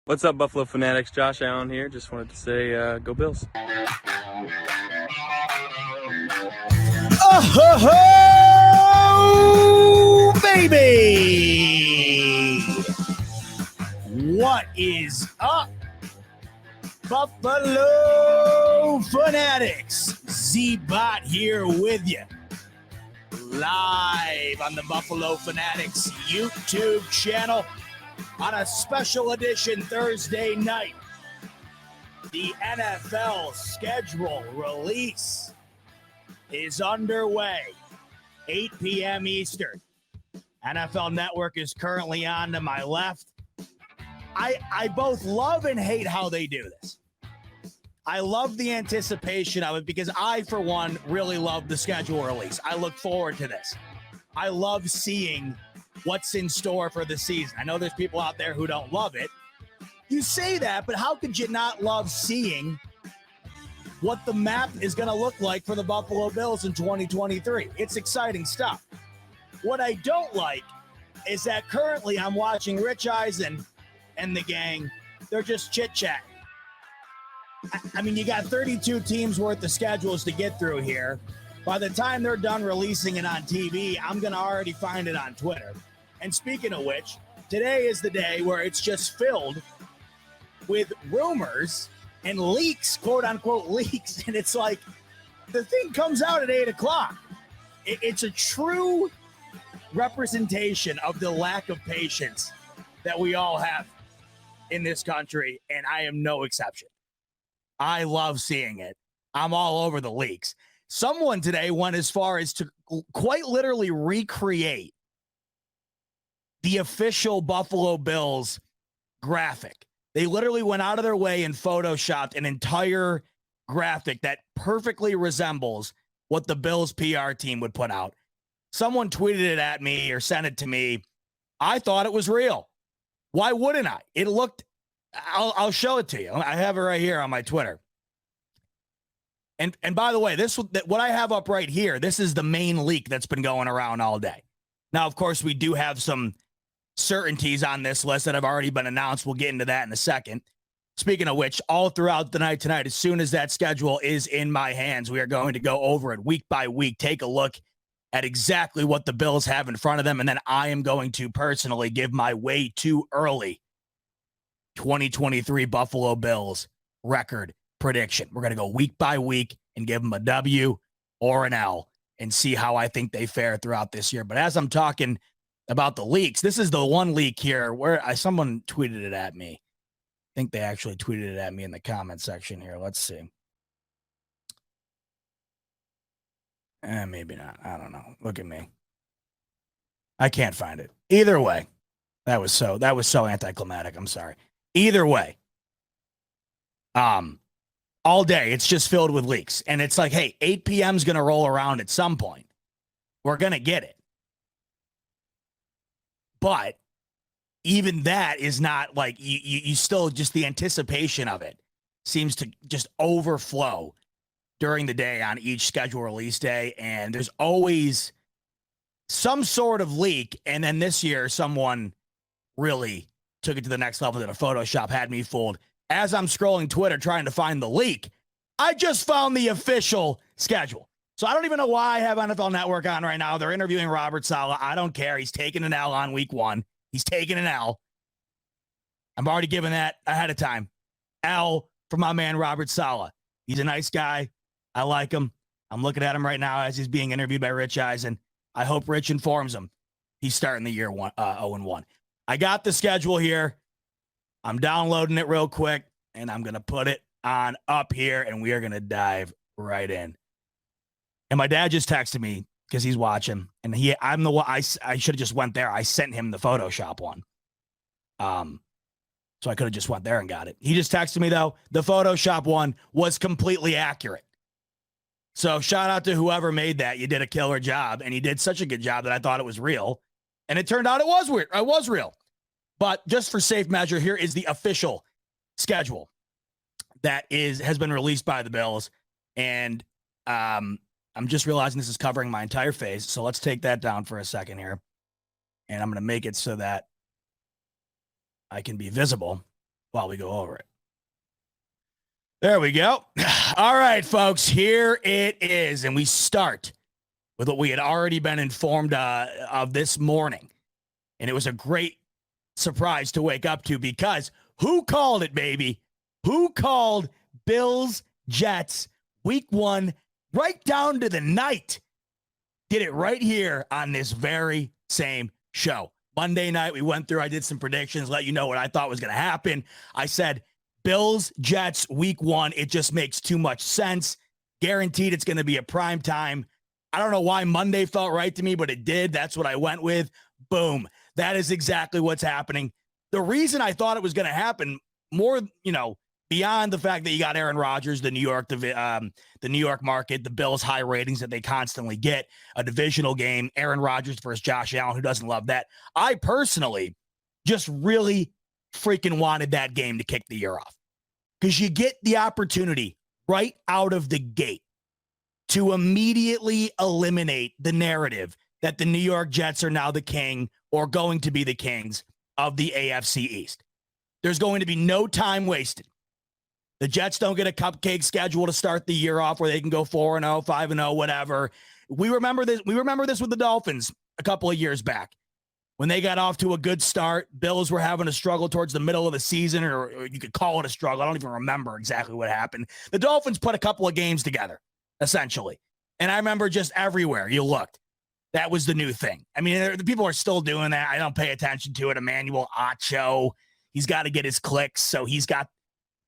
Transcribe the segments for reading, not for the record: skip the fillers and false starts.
What's up, Buffalo Fanatics? Josh Allen here. Just wanted to say, go Bills. Oh, baby! What is up, Buffalo Fanatics? Z-Bot here with you, live on the Buffalo Fanatics YouTube channel on a special edition Thursday night. The NFL schedule release is underway, 8 p.m. Eastern. NFL Network is currently on to my left. I both love and hate how they do this. I love the anticipation of it because I, for one, really love the schedule release. I look forward to this. I love seeing what's in store for the season. I know there's people out there who don't love it. You say that, but how could you not love seeing what the map is going to look like for the Buffalo Bills in 2023? It's exciting stuff. What I don't like is that currently I'm watching Rich Eisen and the gang. They're just chit-chatting. I mean, you got 32 teams worth of schedules to get through here. By the time they're done releasing it on TV, I'm going to already find it on Twitter. And speaking of which, today is the day where it's just filled with rumors and leaks, quote unquote leaks. And it's like the thing comes out at 8 o'clock. It's a true representation of the lack of patience that we all have in this country. And I am no exception. I love seeing it. I'm all over the leaks. Someone today went as far as to quite literally recreate the official Buffalo Bills graphic. They literally went out of their way and photoshopped an entire graphic that perfectly resembles what the Bills PR team would put out. Someone tweeted it at me or sent it to me. I thought it was real. Why wouldn't I? It looked, I'll show it to you. I have it right here on my Twitter. And by the way, what I have up right here, this is the main leak that's been going around all day. Now, of course, we do have some certainties on this list that have already been announced. We'll get into that in a second. Speaking of which, all throughout the night tonight, as soon as that schedule is in my hands, we are going to go over it week by week, take a look at exactly what the Bills have in front of them, and then I am going to personally give my way too early 2023 Buffalo Bills record prediction. We're going to go week by week and give them a W or an L and see how I think they fare throughout this year. But as I'm talking about the leaks, this is the one leak here where someone tweeted it at me. I think they actually tweeted it at me in the comment section here. Let's see. Maybe not. I don't know. Look at me. I can't find it. Either way, that was so anticlimactic. I'm sorry. Either way, all day it's just filled with leaks, and it's like, hey, 8 p.m. is going to roll around at some point. We're going to get it. But even that is not like you still, just the anticipation of it seems to just overflow during the day on each schedule release day. And there's always some sort of leak. And then this year, someone really took it to the next level that a Photoshop had me fooled. As I'm scrolling Twitter trying to find the leak, I just found the official schedule. So I don't even know why I have NFL Network on right now. They're interviewing Robert Saleh. I don't care. He's taking an L on week 1. He's taking an L. I'm already giving that ahead of time. L for my man, Robert Saleh. He's a nice guy. I like him. I'm looking at him right now as he's being interviewed by Rich Eisen. I hope Rich informs him he's starting the year 0-1. I got the schedule here. I'm downloading it real quick, and I'm going to put it on up here, and we are going to dive right in. And my dad just texted me because he's watching, and I'm the one. I should have just went there. I sent him the Photoshop one. So I could have just went there and got it. He just texted me, though. The Photoshop one was completely accurate. So shout out to whoever made that. You did a killer job, and you did such a good job that I thought it was real. And it turned out it was weird. It was real. But just for safe measure, here is the official schedule that has been released by the Bills. And I'm just realizing this is covering my entire face. So let's take that down for a second here. And I'm going to make it so that I can be visible. while we go over it. There we go. All right, folks, here it is. And we start with what we had already been informed of this morning. And it was a great surprise to wake up to because who called it, baby? Who called Bills Jets week 1 right down to the night? Did it right here on this very same show. Monday night, we went through, I did some predictions, let you know what I thought was going to happen. I said, Bills, Jets, week 1, it just makes too much sense. Guaranteed it's going to be a prime time. I don't know why Monday felt right to me, but it did. That's what I went with. Boom. That is exactly what's happening. The reason I thought it was going to happen more, beyond the fact that you got Aaron Rodgers, the New York market, the Bills' high ratings that they constantly get, a divisional game, Aaron Rodgers versus Josh Allen, who doesn't love that? I personally just really freaking wanted that game to kick the year off because you get the opportunity right out of the gate to immediately eliminate the narrative that the New York Jets are now the king or going to be the kings of the AFC East. There's going to be no time wasted. The Jets don't get a cupcake schedule to start the year off where they can go 4-0, 5-0, whatever. We remember this. We remember this with the Dolphins a couple of years back. When they got off to a good start, Bills were having a struggle towards the middle of the season, or you could call it a struggle. I don't even remember exactly what happened. The Dolphins put a couple of games together, essentially. And I remember just everywhere you looked, that was the new thing. I mean, the people are still doing that. I don't pay attention to it. Emmanuel Acho, he's got to get his clicks. So he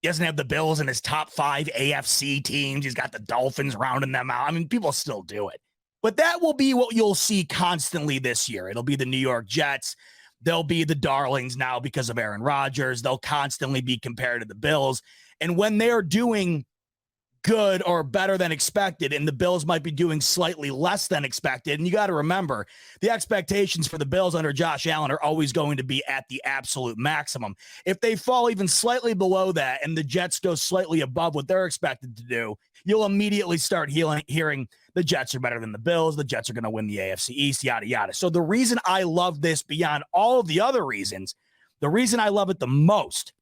doesn't have the Bills in his top 5 AFC teams. He's got the Dolphins rounding them out. I mean, people still do it. But that will be what you'll see constantly this year. It'll be the New York Jets. They'll be the darlings now because of Aaron Rodgers. They'll constantly be compared to the Bills. And when they're doing good or better than expected, and the Bills might be doing slightly less than expected, and you got to remember, the expectations for the Bills under Josh Allen are always going to be at the absolute maximum. If they fall even slightly below that and the Jets go slightly above what they're expected to do, you'll immediately start hearing the Jets are better than the Bills. The Jets are going to win the AFC East, yada, yada. So the reason I love this beyond all of the other reasons, the reason I love it the most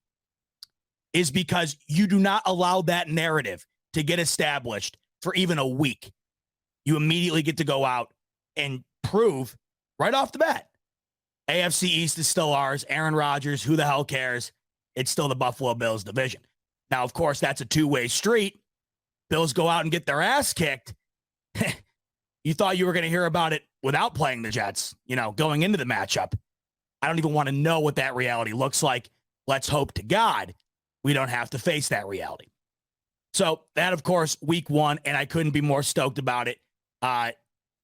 is because you do not allow that narrative to get established for even a week. You immediately get to go out and prove right off the bat, AFC East is still ours. Aaron Rodgers, who the hell cares? It's still the Buffalo Bills division. Now, of course, that's a two-way street. Bills go out and get their ass kicked. You thought you were going to hear about it without playing the Jets, going into the matchup. I don't even want to know what that reality looks like. Let's hope to God we don't have to face that reality. So that, of course, week 1, and I couldn't be more stoked about it.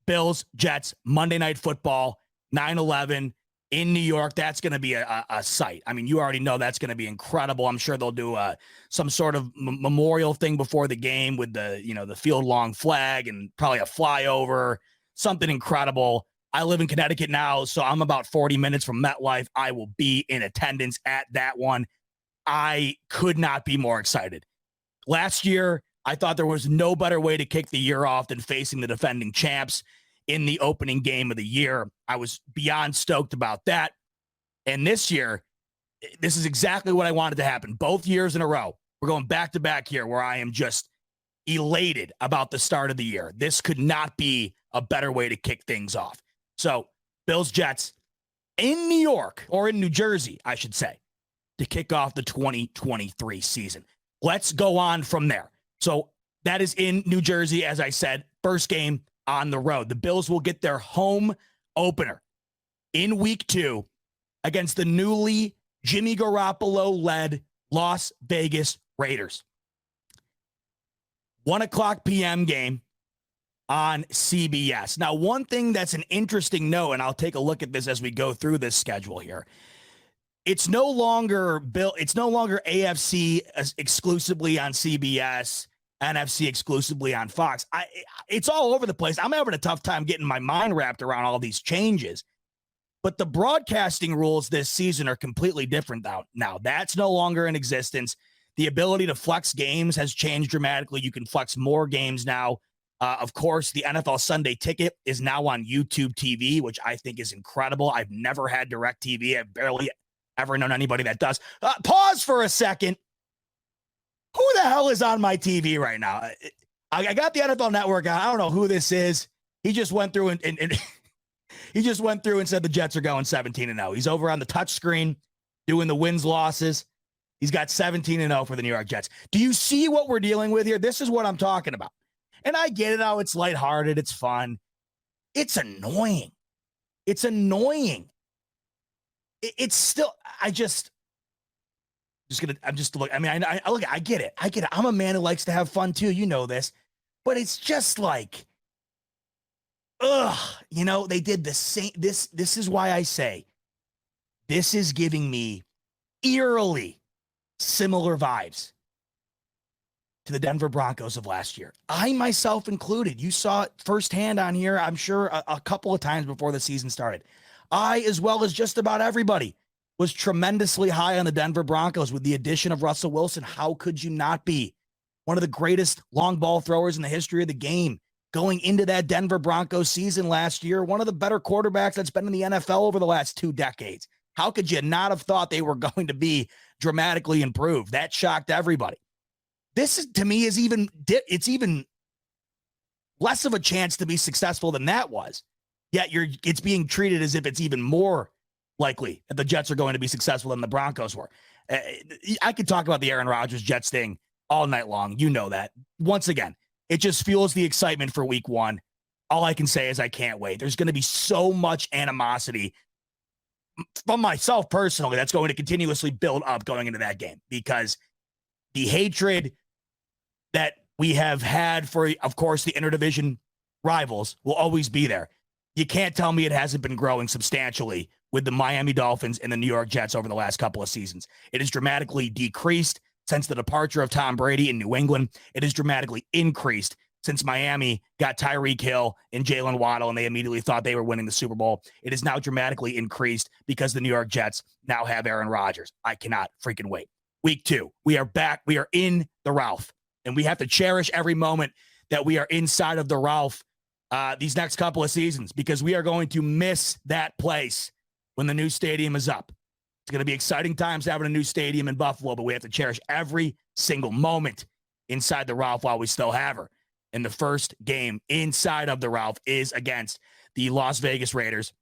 Bills, Jets, Monday Night Football, 9/11 in New York. That's going to be a sight. I mean, you already know that's going to be incredible. I'm sure they'll do some sort of memorial thing before the game with the field long flag and probably a flyover, something incredible. I live in Connecticut now, so I'm about 40 minutes from MetLife. I will be in attendance at that one. I could not be more excited. Last year, I thought there was no better way to kick the year off than facing the defending champs in the opening game of the year. I was beyond stoked about that. And this year, this is exactly what I wanted to happen. Both years in a row, we're going back to back here where I am just elated about the start of the year. This could not be a better way to kick things off. So, Bills, Jets in New York, or in New Jersey, I should say, to kick off the 2023 season. Let's go on from there. So that is in New Jersey, as I said, first game on the road. The Bills will get their home opener in week 2 against the newly Jimmy Garoppolo-led Las Vegas Raiders. 1:00 p.m. game on CBS. Now, one thing that's an interesting note, and I'll take a look at this as we go through this schedule here. It's no longer AFC exclusively on CBS, NFC exclusively on Fox. It's all over the place. I'm having a tough time getting my mind wrapped around all these changes. But the broadcasting rules this season are completely different now. That's no longer in existence. The ability to flex games has changed dramatically. You can flex more games now. Of course, the NFL Sunday Ticket is now on YouTube TV, which I think is incredible. I've never had DirecTV. I've barely ever known anybody that does. Pause for a second. Who the hell is on my TV right now? I got the NFL Network on. I don't know who this is. He just went through and he just went through and said the Jets are going 17-0. He's over on the touch screen doing the wins losses. He's got 17-0 for the New York Jets. Do you see what we're dealing with here? This is what I'm talking about. And I get it how it's lighthearted. It's fun. It's annoying. It's annoying. It's still, I get it. I'm a man who likes to have fun too. You know this, but it's just like, they did the same. This is why I say this is giving me eerily similar vibes to the Denver Broncos of last year. I myself included. You saw it firsthand on here, I'm sure, a couple of times before the season started. I, as well as just about everybody, was tremendously high on the Denver Broncos with the addition of Russell Wilson. How could you not be? One of the greatest long ball throwers in the history of the game. Going into that Denver Broncos season last year, one of the better quarterbacks that's been in the NFL over the last 2 decades. How could you not have thought they were going to be dramatically improved? That shocked everybody. This is, to me, it's even less of a chance to be successful than that was. Yet it's being treated as if it's even more likely that the Jets are going to be successful than the Broncos were. I could talk about the Aaron Rodgers Jets thing all night long. You know that. Once again, it just fuels the excitement for week 1. All I can say is I can't wait. There's going to be so much animosity from myself personally that's going to continuously build up going into that game, because the hatred that we have had for, of course, the interdivision rivals will always be there. You can't tell me it hasn't been growing substantially with the Miami Dolphins and the New York Jets over the last couple of seasons. It has dramatically decreased since the departure of Tom Brady in New England. It has dramatically increased since Miami got Tyreek Hill and Jalen Waddle, and they immediately thought they were winning the Super Bowl. It is now dramatically increased because the New York Jets now have Aaron Rodgers. I cannot freaking wait. Week 2, we are back. We are in the Ralph, and we have to cherish every moment that we are inside of the Ralph these next couple of seasons, because we are going to miss that place when the new stadium is up. It's going to be exciting times having a new stadium in Buffalo, but we have to cherish every single moment inside the Ralph while we still have her. And the first game inside of the Ralph is against the Las Vegas Raiders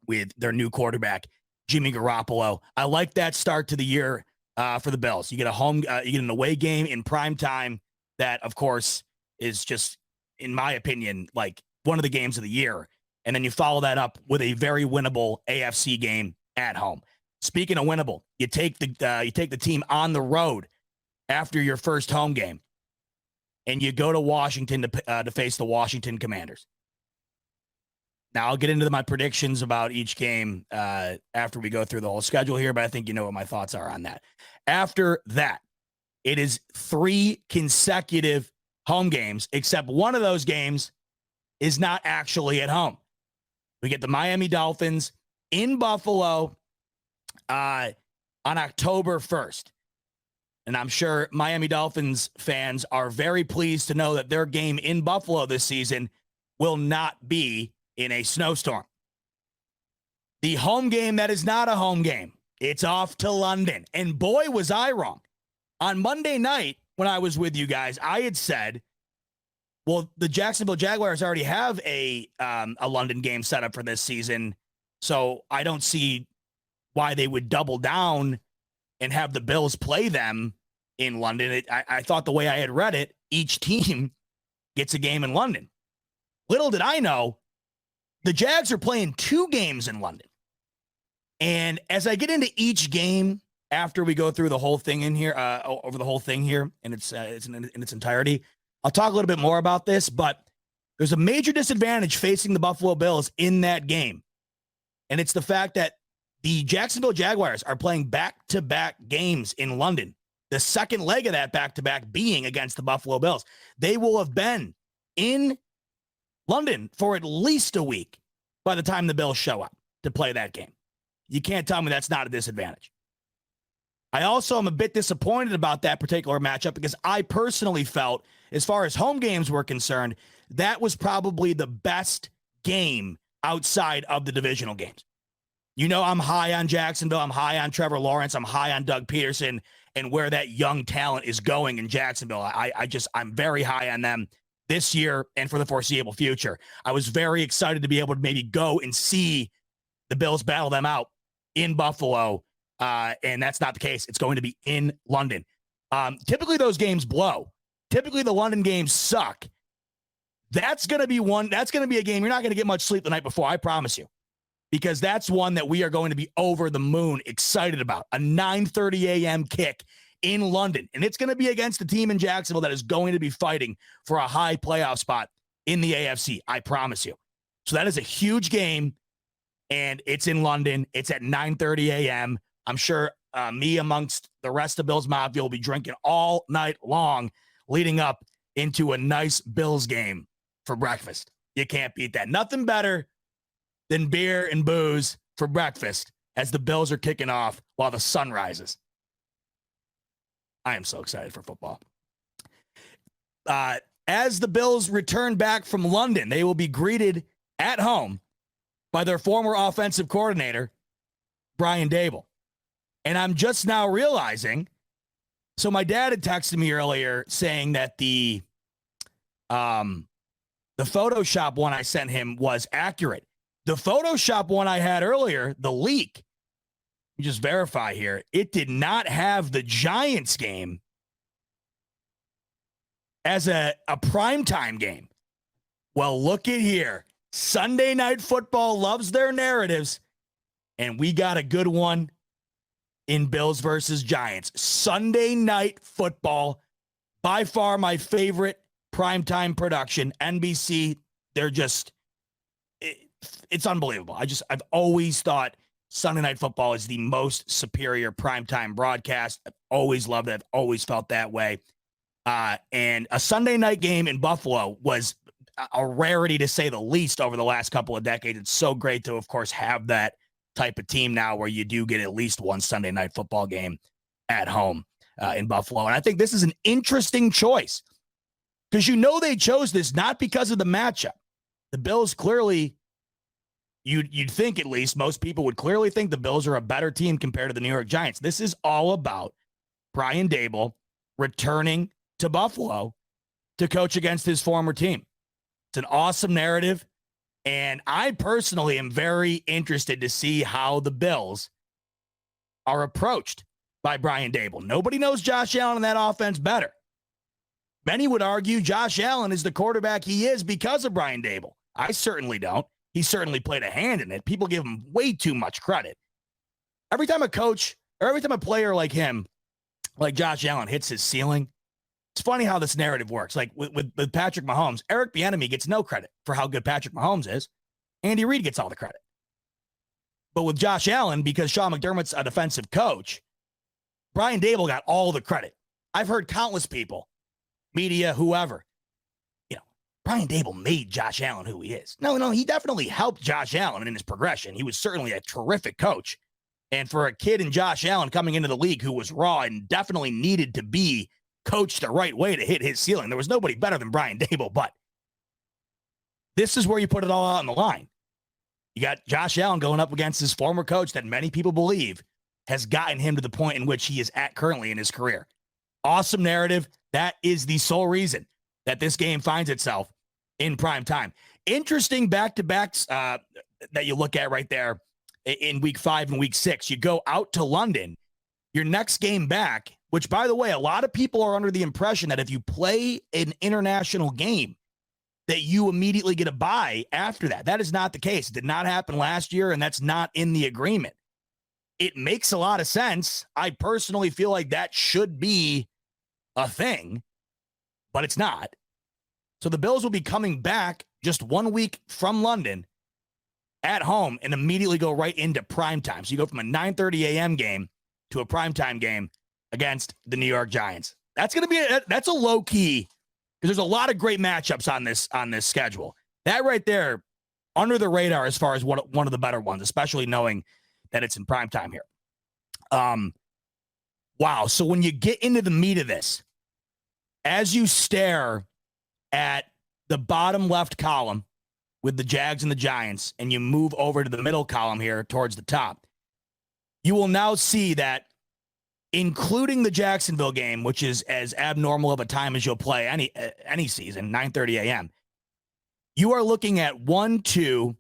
with their new quarterback, Jimmy Garoppolo. I like that start to the year for the Bills. You get you get an away game in prime time that, of course, is just, in my opinion, like one of the games of the year. And then you follow that up with a very winnable AFC game at home. Speaking of winnable, you take the team on the road after your first home game, and you go to Washington to face the Washington Commanders. Now, I'll get into my predictions about each game after we go through the whole schedule here, but I think you know what my thoughts are on that. After that, it is 3 consecutive home games, except one of those games is not actually at home. We get the Miami Dolphins in Buffalo on October 1st. And I'm sure Miami Dolphins fans are very pleased to know that their game in Buffalo this season will not be in a snowstorm. The home game that is not a home game, it's off to London. And boy, was I wrong. On Monday night, when I was with you guys, I had said, well, the Jacksonville Jaguars already have a London game set up for this season, so I don't see why they would double down and have the Bills play them in London. I thought the way I had read it, each team gets a game in London. Little did I know, the Jags are playing 2 games in London. And as I get into each game, after we go through the whole thing in here, over the whole thing here, and it's in its entirety, I'll talk a little bit more about this, but there's a major disadvantage facing the Buffalo Bills in that game. And it's the fact that the Jacksonville Jaguars are playing back-to-back games in London. The second leg of that back-to-back being against the Buffalo Bills. They will have been in London for at least a week by the time the Bills show up to play that game. You can't tell me that's not a disadvantage. I also am a bit disappointed about that particular matchup because I personally felt, as far as home games were concerned, that was probably the best game outside of the divisional games. You know, I'm high on Jacksonville. I'm high on Trevor Lawrence. I'm high on Doug Peterson and where that young talent is going in Jacksonville. I'm very high on them this year and for the foreseeable future. I was very excited to be able to maybe go and see the Bills battle them out in Buffalo. And that's not the case. It's going to be in London. Typically those games blow. Typically the London games suck. That's going to be a game you're not going to get much sleep the night before, I promise you. Because that's one that we are going to be over the moon excited about. A 9:30 a.m. kick in London. And it's going to be against a team in Jacksonville that is going to be fighting for a high playoff spot in the AFC. I promise you. So that is a huge game. And it's in London. It's at 9:30 a.m. I'm sure me amongst the rest of Bills Mafia will be drinking all night long leading up into a nice Bills game for breakfast. You can't beat that. Nothing better than beer and booze for breakfast as the Bills are kicking off while the sun rises. I am so excited for football. As the Bills return back from London, they will be greeted at home by their former offensive coordinator, Brian Daboll. And I'm just now realizing, so my dad had texted me earlier saying that the Photoshop one I sent him was accurate. The Photoshop one I had earlier, the leak, you just verify here, it did not have the Giants game as a primetime game. Well, look at here. Sunday Night Football loves their narratives, and we got a good one in Bills versus Giants. Sunday Night Football, by far my favorite primetime production. NBC, they're just, it's unbelievable. I've always thought Sunday Night Football is the most superior primetime broadcast. I've always loved it. I've always felt that way. And a Sunday night game in Buffalo was a rarity to say the least over the last couple of decades. It's so great to, of course, have that type of team now where you do get at least one Sunday Night Football game at home in Buffalo. And I think this is an interesting choice because they chose this not because of the matchup. The Bills clearly, you'd think at least, most people would clearly think the Bills are a better team compared to the New York Giants. This is all about Brian Daboll returning to Buffalo to coach against his former team. It's an awesome narrative. And I personally am very interested to see how the Bills are approached by Brian Daboll. Nobody knows Josh Allen in that offense better. Many would argue Josh Allen is the quarterback he is because of Brian Daboll. I certainly don't. He certainly played a hand in it. People give him way too much credit. Every time a coach or every time a player like him, like Josh Allen, hits his ceiling, it's funny how this narrative works. Like with Patrick Mahomes, Eric Bieniemy gets no credit for how good Patrick Mahomes is. Andy Reid gets all the credit. But with Josh Allen, because Sean McDermott's a defensive coach, Brian Daboll got all the credit. I've heard countless people, media, whoever, Brian Daboll made Josh Allen who he is. No, he definitely helped Josh Allen in his progression. He was certainly a terrific coach. And for a kid in Josh Allen coming into the league who was raw and definitely needed to be coached the right way to hit his ceiling, there was nobody better than Brian Daboll. But this is where you put it all out on the line. You got Josh Allen going up against his former coach that many people believe has gotten him to the point in which he is at currently in his career. Awesome narrative. That is the sole reason that this game finds itself in prime time. Interesting back-to-backs that you look at right there in week 5 and week 6. You go out to London. Your next game back, which, by the way, a lot of people are under the impression that if you play an international game, that you immediately get a bye after that. That is not the case. It did not happen last year, and that's not in the agreement. It makes a lot of sense. I personally feel like that should be a thing, but it's not. So the Bills will be coming back just 1 week from London at home and immediately go right into primetime. So you go from a 9:30 a.m. game to a primetime game against the New York Giants. That's going to be that's a low key because there's a lot of great matchups on this schedule. That right there, under the radar as far as one of the better ones, especially knowing that it's in primetime here. Wow. So when you get into the meat of this, as you stare at the bottom left column with the Jags and the Giants, and you move over to the middle column here towards the top, you will now see that, including the Jacksonville game, which is as abnormal of a time as you'll play any season, 9:30 a.m., you are looking at 1, 2,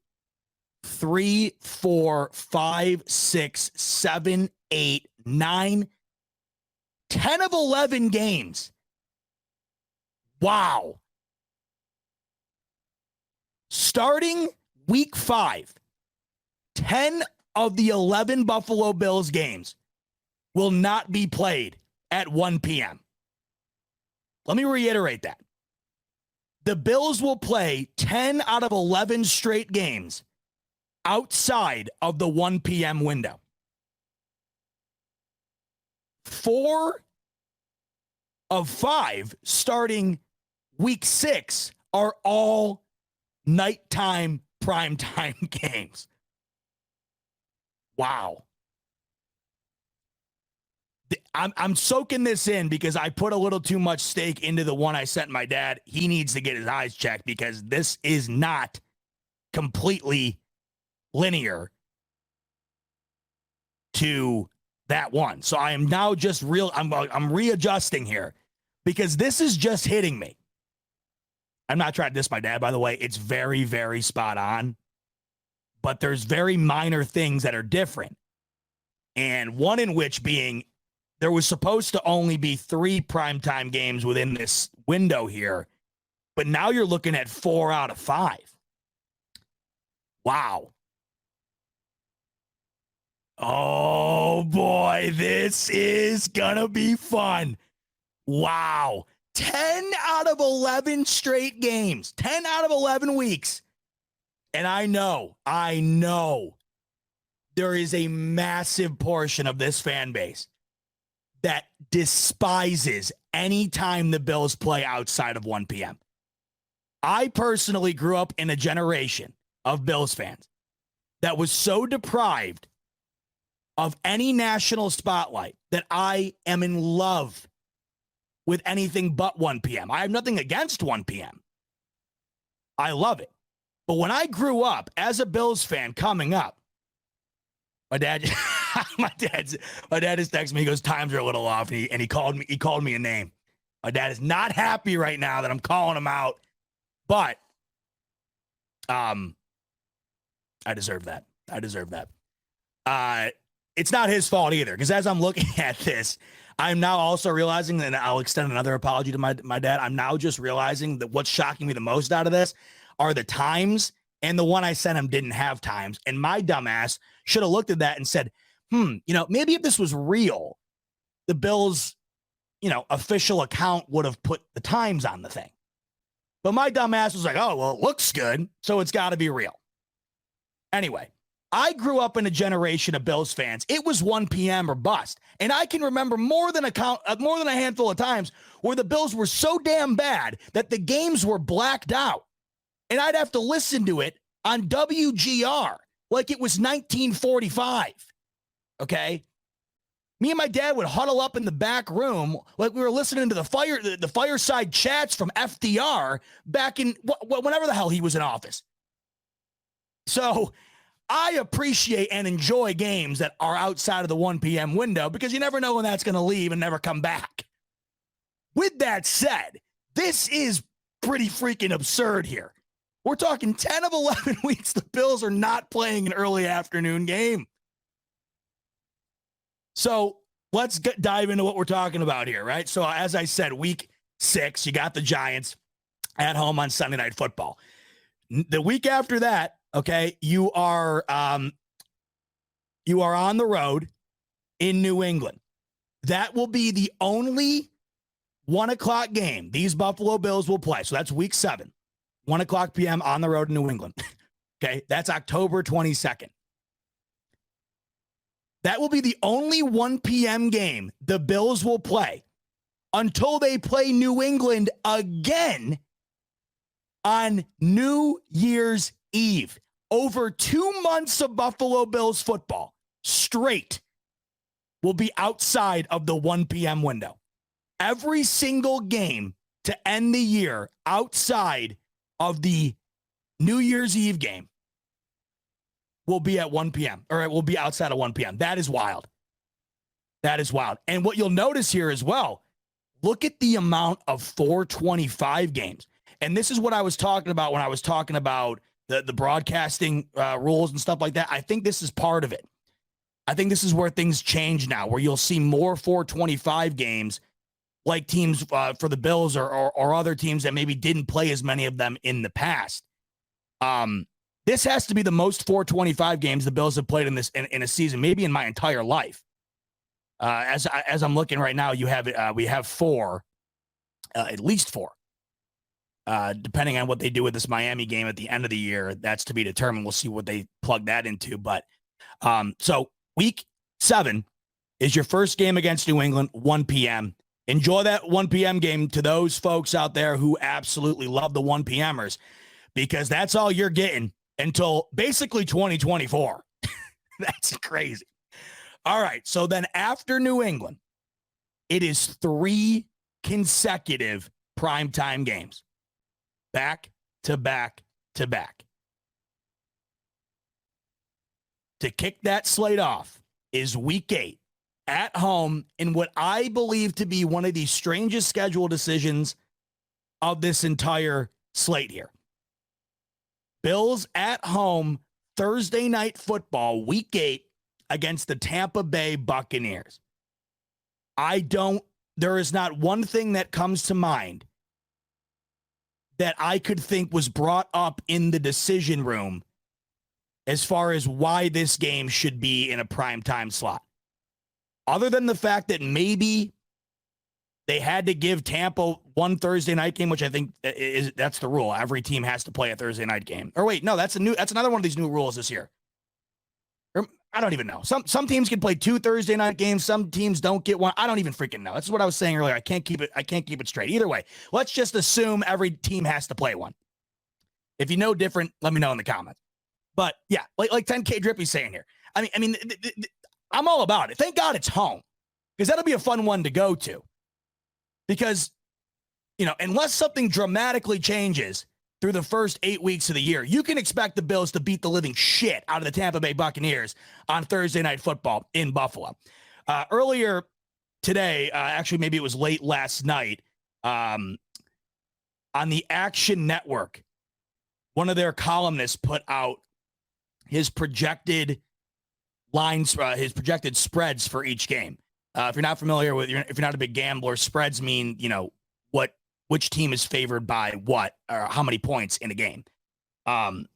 3, 4, 5, 6, 7, 8, 9, 10 of 11 games. Wow. Starting week 5, 10 of the 11 Buffalo Bills games will not be played at 1 p.m. Let me reiterate that. The Bills will play 10 out of 11 straight games outside of the 1 p.m. window. 4 of 5 starting week 6 are all nighttime primetime games. Wow. I'm soaking this in because I put a little too much stake into the one I sent my dad. He needs to get his eyes checked because this is not completely linear to that one. So I am now just I'm readjusting here because this is just hitting me. I'm not trying to diss my dad, by the way. It's very, very spot on. But there's very minor things that are different. And one in which being there was supposed to only be 3 primetime games within this window here. But now you're looking at 4 out of 5. Wow. Oh, boy, this is going to be fun. Wow. 10 out of 11 straight games. 10 out of 11 weeks. And I know there is a massive portion of this fan base that despises any time the Bills play outside of 1 p.m. I personally grew up in a generation of Bills fans that was so deprived of any national spotlight that I am in love with anything but 1 p.m. I have nothing against 1 p.m. I love it. But when I grew up as a Bills fan coming up, my dad just texted me. He goes, times are a little off, and he called me a name. My dad is not happy right now that I'm calling him out, but I deserve that. It's not his fault either, because as I'm looking at this, I'm now also realizing, and I'll extend another apology to my dad. I'm now just realizing that what's shocking me the most out of this are the times, and the one I sent him didn't have times. And my dumbass should have looked at that and said, maybe if this was real, the Bills, official account would have put the times on the thing. But my dumbass was like, oh, well, it looks good, so it's got to be real. Anyway, I grew up in a generation of Bills fans. It was 1 p.m. or bust. And I can remember more than a handful of times where the Bills were so damn bad that the games were blacked out. And I'd have to listen to it on WGR like it was 1945. Okay? Me and my dad would huddle up in the back room like we were listening to the fireside chats from FDR back in whenever the hell he was in office. So I appreciate and enjoy games that are outside of the 1 p.m. window because you never know when that's going to leave and never come back. With that said, this is pretty freaking absurd here. We're talking 10 of 11 weeks the Bills are not playing an early afternoon game. So let's dive into what we're talking about here, right? So as I said, week 6, you got the Giants at home on Sunday Night Football. The week after that, okay, you are on the road in New England. That will be the only 1 o'clock game these Buffalo Bills will play. So that's week 7, 1 o'clock p.m. on the road in New England. Okay, that's October 22nd. That will be the only 1 p.m. game the Bills will play until they play New England again on New Year's Eve. Over 2 months of Buffalo Bills football straight will be outside of the 1 p.m. window. Every single game to end the year outside of the New Year's Eve game will be at 1 p.m. or it will be outside of 1 p.m. That is wild. That is wild. And what you'll notice here as well, look at the amount of 425 games. And this is what I was talking about when I was talking about the broadcasting rules and stuff like that. I think this is part of it. I think this is where things change now, where you'll see more 425 games like teams for the Bills or other teams that maybe didn't play as many of them in the past. This has to be the most 425 games the Bills have played in a season, maybe in my entire life. As I'm looking right now, we have four, at least four. Depending on what they do with this Miami game at the end of the year, that's to be determined. We'll see what they plug that into. But so week 7 is your first game against New England, 1 p.m. Enjoy that 1 p.m. game to those folks out there who absolutely love the 1 p.m.ers, because that's all you're getting until basically 2024. That's crazy. All right, so then after New England, it is 3 consecutive primetime games. Back to back to back. To kick that slate off is week 8 at home in what I believe to be one of the strangest schedule decisions of this entire slate here. Bills at home, Thursday night football, week 8 against the Tampa Bay Buccaneers. There is not one thing that comes to mind that I could think was brought up in the decision room as far as why this game should be in a primetime slot. Other than the fact that maybe they had to give Tampa one Thursday night game, which I think that's the rule. Every team has to play a Thursday night game. Or wait, no, that's another one of these new rules this year. I don't even know. Some teams can play 2 Thursday night games. Some teams don't get one. I don't even freaking know. This is what I was saying earlier. I can't keep it straight. Either way, let's just assume every team has to play one. If you know different, let me know in the comments. But yeah, like 10K Drippy's saying here. I mean, I'm all about it. Thank God it's home, because that'll be a fun one to go to. Because, unless something dramatically changes through the first 8 weeks of the year, you can expect the Bills to beat the living shit out of the Tampa Bay Buccaneers on Thursday Night Football in Buffalo. Earlier today, actually maybe it was late last night, on the Action Network, one of their columnists put out his projected lines, his projected spreads for each game. If you're not familiar with, if you're not a big gambler, spreads mean, which team is favored by what or how many points in a game. And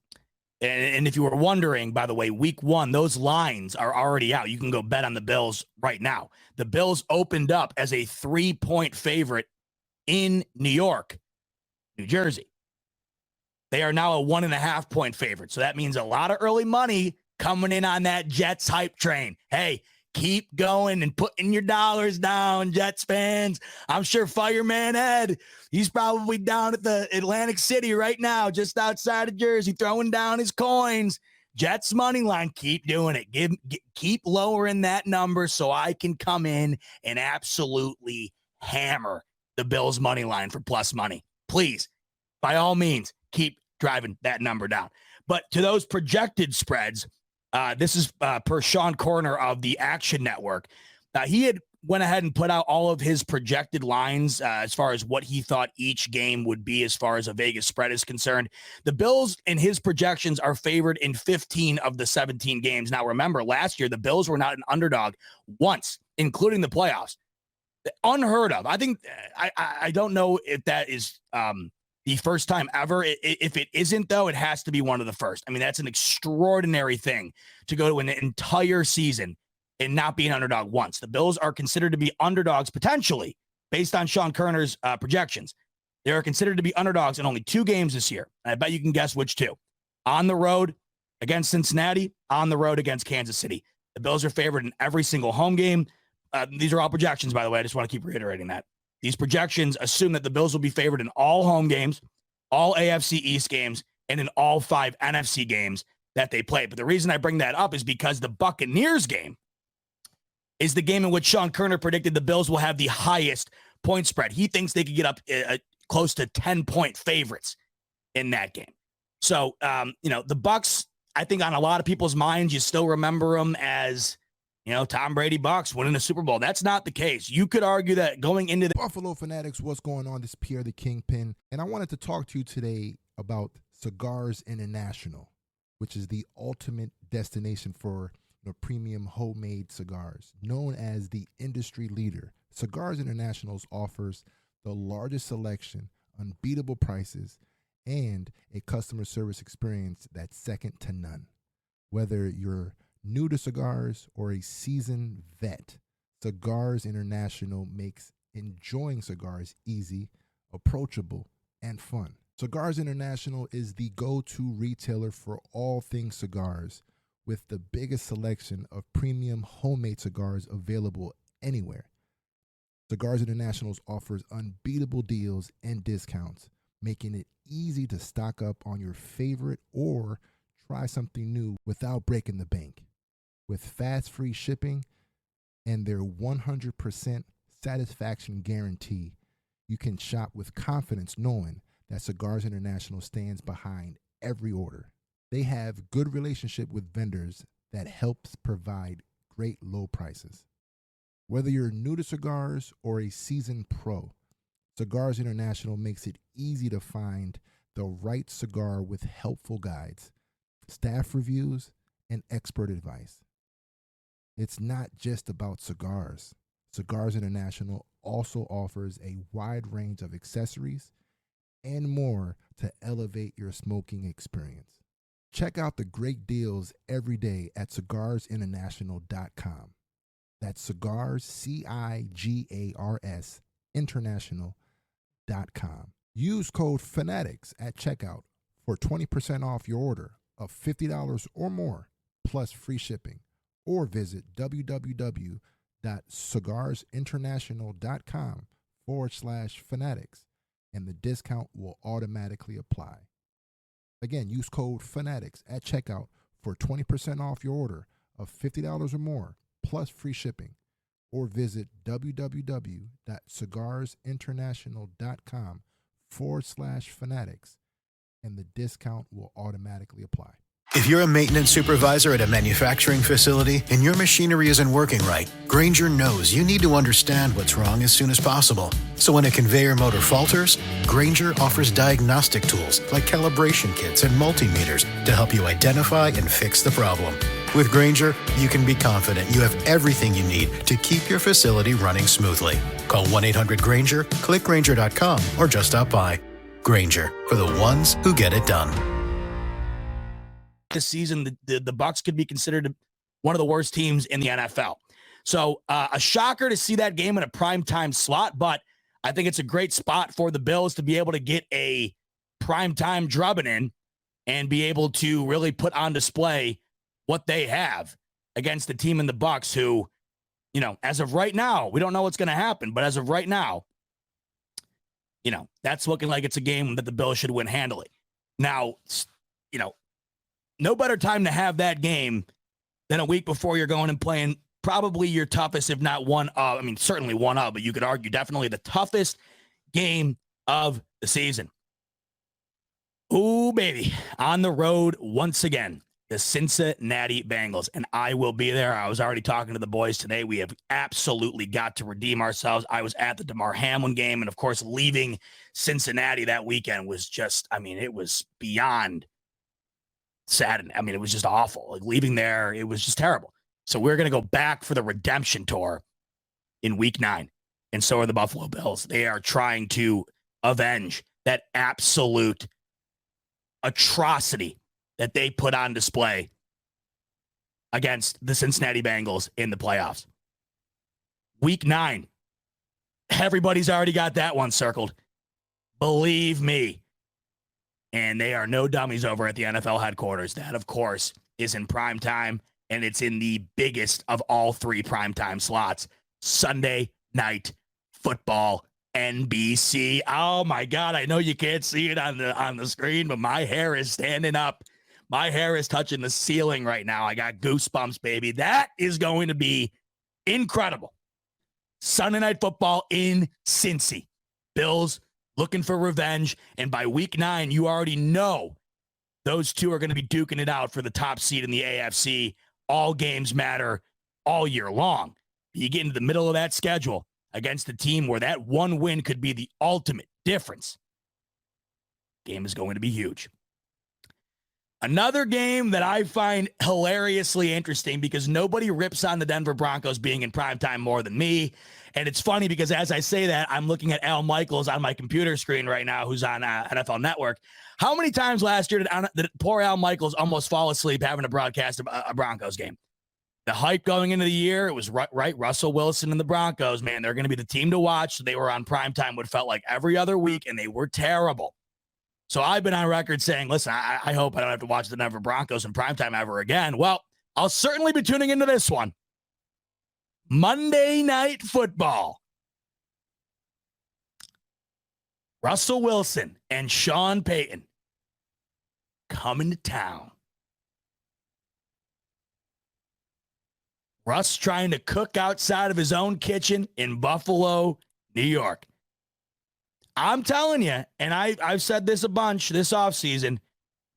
if you were wondering, by the way, week 1, those lines are already out. You can go bet on the Bills right now. The Bills opened up as a 3-point favorite in New York, New Jersey. They are now a 1.5-point favorite. So that means a lot of early money coming in on that Jets hype train. Hey, keep going and putting your dollars down, Jets fans. I'm sure Fireman Ed, he's probably down at the Atlantic City right now, just outside of Jersey, throwing down his coins. Jets money line, keep doing it. Keep lowering that number so I can come in and absolutely hammer the Bills money line for plus money. Please, by all means, keep driving that number down. But to those projected spreads, this is per Sean Corner of the Action Network. He had went ahead and put out all of his projected lines as far as what he thought each game would be as far as a Vegas spread is concerned. The Bills in his projections are favored in 15 of the 17 games. Now, remember, last year, the Bills were not an underdog once, including the playoffs. Unheard of. I think I don't know if that is the first time ever. If it isn't, though, it has to be one of the first. I mean, that's an extraordinary thing to go to an entire season and not be an underdog once. The Bills are considered to be underdogs potentially based on Sean Kerner's projections. They are considered to be underdogs in only 2 games this year. I bet you can guess which 2. On the road against Cincinnati, on the road against Kansas City. The Bills are favored in every single home game. These are all projections, by the way. I just want to keep reiterating that. These projections assume that the Bills will be favored in all home games, all AFC East games, and in all 5 NFC games that they play. But the reason I bring that up is because the Buccaneers game is the game in which Sean Kerner predicted the Bills will have the highest point spread. He thinks they could get up close to 10-point favorites in that game. So, the Bucks, I think on a lot of people's minds, you still remember them as, Tom Brady Bucks winning a Super Bowl. That's not the case. You could argue that going into the Buffalo Fanatics, what's going on? This is Pierre the Kingpin, and I wanted to talk to you today about Cigars International, which is the ultimate destination for premium homemade cigars. Known as the industry leader, Cigars International offers the largest selection, unbeatable prices, and a customer service experience that's second to none. Whether you're new to cigars or a seasoned vet, Cigars International makes enjoying cigars easy, approachable, and fun. Cigars International is the go-to retailer for all things cigars, with the biggest selection of premium homemade cigars available anywhere. Cigars International offers unbeatable deals and discounts, making it easy to stock up on your favorite or try something new without breaking the bank. With fast free shipping and their 100% satisfaction guarantee, you can shop with confidence knowing that Cigars International stands behind every order. They have good relationship with vendors that helps provide great low prices. Whether you're new to cigars or a seasoned pro, Cigars International makes it easy to find the right cigar with helpful guides, staff reviews, and expert advice. It's not just about cigars. Cigars International also offers a wide range of accessories and more to elevate your smoking experience. Check out the great deals every day at cigarsinternational.com. That's cigars, CIGARS, international.com. Use code FANATICS at checkout for 20% off your order of $50 or more, plus free shipping. Or visit www.cigarsinternational.com/fanatics, and the discount will automatically apply. Again, use code FANATICS at checkout for 20% off your order of $50 or more, plus free shipping. Or visit www.cigarsinternational.com/fanatics, and the discount will automatically apply. If you're a maintenance supervisor at a manufacturing facility and your machinery isn't working right, Grainger knows you need to understand what's wrong as soon as possible. So when a conveyor motor falters, Grainger offers diagnostic tools like calibration kits and multimeters to help you identify and fix the problem. With Grainger, you can be confident you have everything you need to keep your facility running smoothly. Call 1-800-GRAINGER, click Grainger.com, or just stop by. Grainger, for the ones who get it done. This season, the Bucks could be considered one of the worst teams in the NFL. So a shocker to see that game in a primetime slot, but I think it's a great spot for the Bills to be able to get a primetime drubbing in and be able to really put on display what they have against the team in the Bucks who, as of right now, we don't know what's going to happen, but as of right now, that's looking like it's a game that the Bills should win handily. Now, no better time to have that game than a week before you're going and playing probably your toughest, if not certainly one of, but you could argue definitely the toughest game of the season. Ooh, baby, on the road once again, the Cincinnati Bengals, and I will be there. I was already talking to the boys today. We have absolutely got to redeem ourselves. I was at the DeMar Hamlin game, and of course, leaving Cincinnati that weekend was just, it was beyond sad. It was just awful. Like leaving there, it was just terrible. So we're going to go back for the redemption tour in week 9. And so are the Buffalo Bills. They are trying to avenge that absolute atrocity that they put on display against the Cincinnati Bengals in the playoffs. Week 9. Everybody's already got that one circled. Believe me. And they are no dummies over at the NFL headquarters. That, of course, is in prime time, and it's in the biggest of all 3 primetime slots, Sunday Night Football, NBC. Oh, my God, I know you can't see it on the screen, but my hair is standing up. My hair is touching the ceiling right now. I got goosebumps, baby. That is going to be incredible. Sunday Night Football in Cincy. Bills looking for revenge, and by week 9, you already know those two are going to be duking it out for the top seed in the AFC. All games matter all year long. You get into the middle of that schedule against a team where that one win could be the ultimate difference. Game is going to be huge. Another game that I find hilariously interesting because nobody rips on the Denver Broncos being in primetime more than me. And it's funny because as I say that, I'm looking at Al Michaels on my computer screen right now, who's on NFL Network. How many times last year did poor Al Michaels almost fall asleep having to broadcast a Broncos game? The hype going into the year, it was right. Russell Wilson and the Broncos, man, they're going to be the team to watch. They were on primetime what felt like every other week, and they were terrible. So I've been on record saying, listen, I hope I don't have to watch the Denver Broncos in primetime ever again. Well, I'll certainly be tuning into this one. Monday Night Football. Russell Wilson and Sean Payton coming to town. Russ trying to cook outside of his own kitchen in Buffalo, New York. I'm telling you, and I've said this a bunch this offseason,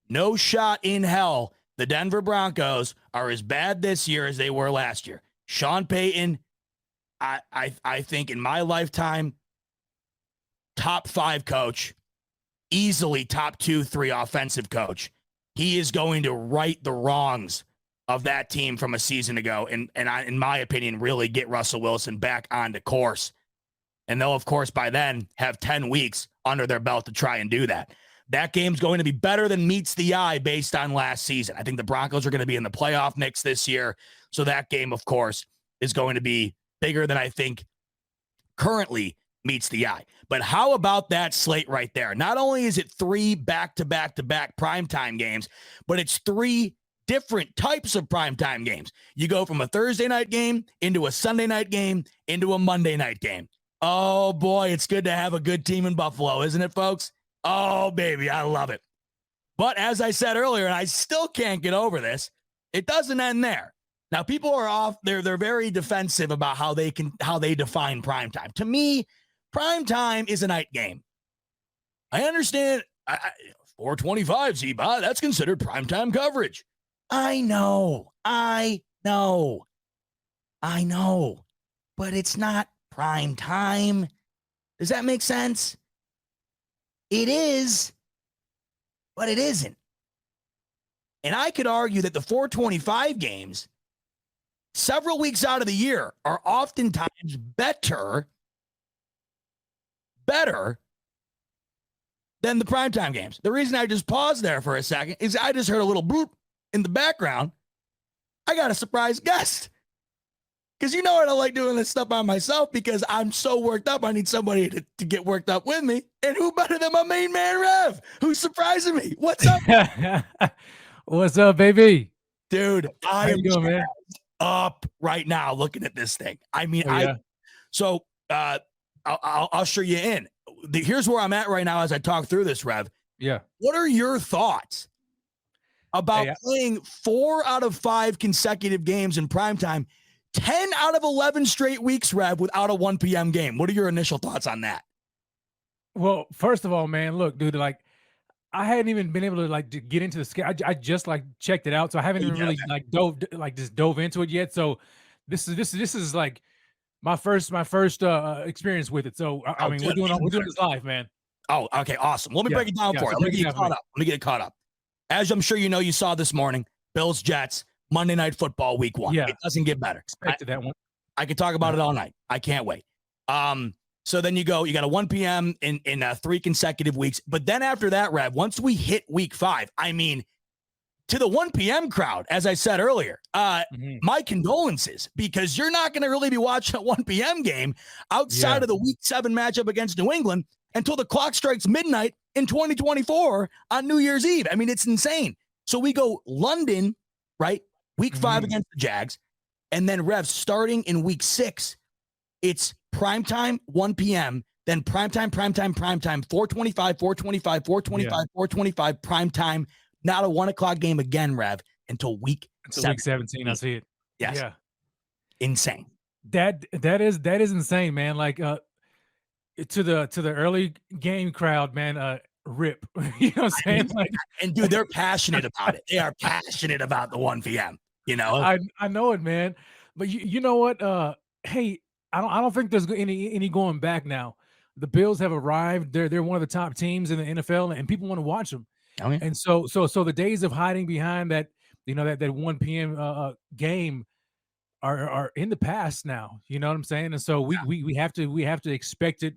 no shot in hell the Denver Broncos are as bad this year as they were last year. Sean Payton, I think in my lifetime, top 5 coach, easily top 2-3 offensive coach. He is going to right the wrongs of that team from a season ago, and in my opinion, really get Russell Wilson back onto course. And they'll, of course, by then have 10 weeks under their belt to try and do that. That game's going to be better than meets the eye based on last season. I think the Broncos are going to be in the playoff mix this year. So that game, of course, is going to be bigger than I think currently meets the eye. But how about that slate right there? Not only is it 3 back-to-back-to-back primetime games, but it's 3 different types of primetime games. You go from a Thursday night game into a Sunday night game into a Monday night game. Oh, boy, it's good to have a good team in Buffalo, isn't it, folks? Oh, baby, I love it. But as I said earlier, and I still can't get over this, it doesn't end there. Now, people are off. They're very defensive about how they define primetime. To me, primetime is a night game. I understand 425, Zeba, that's considered primetime coverage. I know. But it's not prime time. Does that make sense? It is, but it isn't. And I could argue that the 425 games, several weeks out of the year, are oftentimes better than the primetime games. The reason I just paused there for a second is I just heard a little boop in the background. I got a surprise guest. Because you know I don't like doing this stuff by myself because I'm so worked up. I need somebody to get worked up with me. And who better than my main man, Rev, who's surprising me? What's up? What's up, baby? Dude, How you doing, man? Up right now looking at this thing. I mean, I'll usher you in. Here's where I'm at right now as I talk through this, Rev. Yeah. What are your thoughts about playing 4 out of 5 consecutive games in primetime, 10 out of 11 straight weeks, Rev, without a 1 p.m. game? What are your initial thoughts on that? Well, first of all, man, look, dude, like I hadn't even been able to get into the schedule. I just checked it out, so I haven't even really dove into it yet. So this is like my first experience with it. So I mean, we're doing this live, man. Oh, okay, awesome. Let me break it down for you. Let me get caught up. As I'm sure you know, you saw this morning, Bills Jets Monday Night Football Week 1. Yeah. It doesn't get better. Expected that one. I could talk about it all night. I can't wait. So then you got a 1 p.m. in 3 consecutive weeks. But then after that, Rev, once we hit week 5, I mean, to the 1 p.m. crowd, as I said earlier, my condolences, because you're not going to really be watching a 1 p.m. game outside of the week 7 matchup against New England until the clock strikes midnight in 2024 on New Year's Eve. I mean, it's insane. So we go London, right? Week 5 against the Jags. And then, Rev, starting in week 6, it's primetime, 1 p.m., then primetime, 425, 425, primetime, not a 1 o'clock game again, Rev, until week 17. I see it. Yes. Yeah. Insane. That is insane, man. Like to the early game crowd, man. rip. You know what I'm saying? Like, and dude, they're passionate about it. They are passionate about the 1 p.m. You know, I know it, man. But you know what? Hey, I don't think there's any going back now. The Bills have arrived. They're one of the top teams in the NFL, and people want to watch them. oh, yeah. And so the days of hiding behind that, that 1 p.m. Game are in the past now. You know what I'm saying? And so we have to expect it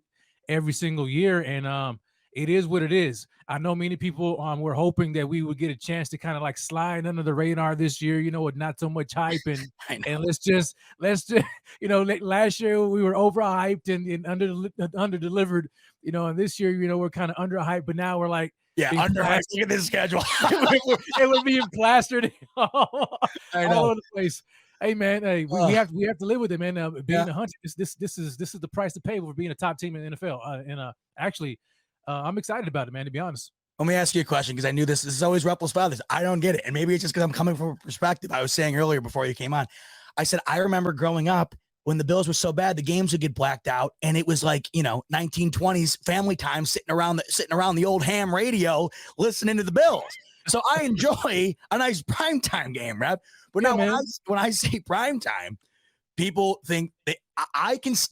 every single year. And it is what it is. I know many people were hoping that we would get a chance to kind of like slide under the radar this year, with not so much hype and let's just last year we were overhyped and under delivered, and this year, we're kind of under hyped, but now we're like, underhyped. Look at this schedule. it would be plastered all over the place. Hey man, we have to live with it, man. Being a hunter, this is the price to pay for being a top team in the NFL. Actually, I'm excited about it, man. To be honest. Let me ask you a question, because I knew this is always Ruppel's fathers. I don't get it, and maybe it's just because I'm coming from a perspective. I was saying earlier before you came on, I said I remember growing up when the Bills were so bad, the games would get blacked out, and it was like 1920s family time sitting around the old ham radio listening to the Bills. So I enjoy a nice primetime game, Rev. But now when I say primetime, people think that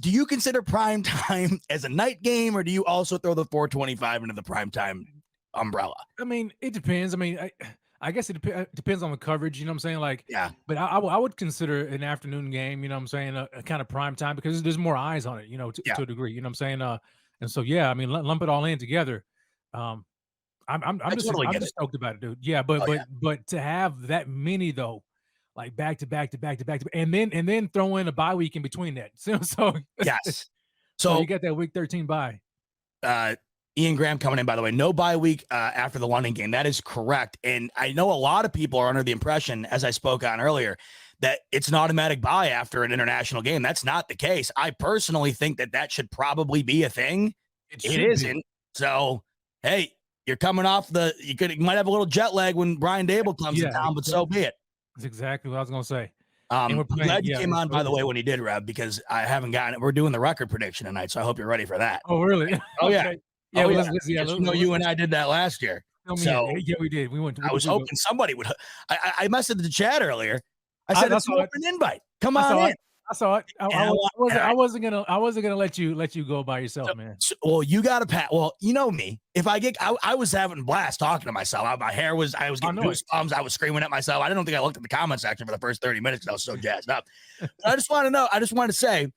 do you consider primetime as a night game, or do you also throw the 425 into the primetime umbrella? I mean, it depends. I mean, I guess it depends on the coverage, you know what I'm saying? Like, yeah. But I would consider an afternoon game, you know what I'm saying, a kind of prime time, because there's more eyes on it, to a degree, you know what I'm saying? And so, yeah, I mean, lump it all in together. I'm just stoked about it, dude. Yeah, but to have that many though, like back to back, and then throw in a bye week in between that. So yes. So you got that week 13 bye. Ian Graham coming in, by the way, no bye week after the London game. That is correct. And I know a lot of people are under the impression, as I spoke on earlier, that it's an automatic bye after an international game. That's not the case. I personally think that should probably be a thing. It isn't. So, hey, you're coming off you might have a little jet lag when Brian Dable comes to town, but so be it. That's exactly what I was going to say. I'm glad you came on, by the way, when you did, Rev, because I haven't gotten it. We're doing the record prediction tonight, so I hope you're ready for that. Oh, really? Oh, yeah. Okay. Yeah, you and I did that last year. So yeah, we did. I was hoping somebody would. I messaged the chat earlier. I said it's an open invite. Come on in. I saw it. I wasn't gonna let you go by yourself, man. Well, you got to pat. Well, you know me. If I was having a blast talking to myself. I was getting goosebumps. I was screaming at myself. I don't think I looked at the comment section for the first 30 minutes because I was so jazzed up. I just want to know. I just want to say,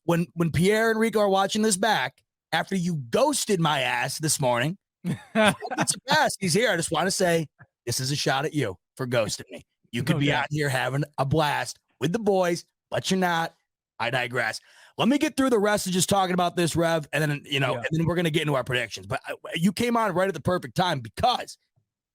when Pierre and Rico are watching this back, after you ghosted my ass this morning, he's here. I just want to say this is a shot at you for ghosting me. You could be out here having a blast with the boys, but you're not. I digress. Let me get through the rest of just talking about this, Rev, and then and then we're gonna get into our predictions. But you came on right at the perfect time, because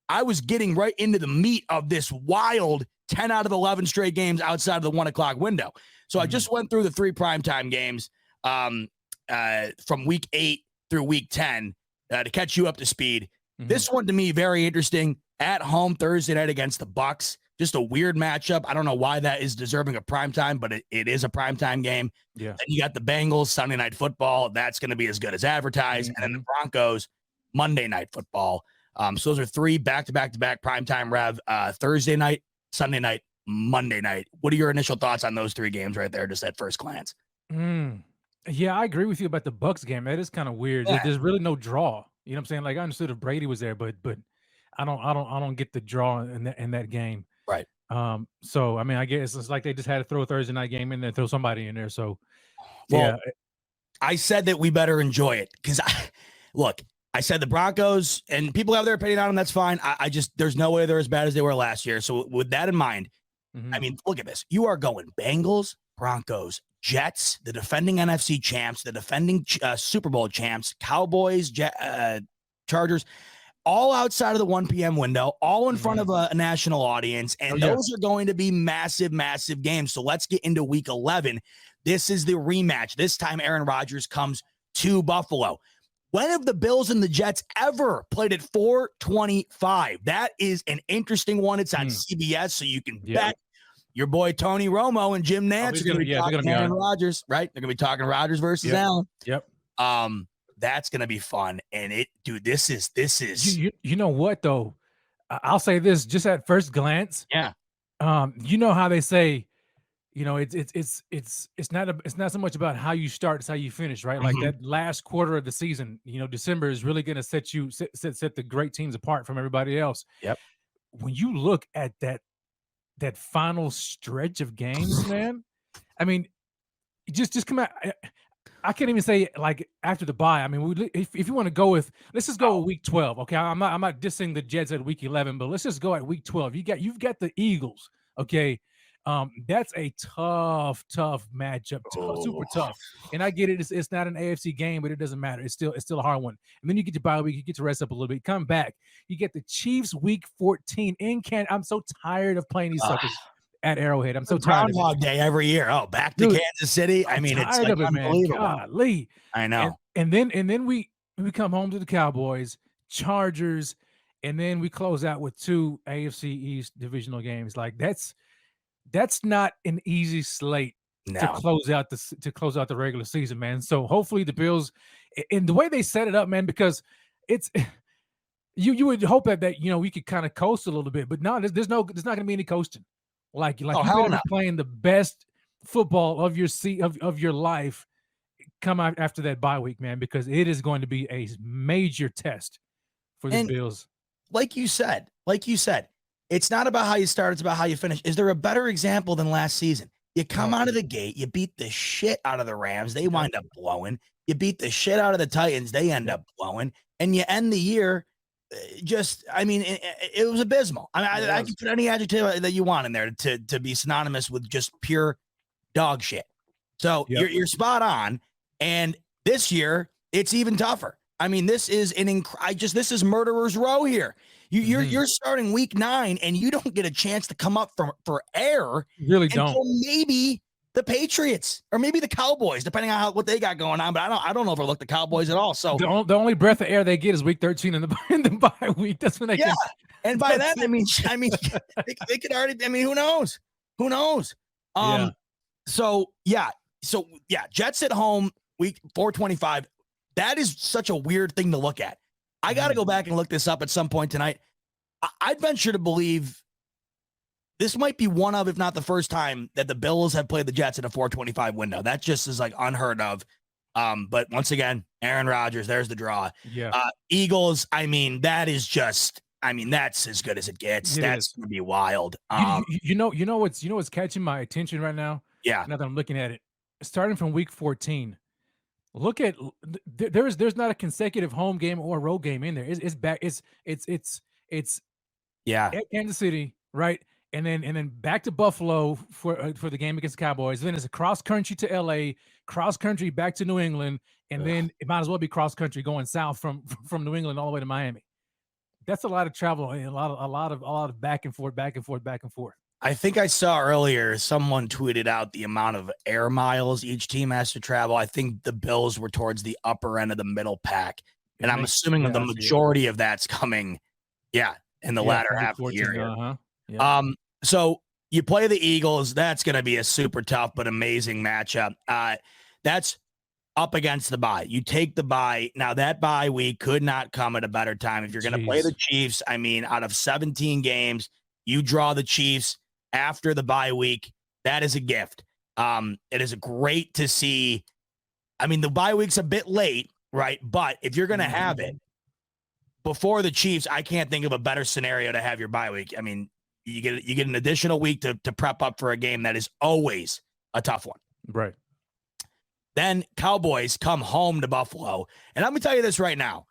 I was getting right into the meat of this wild 10 out of 11 straight games outside of the 1 o'clock window. So I just went through the 3 primetime games from week 8 through week 10 to catch you up to speed. This one to me very interesting. At home Thursday night against the Bucks. Just a weird matchup. I don't know why that is deserving of primetime, but it is a primetime game. Yeah. Then you got the Bengals Sunday Night Football. That's going to be as good as advertised. And then the Broncos Monday Night Football. So those are 3 back-to-back-to-back primetime, Rev. Thursday night, Sunday night, Monday night. What are your initial thoughts on those 3 games right there, just at first glance? Yeah, I agree with you about the Bucks game. That is kind of weird. Yeah. There's really no draw. You know what I'm saying? Like, I understood if Brady was there, but I don't get the draw in that game. Right. So I mean, I guess it's like they just had to throw a Thursday night game in there, throw somebody in there. So I said that we better enjoy it, because I said the Broncos, and people have their opinion on them. That's fine. I just, there's no way they're as bad as they were last year. So with that in mind, I mean, look at this. You are going Bengals, Broncos, Jets, the defending NFC champs, the defending Super Bowl champs, Cowboys, Chargers, all outside of the 1 p.m. window, all in front of a national audience. And those are going to be massive, massive games. So let's get into week 11. This is the rematch. This time Aaron Rodgers comes to Buffalo. When have the Bills and the Jets ever played at 425? That is an interesting one. It's on CBS, so you can bet your boy Tony Romo and Jim Nantz are going to be talking Aaron Rodgers, right? They're going to be talking Rodgers versus Allen. Yep. That's going to be fun. And this is You know what though? I'll say this just at first glance. Yeah. You know how they say, it's not so much about how you start, it's how you finish, right? Like that last quarter of the season, December is really going to set the great teams apart from everybody else. Yep. When you look at that final stretch of games, man, I mean, just come out. I can't even say like after the bye. I mean, if you want to go with, let's just go with week 12. Okay, I'm not dissing the Jets at week 11, but let's just go at week 12. You've got the Eagles. Okay, that's a tough matchup, super tough. And I get it. It's not an AFC game, but it doesn't matter. It's still a hard one. And then you get your bye week. You get to rest up a little bit. Come back. You get the Chiefs week 14 in Canada. I'm so tired of playing these suckers at Arrowhead. I'm so tired. Groundhog Day every year. Oh, back to Kansas City. I mean, it's like unbelievable. Golly. I know. And then we come home to the Cowboys, Chargers, and then we close out with 2 AFC East divisional games. Like that's not an easy slate to close out the regular season, man. So hopefully the Bills, and the way they set it up, man, because it's you would hope that we could kind of coast a little bit, but no, there's not going to be any coasting. Like you better be playing the best football of your life come out after that bye week, man, because it is going to be a major test for the Bills. Like you said, it's not about how you start, it's about how you finish. Is there a better example than last season? You come out of the gate, you beat the shit out of the Rams, they wind up blowing. You beat the shit out of the Titans, they end up blowing, and you end the year. It was abysmal. I mean, I can put any adjective that you want in there to be synonymous with just pure dog shit. So you're spot on. And this year it's even tougher. I mean, this is this is murderer's row here. You're starting week 9 and you don't get a chance to come up for air. You really don't. Maybe the Patriots or maybe the Cowboys, depending on what they got going on. But I don't overlook the Cowboys at all. So the only breath of air they get is week 13 in the bye week. That's when they can. And by that I mean they could already. I mean, who knows? Who knows? So Jets at home week 425. That is such a weird thing to look at. I got to go back and look this up at some point tonight. I'd venture to believe this might be one of, if not the first time, that the Bills have played the Jets in a 425 window. That just is like unheard of. But once again, Aaron Rodgers, there's the draw. Yeah. Eagles, that's as good as it gets. That's going to be wild. You know what's catching my attention right now? Yeah. Now that I'm looking at it, starting from week 14, look at there's not a consecutive home game or road game in there. It's back. It's at Kansas City, right? And then back to Buffalo for the game against the Cowboys. Then it's a cross country to LA, cross country back to New England, and then it might as well be cross country going south from New England all the way to Miami. That's a lot of travel and a lot of back and forth. I think I saw earlier someone tweeted out the amount of air miles each team has to travel. I think the Bills were towards the upper end of the middle pack, and I'm assuming the majority of that's coming, in the latter half of the year. So you play the Eagles. That's going to be a super tough but amazing matchup. That's up against the bye. You take the bye. Now, that bye week could not come at a better time. If you're going to play the Chiefs, out of 17 games, you draw the Chiefs after the bye week. That is a gift. It is great to see. The bye week's a bit late, right? But if you're going to have it before the Chiefs, I can't think of a better scenario to have your bye week. You get an additional week to prep up for a game that is always a tough one. Right. Then Cowboys come home to Buffalo. And I'm going to tell you this right now.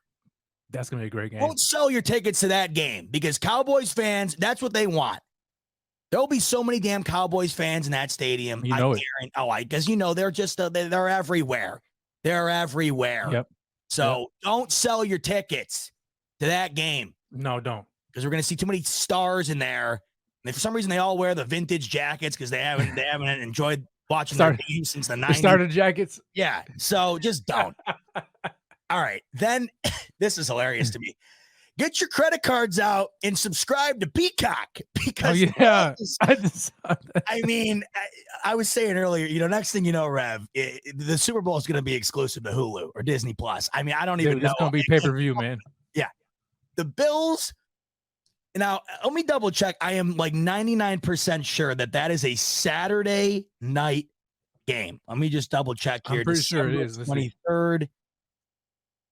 That's going to be a great game. Don't sell your tickets to that game because Cowboys fans, that's what they want. There'll be so many damn Cowboys fans in that stadium. Because they're just they're everywhere. They're everywhere. Yep. So don't sell your tickets to that game. No, don't. Because we're going to see too many stars in there. And for some reason, they all wear the vintage jackets because they haven't enjoyed watching their games since the 90s. Starter jackets. Yeah. So just don't. All right. Then this is hilarious to me. get your credit cards out and subscribe to Peacock because I mean, I was saying earlier, next thing you know, Rev, the Super Bowl is going to be exclusive to Hulu or Disney Plus. I mean, I don't even know. It's going to be pay-per-view, man. Yeah. The Bills. Now, let me double check. I am like 99% sure that is a Saturday night game. Let me just double check here. I'm pretty sure it is. 23rd.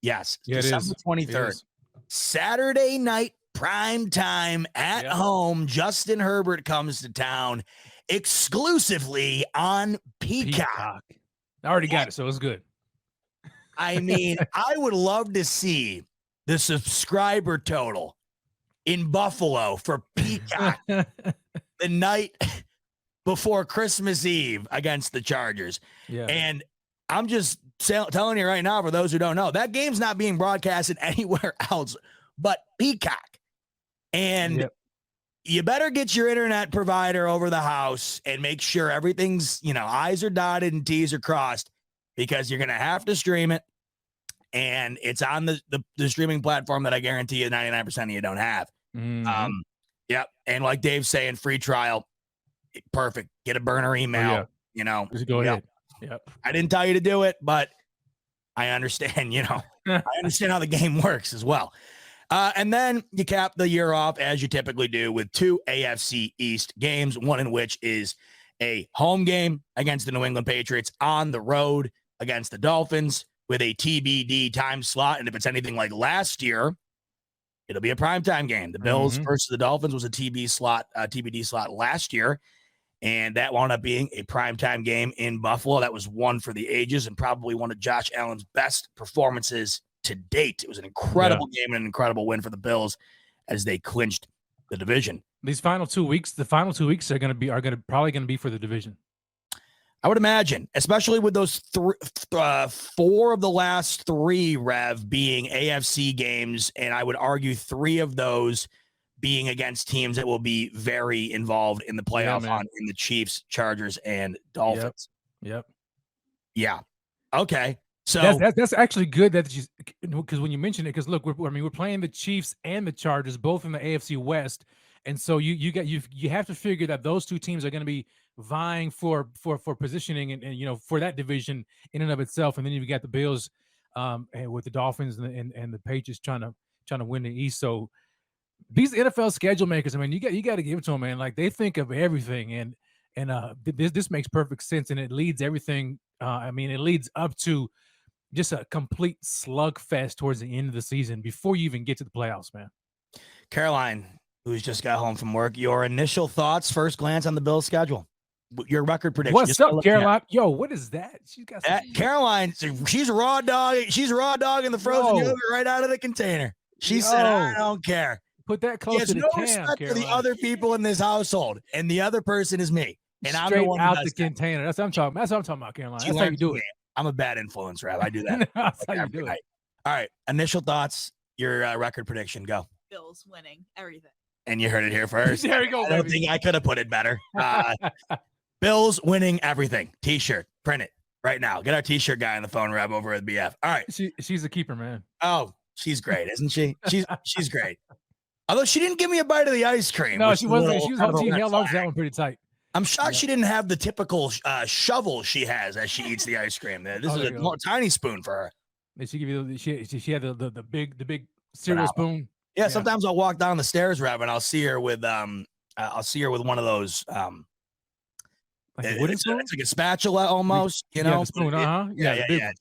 Yes. Yeah, December 23rd. Saturday night prime time at home. Justin Herbert comes to town exclusively on Peacock. I already got it, so it's good. I mean, I would love to see the subscriber total in Buffalo for Peacock the night before Christmas Eve against the Chargers. Yeah. And I'm just telling you right now, for those who don't know, that game's not being broadcasted anywhere else but Peacock. And you better get your internet provider over the house and make sure everything's, I's are dotted and T's are crossed, because you're going to have to stream it. And it's on the streaming platform that I guarantee you 99% of you don't have. Mm-hmm. Yep. And like Dave's saying, free trial. Perfect. Get a burner email, Just go ahead. Yep. I didn't tell you to do it, but I understand, I understand how the game works as well. And then you cap the year off, as you typically do, with 2 AFC East games, one in which is a home game against the New England Patriots, on the road against the Dolphins, with a TBD time slot. And if it's anything like last year, it'll be a primetime game. The Bills versus the Dolphins was a TBD slot last year, and that wound up being a primetime game in Buffalo. That was one for the ages and probably one of Josh Allen's best performances to date. It was an incredible game and an incredible win for the Bills as they clinched the division. These final 2 weeks, the final 2 weeks are probably going to be for the division. I would imagine, especially with those 4 of the last 3, Rev, being AFC games, and I would argue 3 of those being against teams that will be very involved in the playoff in the Chiefs, Chargers, and Dolphins. Yep. Yeah. Okay. So that's actually good because when you mention it, because look, we're playing the Chiefs and the Chargers both in the AFC West, and so you have to figure that those 2 teams are going to be vying for positioning and for that division in and of itself, and then you've got the Bills and with the Dolphins and the Patriots trying to win the East. So these NFL schedule makers, I mean, you got to give it to them, man. Like, they think of everything, and this makes perfect sense, and it leads everything. It leads up to just a complete slugfest towards the end of the season before you even get to the playoffs, man. Caroline, who's just got home from work, your initial thoughts, first glance on the Bills schedule, your record prediction. What's up, Caroline? Yo, what is that? She's got Caroline, she's raw dog. She's raw dog in the frozen yogurt right out of the container. She said, I don't care. Put that close to the cam, respect Caroline. for the other people in this household, and the other person is me. And Straight I'm the one out the container. That's what I'm talking. That's what I'm talking about, Caroline. That's how you do it. I'm a bad influence, Rev. I do that. That's how you do it. All right. Initial thoughts. Your record prediction. Go. Bills winning everything. And you heard it here first. There you go. I don't think I could have put it better. Bills winning everything. T-shirt. Print it right now. Get our T-shirt guy on the phone, Rev, over at BF. All right. She's a keeper, man. Oh, she's great, isn't she? She's great. Although she didn't give me a bite of the ice cream. No, she wasn't. She held on to that one pretty tight. I'm shocked she didn't have the typical shovel she has as she eats the ice cream. This is a tiny spoon for her. Did she give you? She had the big cereal spoon. Yeah, sometimes I'll walk down the stairs, Rev, and I'll see her with one of those like a wooden spoon? It's like a spatula almost, the spoon,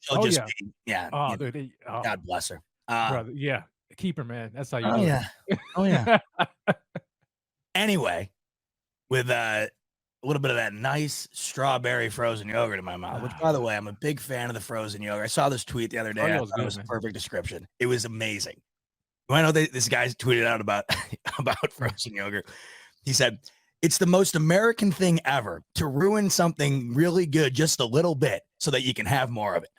She'll just God bless her. Brother, keep her, man. That's how you do it. Oh yeah. Anyway, with a little bit of that nice strawberry frozen yogurt in my mouth, which, by the way, I'm a big fan of the frozen yogurt. I saw this tweet the other day. I thought it was a perfect description. It was amazing. I know this guy tweeted out about frozen yogurt. He said, "It's the most American thing ever to ruin something really good just a little bit so that you can have more of it."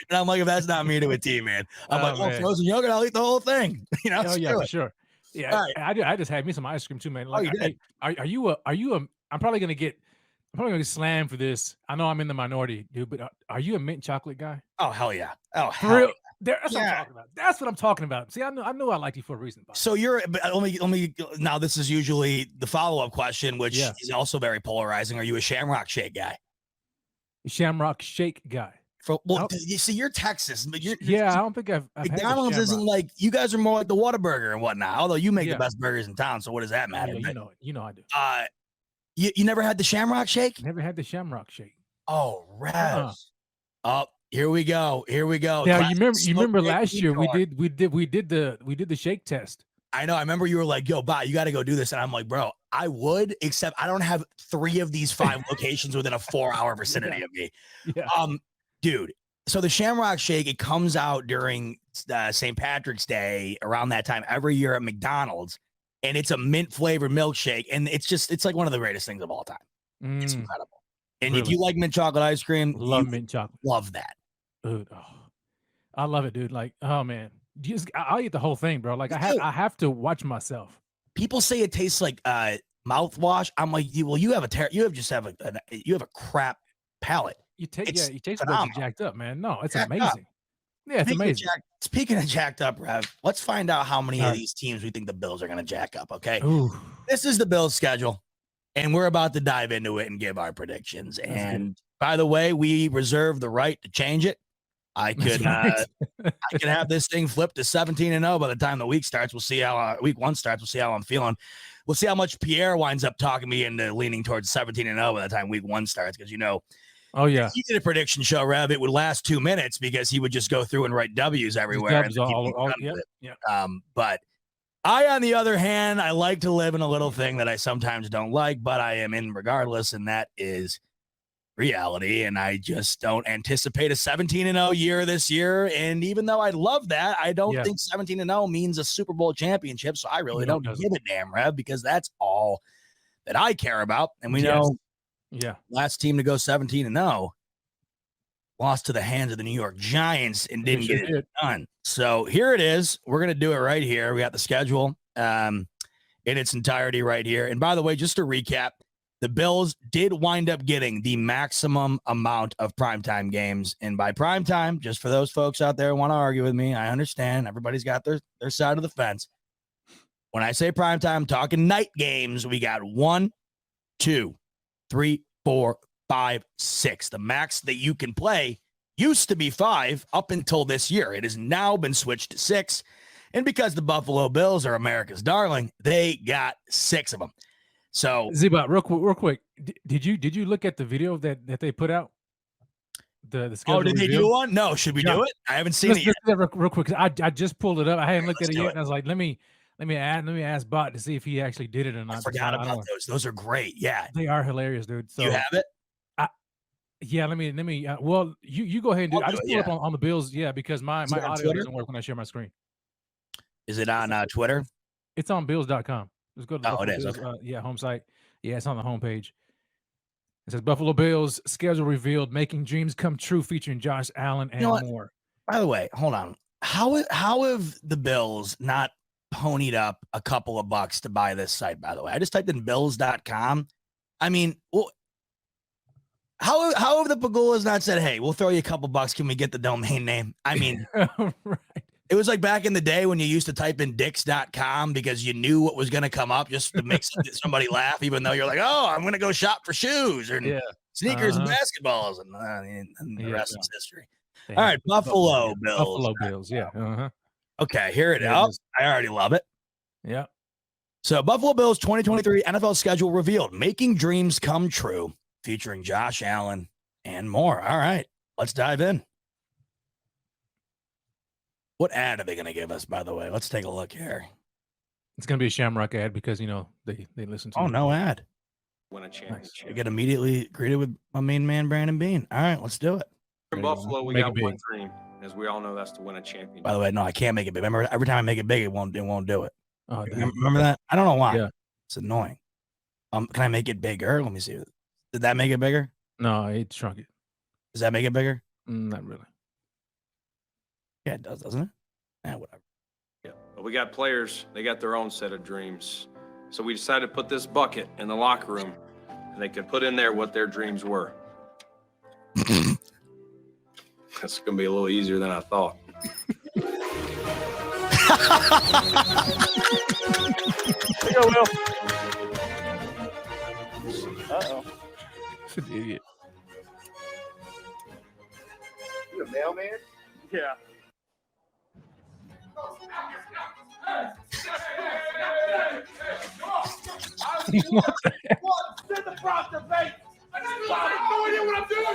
And I'm like, if that's not me to a T, man. I'm frozen yogurt, I'll eat the whole thing. For sure. Yeah, right. I just had me some ice cream too, man. Like, are you I'm probably gonna slam for this. I know I'm in the minority, dude, but are you a mint chocolate guy? Oh hell yeah! For real? That's what I'm talking about. That's what I'm talking about. See, I knew I liked you for a reason. So let me. Now this is usually the follow-up question, which is also very polarizing. Are you a Shamrock Shake guy? Shamrock Shake guy. You see, you're Texas. I don't think I've McDonald's had isn't like, you guys are more like the Whataburger and whatnot. Although you make the Yeah. best burgers in town, so what does that matter? Yeah, you know I do. You never had the Shamrock Shake? Never had the Shamrock Shake. Oh, Rev. Oh, here we go. Now you remember last year we did the shake test. I know. I remember you were like, "Yo, Bot, you got to go do this," and I'm like, "Bro, I would, except I don't have 3 of these 5 locations within a 4-hour vicinity of me." Yeah. Dude. So the Shamrock Shake, it comes out during St. Patrick's Day around that time every year at McDonald's, and it's a mint flavored milkshake, and it's like one of the greatest things of all time. It's incredible. And if you like mint chocolate ice cream, love mint chocolate. Love that. Dude, I love it, dude. Like, oh man, I'll eat the whole thing, bro. Like, I have to watch myself. People say it tastes like mouthwash. I'm like, you have a crap palate. You taste buds jacked up, man. No, it's amazing. Yeah, it's amazing. Speaking of jacked up, Rev, let's find out how many of these teams we think the Bills are going to jack up. Okay, this is the Bills' schedule, and we're about to dive into it and give our predictions. And by the way, we reserve the right to change it. I could I could have this thing flipped to 17-0 by the time the week starts. We'll see how week 1 starts. We'll see how I'm feeling. We'll see how much Pierre winds up talking me into leaning towards 17-0 by the time week 1 starts, because oh yeah, if he did a prediction show, Rev, it would last 2 minutes because he would just go through and write W's everywhere. But I, on the other hand, I like to live in a little thing that I sometimes don't like, but I am in regardless, and that is reality. And I just don't anticipate a 17-0 year this year. And even though I love that, I don't think 17-0 means a Super Bowl championship. So I really don't give a damn, Rev, because that's all that I care about. And we know, last team to go 17-0 lost to the hands of the New York Giants and didn't get it done. So here it is. We're going to do it right here. We got the schedule in its entirety right here. And by the way, just to recap, the Bills did wind up getting the maximum amount of primetime games. And by primetime, just for those folks out there who want to argue with me, I understand everybody's got their side of the fence. When I say primetime, I'm talking night games. We got 1, 2, 3, 4, 5, 6. The max that you can play used to be 5 up until this year. It has now been switched to 6. And because the Buffalo Bills are America's darling, they got 6 of them. So Z-Bot, real quick. Did you look at the video that they put out? The schedule did they do one? No, should we do it? I haven't seen it yet. Real quick. I just pulled it up. I hadn't looked at it yet. And I was like, let me ask Bot to see if he actually did it or not. I forgot about those. Those are great. Yeah, they are hilarious, dude. So you have it? Let me. Well, you go ahead and do it. I just pulled up on the Bills. Yeah, because my audio doesn't work when I share my screen. Is it on Twitter? It's on Bills.com. Let's go to the it is. Bills, home site. Yeah, it's on the homepage. It says Buffalo Bills schedule revealed, making dreams come true, featuring Josh Allen and more. By the way, hold on. How have the Bills not ponied up a couple of bucks to buy this site? By the way, I just typed in Bills.com. I mean, how have the Pagulas not said, "Hey, we'll throw you a couple bucks. Can we get the domain name?" I mean, right. It was like back in the day when you used to type in Dix.com because you knew what was going to come up just to make somebody laugh, even though you're like, "Oh, I'm going to go shop for shoes or sneakers and basketballs," and the rest is history. All right, Buffalo Bills. Buffalo Bills, yeah. Okay, here it is. I already love it. Yeah. So Buffalo Bills 2023 NFL schedule revealed, making dreams come true, featuring Josh Allen and more. All right, let's dive in. What ad are they going to give us, by the way? Let's take a look here. It's going to be a Shamrock ad because, they listen to it. Oh, no ad. Win a championship. I get immediately greeted with my main man, Brandon Bean. All right, let's do it. In Buffalo, we got one dream. As we all know, that's to win a championship. By the way, no, I can't make it big. Remember, every time I make it big, it won't do it. Oh, remember that? I don't know why. Yeah. It's annoying. Can I make it bigger? Let me see. Did that make it bigger? No, it shrunk it. Does that make it bigger? Not really. Yeah, it does, doesn't it? Whatever. Yeah, but we got players. They got their own set of dreams. So we decided to put this bucket in the locker room, and they could put in there what their dreams were. That's going to be a little easier than I thought. Here you go, Will. Uh-oh. It's an idiot. You a mailman? Yeah. What the heck? Send the proctor, mate. I have no idea what I'm doing.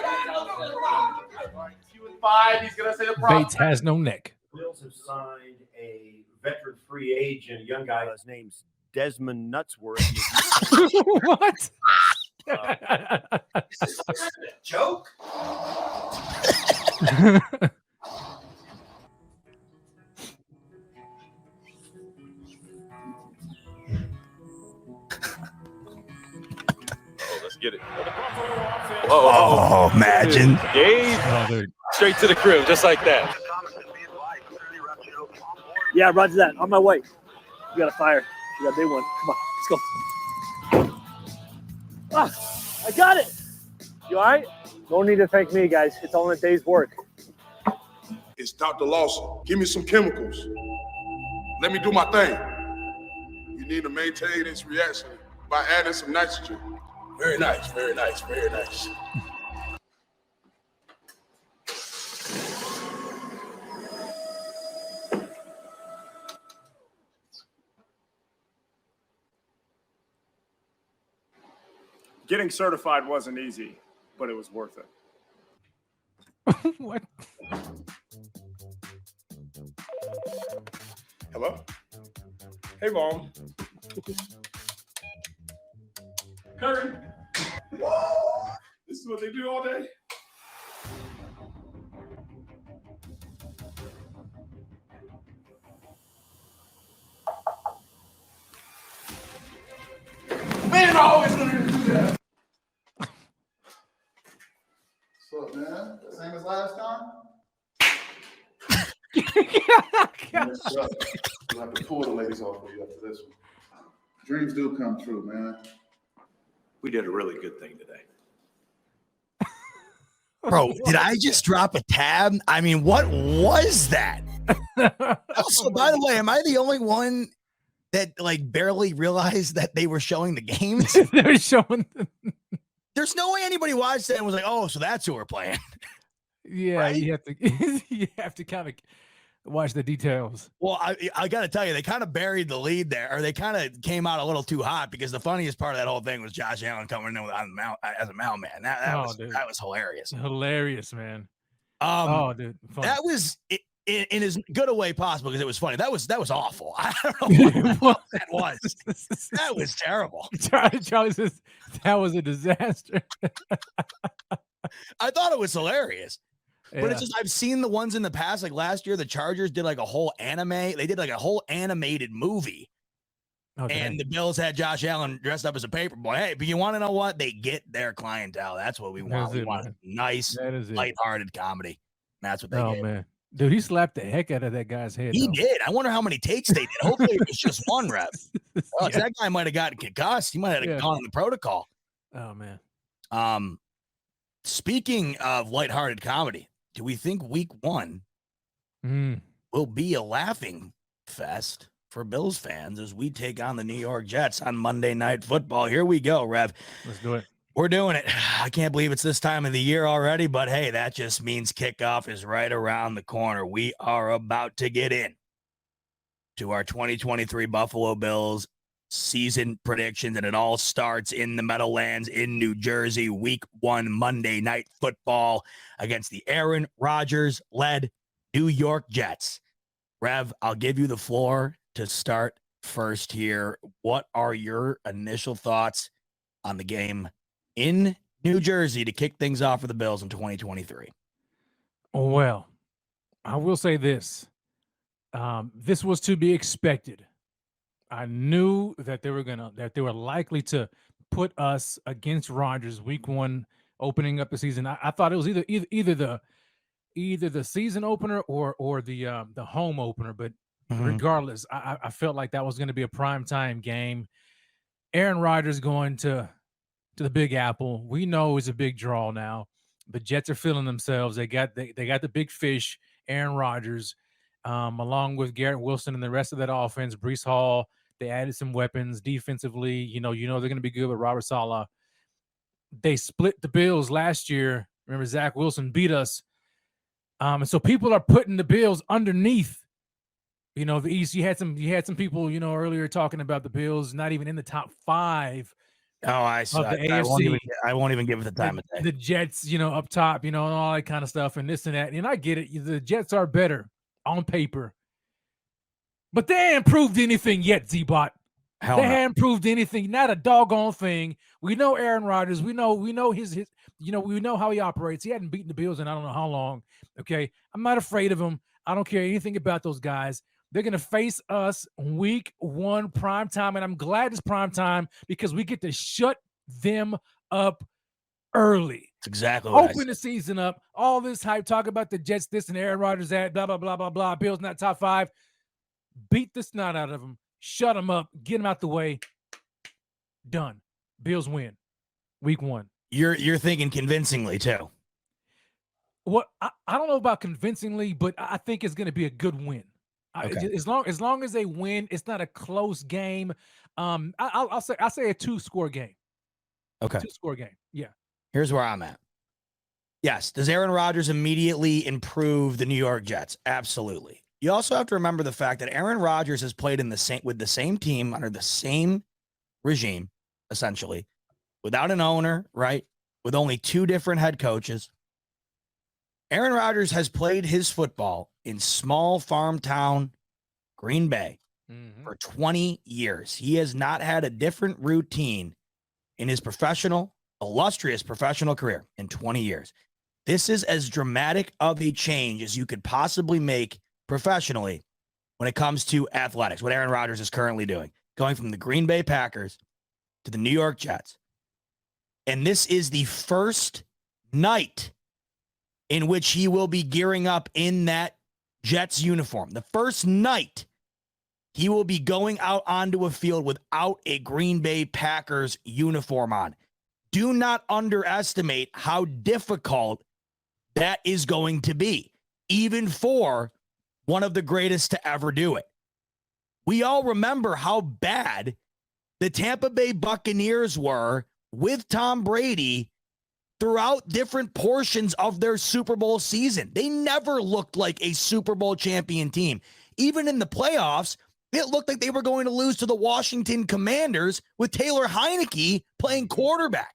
2-5. He's gonna say the proctor. Bates has no neck. Bills have signed a veteran free agent, a young guy. His name's Desmond Nutsworth. What? Is this a joke? Let's get it. Oh, imagine. Gabe, Oh, dude. straight to the crib, just like that. Yeah, roger that. On my way. We got a fire. We got a big one. Come on, let's go. Ah, I got it. You all right? No need to thank me, guys. It's all in a day's work. It's Dr. Lawson. Give me some chemicals. Let me do my thing. You need to maintain this reaction by adding some nitrogen. Very nice, very nice, very nice. Getting certified wasn't easy, but it was worth it. What? Hello? Hey, Mom. Curry. This is what they do all day? Man, I always wanted to do that. What's up, man? Same as last time? Yes, sir. We'll have to pull the ladies off for you after this one. Dreams do come true, man. We did a really good thing today. Bro, did I just drop a tab? I mean, what was that? Also, by the way, am I the only one that like barely realized that they were showing the games? They're showing them. There's no way anybody watched that and was like, "Oh, so that's who we're playing." Yeah, Right? you have to kind of watch the details. Well, I got to tell you, they kind of buried the lead there, or they kind of came out a little too hot because the funniest part of that whole thing was Josh Allen coming in as a mailman. That was hilarious. Hilarious, man. Dude, funny. That was in as good a way possible because it was funny. That was awful. I don't know what that was. That was terrible. Charlie says that was a disaster. I thought it was hilarious. Yeah. But it's just, I've seen the ones in the past, like last year, the Chargers did like a whole anime. They did like a whole animated movie. Okay. And the Bills had Josh Allen dressed up as a paper boy. Hey, but you want to know what? They get their clientele. That's what we want. We want nice, lighthearted comedy. That's what they get. Man. Dude, he slapped the heck out of that guy's head. He did. I wonder how many takes they did. Hopefully it was just one rep. Oh, that guy might have gotten concussed. He might have gone in the protocol. Oh, man. Speaking of lighthearted comedy, do we think week one will be a laughing fest for Bills fans as we take on the New York Jets on Monday Night Football? Here we go, Rev. Let's do it. We're doing it. I can't believe it's this time of the year already, but hey, that just means kickoff is right around the corner. We are about to get in to our 2023 Buffalo Bills season predictions, and it all starts in the Meadowlands in New Jersey, week one, Monday Night Football against the Aaron Rodgers-led New York Jets. Rev, I'll give you the floor to start first here. What are your initial thoughts on the game in New Jersey to kick things off for the Bills in 2023? Well, I will say this. This was to be expected. I knew that they were likely to put us against Rodgers week one, opening up the season. I thought it was either the season opener or the home opener. But regardless, I felt like that was going to be a primetime game. Aaron Rodgers going to the Big Apple. We know it's a big draw now. The Jets are feeling themselves. They got the big fish, Aaron Rodgers. along with Garrett Wilson and the rest of that offense. Brees Hall, they added some weapons defensively. You know they're going to be good with Robert Saleh. They split the Bills last year. Remember, Zach Wilson beat us. And so people are putting the Bills underneath, the East. You had some people, earlier talking about the Bills not even in the top 5. Oh, I of the AFC. I won't even give it the time of day. The Jets, up top, and all that kind of stuff, and this and that. And I get it. The Jets are better on paper, but they ain't proved anything yet, Z-Bot. They haven't proved anything, not a doggone thing. We know Aaron Rodgers. We know his we know how he operates. He hadn't beaten the Bills in I don't know how long. Okay. I'm not afraid of him. I don't care anything about those guys. They're going to face us week 1 prime time, and I'm glad it's prime time because we get to shut them up early. That's exactly what Open the season up. All this hype, talk about the Jets, this and Aaron Rodgers, that, blah, blah, blah, blah, blah. Bills not top 5. Beat the snot out of them. Shut them up. Get them out the way. Done. Bills win. Week 1. You're thinking convincingly too. What I don't know about convincingly, but I think it's going to be a good win. Okay. As long as they win, it's not a close game. I'll say a 2-score game. Okay. 2-score game. Yeah. Here's where I'm at. Yes. Does Aaron Rodgers immediately improve the New York Jets? Absolutely. You also have to remember the fact that Aaron Rodgers has played with the same team under the same regime, essentially, without an owner, right? With only 2 different head coaches. Aaron Rodgers has played his football in small farm town Green Bay for 20 years. He has not had a different routine in his illustrious professional career in 20 years. This is as dramatic of a change as you could possibly make professionally when it comes to athletics, what Aaron Rodgers is currently doing, going from the Green Bay Packers to the New York Jets. And this is the first night in which he will be gearing up in that Jets uniform. The first night he will be going out onto a field without a Green Bay Packers uniform on. Do not underestimate how difficult that is going to be, even for one of the greatest to ever do it. We all remember how bad the Tampa Bay Buccaneers were with Tom Brady throughout different portions of their Super Bowl season. They never looked like a Super Bowl champion team. Even in the playoffs, it looked like they were going to lose to the Washington Commanders with Taylor Heineke playing quarterback.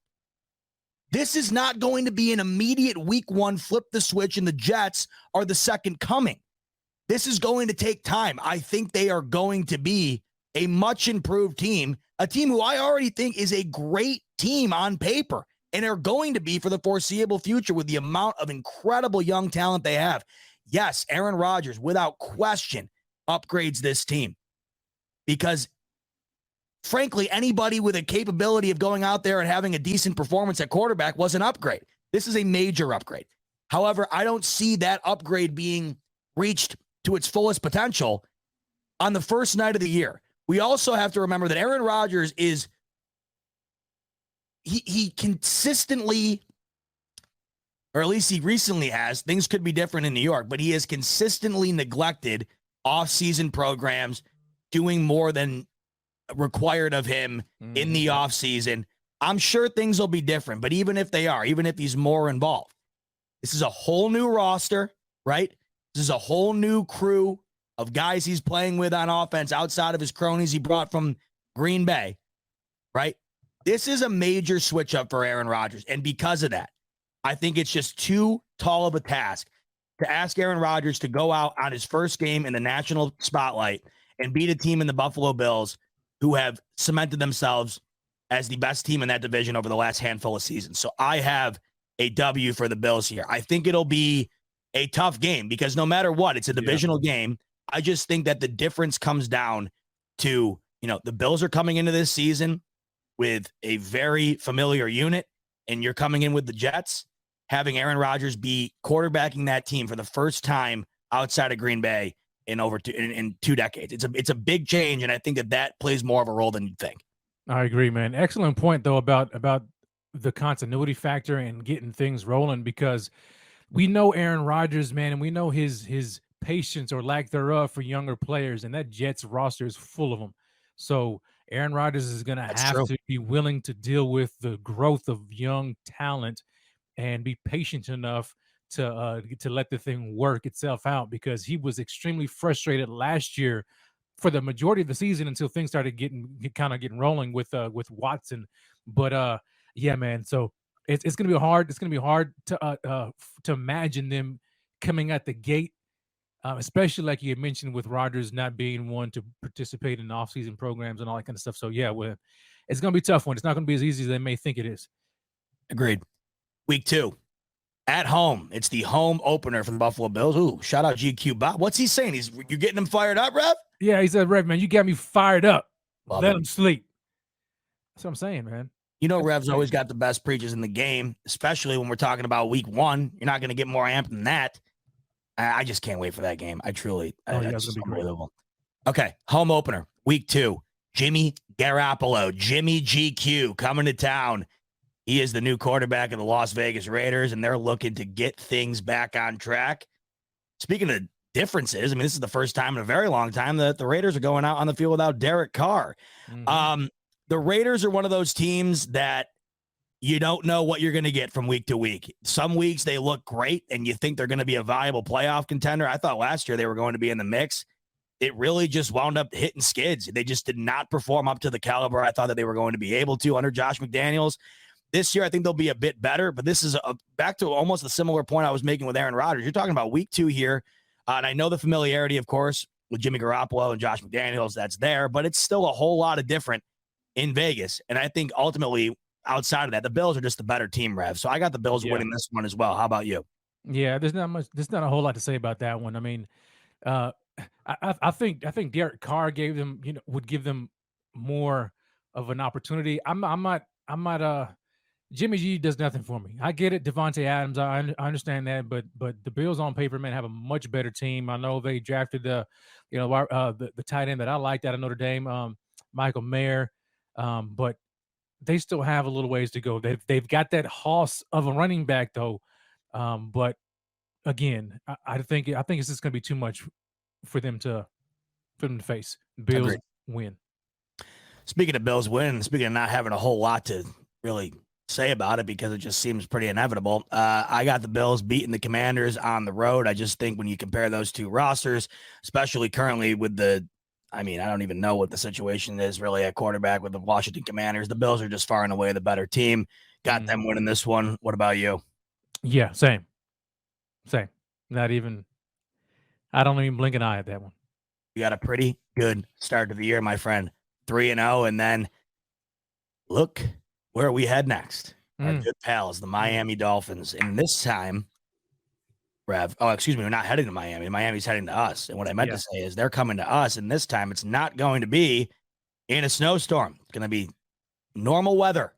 This is not going to be an immediate week 1 flip the switch and the Jets are the second coming. This is going to take time. I think they are going to be a much improved team, a team who I already think is a great team on paper and are going to be for the foreseeable future with the amount of incredible young talent they have. Yes, Aaron Rodgers, without question, upgrades this team because, frankly, anybody with a capability of going out there and having a decent performance at quarterback was an upgrade. This is a major upgrade. However, I don't see that upgrade being reached to its fullest potential on the first night of the year. We also have to remember that Aaron Rodgers is he consistently, or at least he recently has, things could be different in New York, but he has consistently neglected off-season programs, doing more than required of him in the offseason. I'm sure things will be different, but even if they are, even if he's more involved, this is a whole new roster, right? This is a whole new crew of guys he's playing with on offense outside of his cronies he brought from Green Bay, right? This is a major switch up for Aaron Rodgers. And because of that, I think it's just too tall of a task to ask Aaron Rodgers to go out on his first game in the national spotlight and beat a team in the Buffalo Bills who have cemented themselves as the best team in that division over the last handful of seasons. So I have a W for the Bills here. I think it'll be a tough game because no matter what, it's a divisional game. I just think that the difference comes down to, the Bills are coming into this season with a very familiar unit, and you're coming in with the Jets, having Aaron Rodgers be quarterbacking that team for the first time outside of Green Bay in over in 2 decades. It's a big change, and I think that plays more of a role than you'd think. I agree, man. Excellent point, though, about the continuity factor and getting things rolling, because we know Aaron Rodgers, man, and we know his patience or lack thereof for younger players, and that Jets roster is full of them. So Aaron Rodgers is going to have to be willing to deal with the growth of young talent and be patient enough to let the thing work itself out, because he was extremely frustrated last year for the majority of the season until things started getting rolling with Watson. But yeah, man. So it's gonna be hard. It's gonna be hard to imagine them coming at the gate, especially like you had mentioned with Rodgers not being one to participate in off-season programs and all that kind of stuff. So yeah, it's gonna be a tough one. It's not gonna be as easy as they may think it is. Agreed. Week 2. At home. It's the home opener for the Buffalo Bills. Ooh, shout out GQ Bob. What's he saying? You're getting him fired up, Rev? Yeah, he said, Rev, man, you got me fired up. Love Let it. him sleep. That's what I'm saying, man. You know, Rev's always got the best preachers in the game, especially when we're talking about week 1. You're not going to get more amped than that. I just can't wait for that game. I truly. It's just unbelievable. Okay, home opener, week 2. Jimmy Garoppolo, Jimmy GQ, coming to town. He is the new quarterback of the Las Vegas Raiders, and they're looking to get things back on track. Speaking of differences, I mean, this is the first time in a very long time that the Raiders are going out on the field without Derek Carr. Mm-hmm. The Raiders are one of those teams that you don't know what you're going to get from week to week. Some weeks they look great, and you think they're going to be a viable playoff contender. I thought last year they were going to be in the mix. It really just wound up hitting skids. They just did not perform up to the caliber I thought that they were going to be able to under Josh McDaniels. This year, I think they'll be a bit better, but this is back to almost the similar point I was making with Aaron Rodgers. You're talking about week 2 here, and I know the familiarity, of course, with Jimmy Garoppolo and Josh McDaniels, that's there, but it's still a whole lot of different in Vegas. And I think ultimately, outside of that, the Bills are just the better team, Rev. So I got the Bills winning this one as well. How about you? Yeah, there's not a whole lot to say about that one. I mean, I think Derek Carr would give them more of an opportunity. I'm not Jimmy G does nothing for me. I get it, Devontae Adams. I understand that, but the Bills on paper, man, have a much better team. I know they drafted the tight end that I liked out of Notre Dame, Michael Mayer, but they still have a little ways to go. They've got that hoss of a running back though, but again, I think it's just going to be too much for them to face. Bills win. Speaking of Bills win, speaking of not having a whole lot to really say about it because it just seems pretty inevitable, I got the Bills beating the Commanders on the road. I just think when you compare those two rosters, especially currently with I don't even know what the situation is really at quarterback with the Washington Commanders. The Bills are just far and away the better team. Got them winning this one. What about you? Yeah, same. Not even. I don't even blink an eye at that one. You got a pretty good start to the year, my friend. 3-0, and then look where we head next. Our good pals, the Miami Dolphins. And this time, Rev, we're not heading to Miami. Miami's heading to us. And what I meant to say is they're coming to us, and this time it's not going to be in a snowstorm. It's going to be normal weather.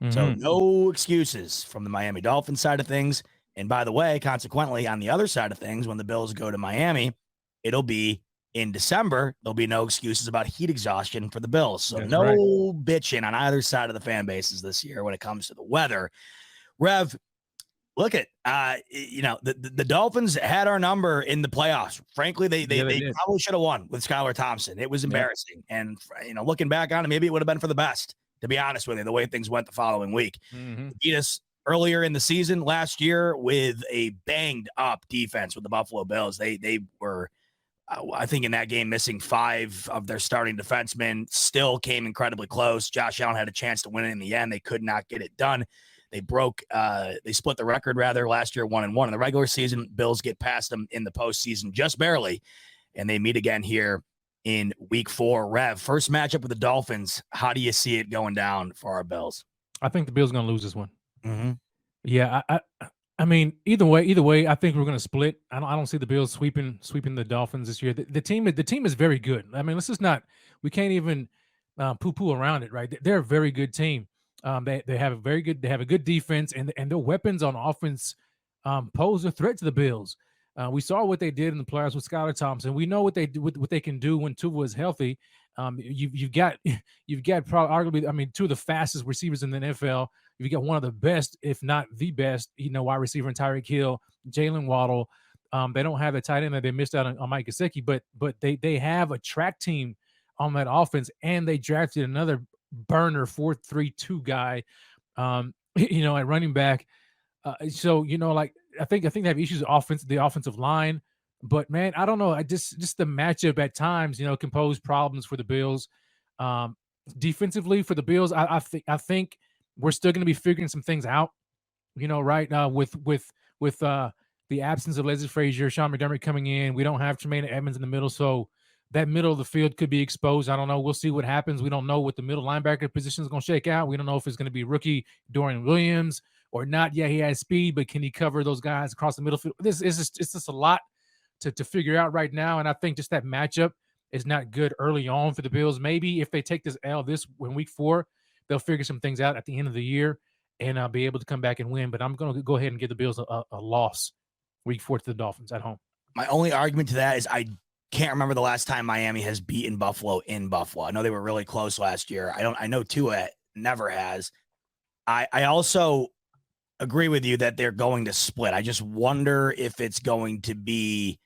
Mm-hmm. So no excuses from the Miami Dolphins side of things. And by the way, consequently, on the other side of things, when the Bills go to Miami, it'll be in December. There'll be no excuses about heat exhaustion for the Bills. So bitching on either side of the fan bases this year when it comes to the weather. Rev, look at, the Dolphins had our number in the playoffs. Frankly, they probably should have won with Skylar Thompson. It was embarrassing. Yeah. And, looking back on it, maybe it would have been for the best, to be honest with you, the way things went the following week. Mm-hmm. Beat us earlier in the season last year with a banged up defense with the Buffalo Bills. They were, I think in that game, missing 5 of their starting defensemen, still came incredibly close. Josh Allen had a chance to win it in the end. They could not get it done. They split the record last year, 1-1 in the regular season. Bills get past them in the postseason just barely, and they meet again here in week 4. Rev, first matchup with the Dolphins. How do you see it going down for our Bills? I think the Bills are going to lose this one. Mm-hmm. Yeah, I mean, either way, I think we're going to split. I don't see the Bills sweeping the Dolphins this year. The team is very good. I mean, we can't even poo-poo around it, right? They're a very good team. They have a good defense, and their weapons on offense pose a threat to the Bills. We saw what they did in the playoffs with Skylar Thompson. We know what they can do when Tua is healthy. You've got probably arguably, 2 of the fastest receivers in the NFL. You've got one of the best, if not the best, wide receiver in Tyreek Hill, Jalen Waddle. They don't have a tight end that they missed out on Mike Gesicki, but they have a track team on that offense, and they drafted another burner 4.32 guy, at running back. So like I think they have issues with the offensive line, but man, I don't know. I just the matchup at times, can pose problems for the Bills. Defensively for the Bills, I think we're still going to be figuring some things out. Right now with the absence of Leslie Frazier, Sean McDermott coming in, we don't have Tremaine Edmonds in the middle, so that middle of the field could be exposed. I don't know. We'll see what happens. We don't know what the middle linebacker position is going to shake out. We don't know if it's going to be rookie Dorian Williams or not. Yeah, he has speed, but can he cover those guys across the middle field? It's just a lot to figure out right now, and I think just that matchup is not good early on for the Bills. Maybe if they take this L in week 4, they'll figure some things out at the end of the year and be able to come back and win. But I'm going to go ahead and give the Bills a loss week 4 to the Dolphins at home. My only argument to that is I can't remember the last time Miami has beaten Buffalo in Buffalo. I know they were really close last year. I know Tua never has. I also agree with you that they're going to split. I just wonder if it's going to be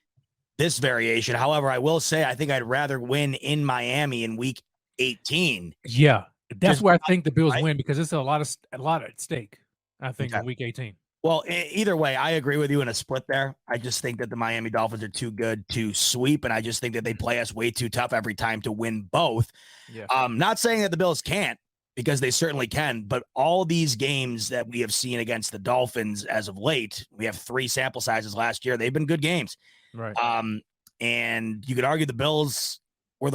this variation. However, I will say I think I'd rather win in Miami in week 18. Yeah, that's where I think the Bills win, because it's a lot at stake, I think, in week 18. Well, either way, I agree with you in a split there. I just think that the Miami Dolphins are too good to sweep, and I just think that they play us way too tough every time to win both. Yeah. Not saying that the Bills can't, because they certainly can, but all these games that we have seen against the Dolphins as of late, we have 3 sample sizes last year. They've been good games. Right. And you could argue the Bills were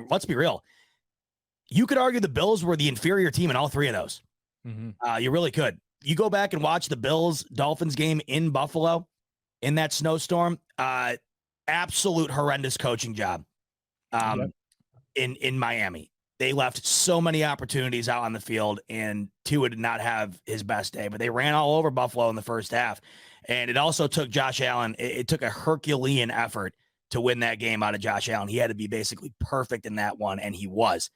let's be real. You could argue the Bills were the inferior team in all 3 of those. Mm-hmm. You really could. You go back and watch the Bills-Dolphins game in Buffalo in that snowstorm. Absolute horrendous coaching job in Miami. They left so many opportunities out on the field, and Tua did not have his best day. But they ran all over Buffalo in the first half. And it also took Josh Allen. It took a Herculean effort to win that game out of Josh Allen. He had to be basically perfect in that one, and he was.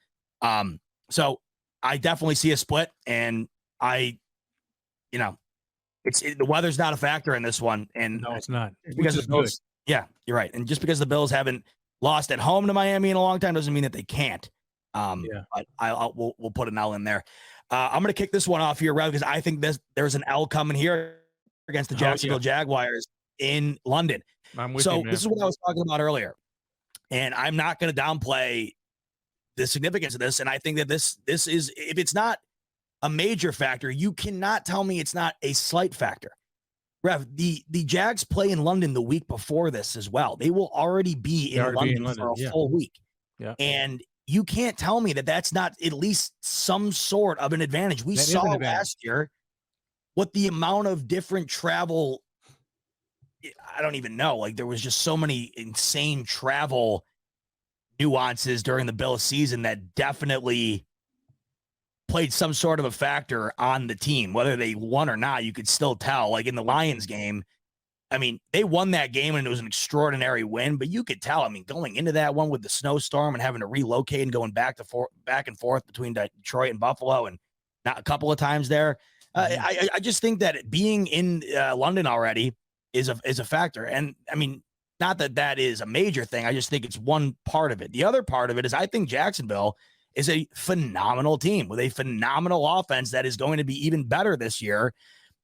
So I definitely see a split, and the weather's not a factor in this one. And no, it's not. Because the Bills, yeah, you're right. And just because the Bills haven't lost at home to Miami in a long time doesn't mean that they can't. But we'll put an L in there. I'm going to kick this one off here, Rev, because I think there's an L coming here against the Jacksonville Jaguars in London. I'm with you, man. This is what I was talking about earlier, and I'm not going to downplay the significance of this. And I think that this is, if it's not a major factor, you cannot tell me it's not a slight factor. Rev, the Jags play in London the week before this as well. They will already be in London for a full week. Yeah. And you can't tell me that that's not at least some sort of an advantage. We saw last year what the amount of different travel, I don't even know. Like, there was just so many insane travel nuances during the Bills season that definitely played some sort of a factor on the team. Whether they won or not, you could still tell. Like in the Lions game, I mean, they won that game and it was an extraordinary win, but you could tell, I mean, going into that one with the snowstorm and having to relocate and going back and forth between Detroit and Buffalo, and not a couple of times there. I just think that being in London already is a factor. And I mean, not that is a major thing. I just think it's one part of it. The other part of it is I think Jacksonville is a phenomenal team with a phenomenal offense that is going to be even better this year,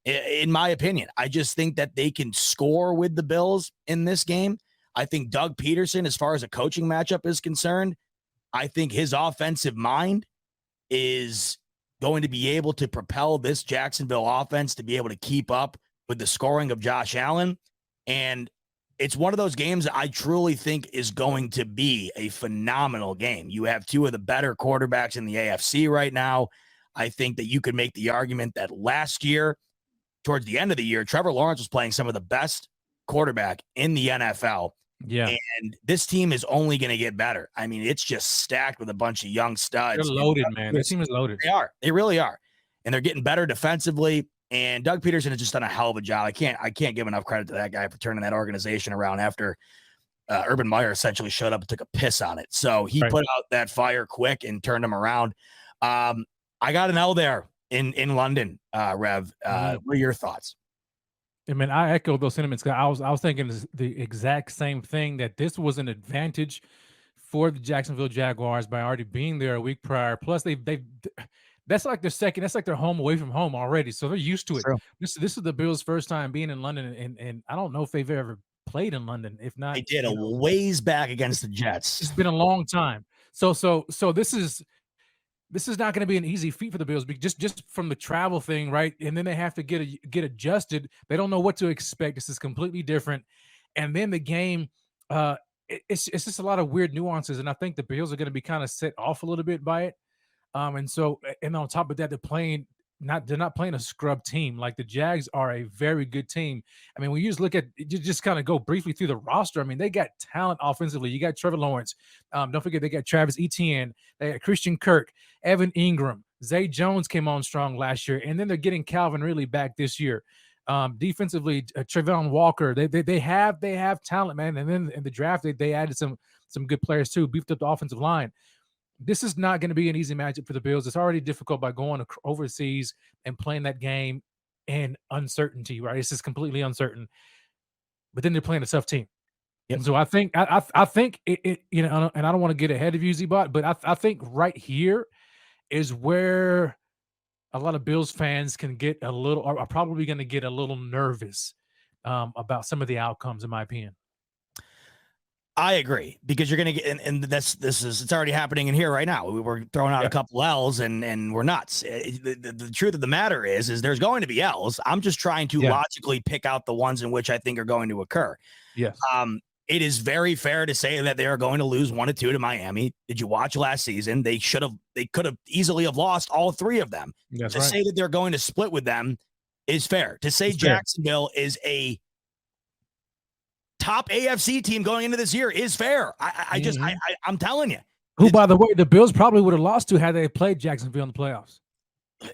in my opinion. I just think that they can score with the Bills in this game. I think Doug Peterson, as far as a coaching matchup is concerned, I think his offensive mind is going to be able to propel this Jacksonville offense to be able to keep up with the scoring of Josh Allen. And it's one of those games I truly think is going to be a phenomenal game. You have 2 of the better quarterbacks in the AFC right now. I think that you could make the argument that last year, towards the end of the year, Trevor Lawrence was playing some of the best quarterback in the NFL. Yeah. And this team is only going to get better. I mean, it's just stacked with a bunch of young studs. They're loaded, man. This team is loaded. They are. They really are. And they're getting better defensively. And Doug Peterson has just done a hell of a job. I can't give enough credit to that guy for turning that organization around after Urban Meyer essentially showed up and took a piss on it. So he put out that fire quick and turned them around. I got an L there in London, Rev. What are your thoughts? I mean, I echo those sentiments. 'Cause I was thinking the exact same thing, that this was an advantage for the Jacksonville Jaguars by already being there a week prior. Plus, they that's like their second. That's like their home away from home already, so they're used to it. True. This is the Bills' first time being in London, and I don't know if they've ever played in London. If not, They did a ways back against the Jets. it's been a long time. So this is not going to be an easy feat for the Bills, just from the travel thing, right? And then they have to get adjusted. They don't know what to expect. This is completely different. And then the game, it's just a lot of weird nuances, and I think the Bills are going to be kind of set off a little bit by it. And on top of that, they're not playing a scrub team. Like, the Jags are a very good team. I mean, when you just look at, you just kind of go briefly through the roster. I mean, they got talent offensively. You got Trevor Lawrence. Don't forget, they got Travis Etienne. They got Christian Kirk, Evan Ingram. Zay Jones came on strong last year, and then they're getting Calvin Ridley back this year. Defensively, Trevon Walker. They have talent, man. And then in the draft, they added some good players too, beefed up the offensive line. This is not going to be an easy matchup for the Bills. It's already difficult by going overseas and playing that game in uncertainty, right? It's just completely uncertain. But then they're playing a tough team. Yep. And so I think I think it you know, and I don't want to get ahead of you, Z-Bot, but I think right here is where a lot of Bills fans can get a little, are probably going to get a little nervous about some of the outcomes, in my opinion. I agree, because you're going to get, and it's already happening in here right now. We were throwing out a couple L's and we're nuts. The truth of the matter is there's going to be L's. I'm just trying to logically pick out the ones in which I think are going to occur. Yes. It is very fair to say that they are going to lose 1-2 to Miami. Did you watch last season? They could have easily have lost all three of them. That's to right. say that they're going to split with them is fair. To say Jacksonville is a top AFC team going into this year is fair. I'm telling you. Who, by the way, the Bills probably would have lost to had they played Jacksonville in the playoffs.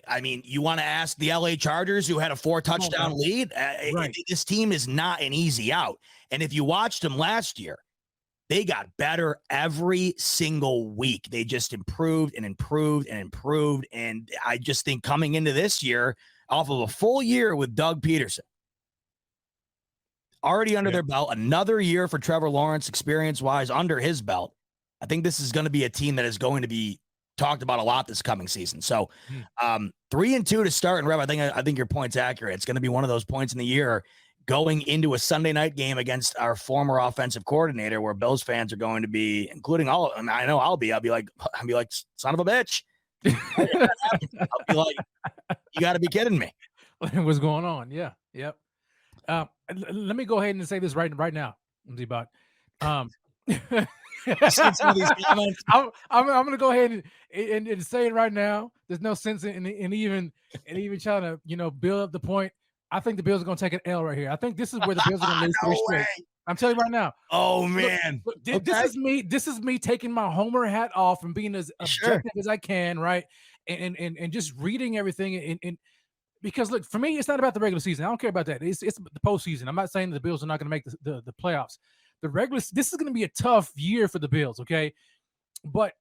I mean, you want to ask the LA Chargers, who had a 4-touchdown lead? Right. This team is not an easy out. And if you watched them last year, they got better every single week. They just improved and improved and improved. And I just think coming into this year, off of a full year with Doug Peterson, already under their belt, another year for Trevor Lawrence, experience-wise, under his belt, I think this is going to be a team that is going to be talked about a lot this coming season. So 3-2 to start. And Rev, I think your point's accurate. It's going to be one of those points in the year going into a Sunday night game against our former offensive coordinator, where Bills fans are going to be, including all of them. I know I'll be like, son of a bitch. I'll be like, you got to be kidding me. What's going on? Yeah. Yep. Let me go ahead and say this right now, Z-Bot. Some of these comments. I'm going to go ahead and say it right now. There's no sense in even trying to build up the point. I think the Bills are going to take an L right here. I think this is where the Bills are going to lose three straight. I'm telling you right now. Oh man, look, this is me taking my Homer hat off and being as objective as I can, right? And just reading everything and because look, for me, it's not about the regular season. I don't care about that. It's the postseason. I'm not saying the Bills are not going to make the playoffs. This is going to be a tough year for the Bills, okay? But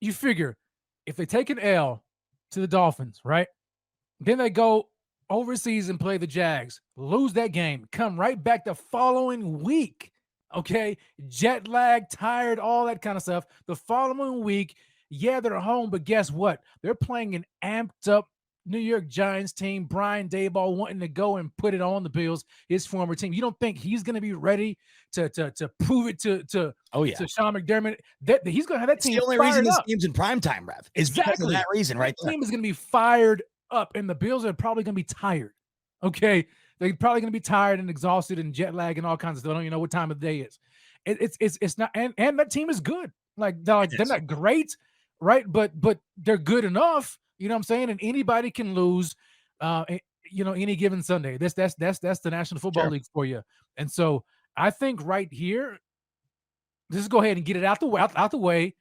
you figure if they take an L to the Dolphins, right? Then they go overseas and play the Jags, lose that game, come right back the following week, okay? Jet lag, tired, all that kind of stuff. The following week, yeah, they're home, but guess what? They're playing an amped up New York Giants team, Brian Daboll wanting to go and put it on the Bills, his former team. You don't think he's going to be ready to prove it to Sean McDermott that he's going to have that team? It's the only reason this team's in primetime, Rev, is because of that reason, right? That team is going to be fired up, and the Bills are probably going to be tired. Okay, they're probably going to be tired and exhausted and jet lag and all kinds of stuff. I don't even know what time of the day is. It's not, and that team is good. They're not great, right? But they're good enough. You know what I'm saying? And anybody can lose, any given Sunday. That's the National Football League for you. And so I think right here, let's go ahead and get it out the way.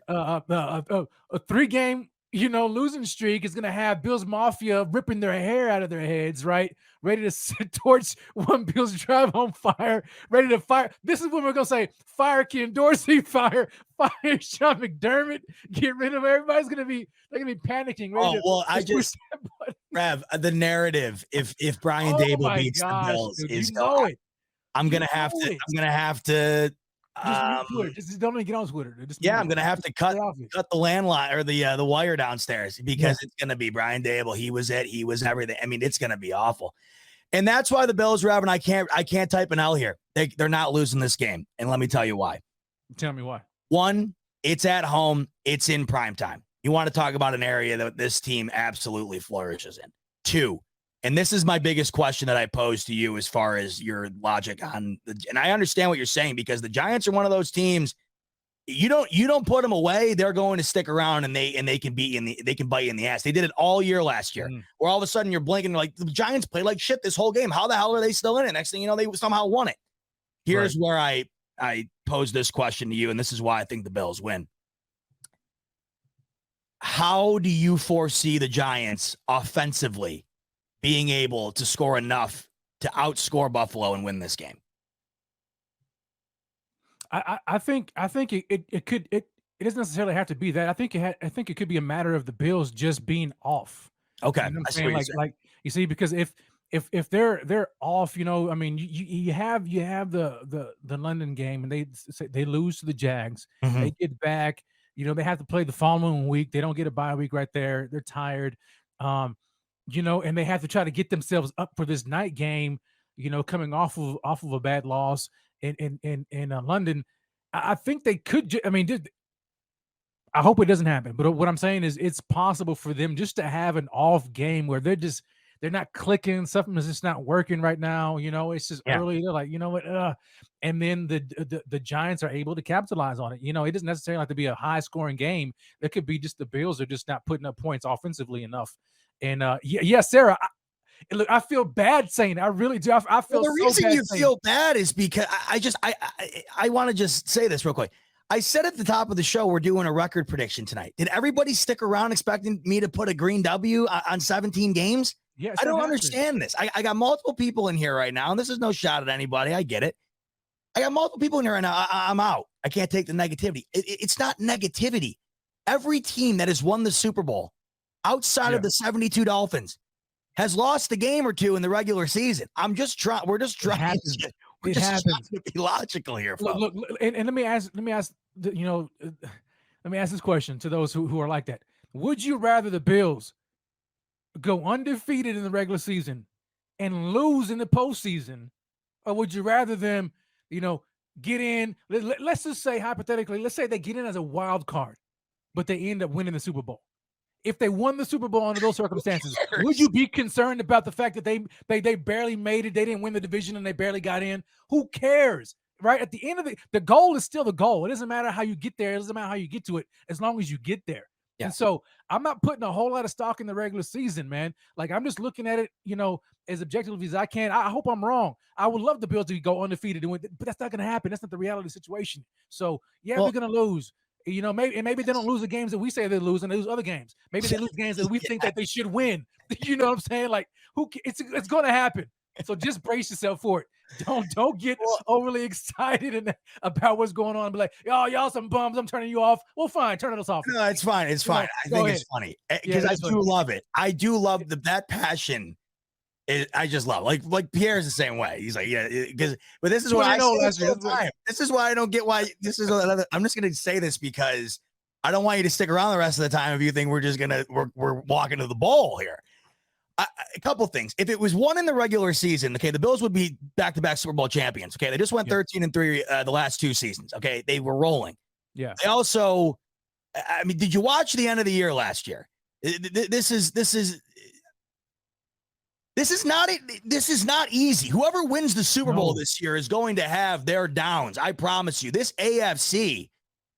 A 3-game, losing streak is going to have Bills Mafia ripping their hair out of their heads, right? Ready to torch one Bills drive on fire, ready to fire. This is when we're going to say, fire Ken Dorsey, fire Sean McDermott, get rid of everybody's going to be, they're going to be panicking. Rev, the narrative, if Brian Dable beats the Bills, dude, is you know it. I'm gonna have to. Just mute Twitter. Just don't even get on Twitter. Just Yeah, mute I'm gonna have to cut the landline or the wire downstairs because it's gonna be Brian Dable. He was everything. I mean, it's gonna be awful. And that's why the Bills, Rev, and I can't type an L here. They're not losing this game. And let me tell you why. Tell me why. One, it's at home. It's in prime time. You want to talk about an area that this team absolutely flourishes in. Two, and this is my biggest question that I pose to you as far as your logic on and I understand what you're saying because the Giants are one of those teams. You don't put them away, they're going to stick around and they can they can bite you in the ass. They did it all year last year. Where all of a sudden you're blinking like the Giants played like shit this whole game. How the hell are they still in it? Next thing you know, they somehow won it. Here's where I pose this question to you, and this is why I think the Bills win. How do you foresee the Giants offensively being able to score enough to outscore Buffalo and win this game? I think it doesn't necessarily have to be that. I think it could be a matter of the Bills just being off. Okay, you know what I'm saying? Like you see, because if they're off, I mean, you have the London game and they lose to the Jags, they get back, they have to play the following week. They don't get a bye week right there. They're tired, and they have to try to get themselves up for this night game, coming off of a bad loss in London. I think they could. I hope it doesn't happen. But what I'm saying is, it's possible for them just to have an off game where they're not clicking. Something is just not working right now. It's just early. They're like, you know what? And then the Giants are able to capitalize on it. It doesn't necessarily have to be a high scoring game. It could be just the Bills are just not putting up points offensively enough. And Sarah, look, I feel bad saying it. I really do. I feel the reason you feel bad is because I want to just say this real quick. I said at the top of the show, we're doing a record prediction tonight. Did everybody stick around expecting me to put a green W on 17 games? Yeah, I don't understand this. I got multiple people in here right now, and this is no shot at anybody. I get it. I got multiple people in here right now. I'm out. I can't take the negativity. It's not negativity. Every team that has won the Super Bowl outside of the 72 Dolphins has lost a game or two in the regular season. We're just trying to be logical here, folks. Look, and let me ask let me ask this question to those who are like that. Would you rather the Bills go undefeated in the regular season and lose in the postseason, or would you rather them, get in? Let's just say hypothetically, let's say they get in as a wild card, but they end up winning the Super Bowl. If they won the Super Bowl under those circumstances, would you be concerned about the fact that they barely made it? They didn't win the division and they barely got in. Who cares? Right? At the end of the goal is still the goal. It doesn't matter how you get there. It doesn't matter how you get to it, as long as you get there. Yeah. And so I'm not putting a whole lot of stock in the regular season, man. Like, I'm just looking at it, as objectively as I can. I hope I'm wrong. I would love the Bills to go undefeated and win, but that's not going to happen. That's not the reality situation. So they're going to lose. Maybe they don't lose the games that we say they lose, and they lose other games. Maybe they lose games that we think that they should win. You know what I'm saying? Like, it's going to happen. So just brace yourself for it. Don't get overly excited about what's going on. And be like, oh, y'all some bums. I'm turning you off. Well, fine, turn us off. No, it's fine. It's fine. I think it's funny because I do love it. I do love that passion. I just love like Pierre's the same way. He's like, but this is what I know. This is why I don't get why this is another. I'm just gonna say this because I don't want you to stick around the rest of the time if you think we're walking to the bowl here. A couple things. If it was one in the regular season, okay, the Bills would be back-to-back Super Bowl champions. Okay, they just went 13-3 the last two seasons. Okay, they were rolling. Yeah. They also, did you watch the end of the year last year? This is not easy. Whoever wins the Super Bowl this year is going to have their downs. I promise you. This AFC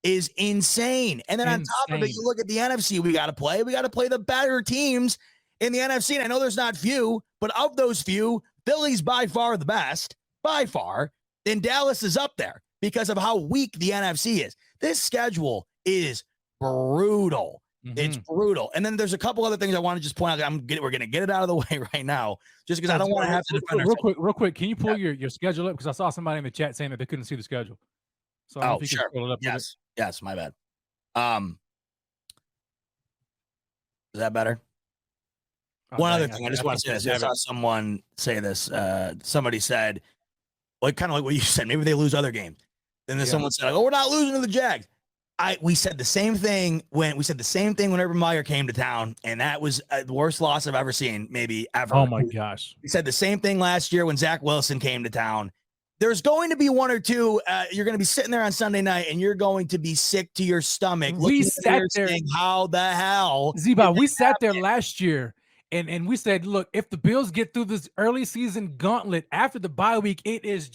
is insane. And then on top of it, you look at the NFC we got to play. We got to play the better teams in the NFC. And I know there's not few, but of those few, Philly's by far the best, by far. Then Dallas is up there because of how weak the NFC is. This schedule is brutal. Mm-hmm. It's brutal. And then there's a couple other things I want to just point out. We're going to get it out of the way right now, just because I don't want to have to defend real quick. Can you pull your schedule up? Because I saw somebody in the chat saying that they couldn't see the schedule. So I don't know if you can pull it up. Yes, my bad. Is that better? One other thing, I just want to say this. I saw someone say this. Somebody said, like, kind of like what you said, maybe they lose other games. And then someone said, "Oh, we're not losing to the Jags." We said the same thing whenever Meyer came to town, and that was the worst loss I've ever seen, maybe ever. Oh my gosh! We said the same thing last year when Zach Wilson came to town. There's going to be one or two. You're going to be sitting there on Sunday night, and you're going to be sick to your stomach. We sat there saying, "How the hell?" Zeba, we sat there last year, and we said, "Look, if the Bills get through this early season gauntlet after the bye week, it's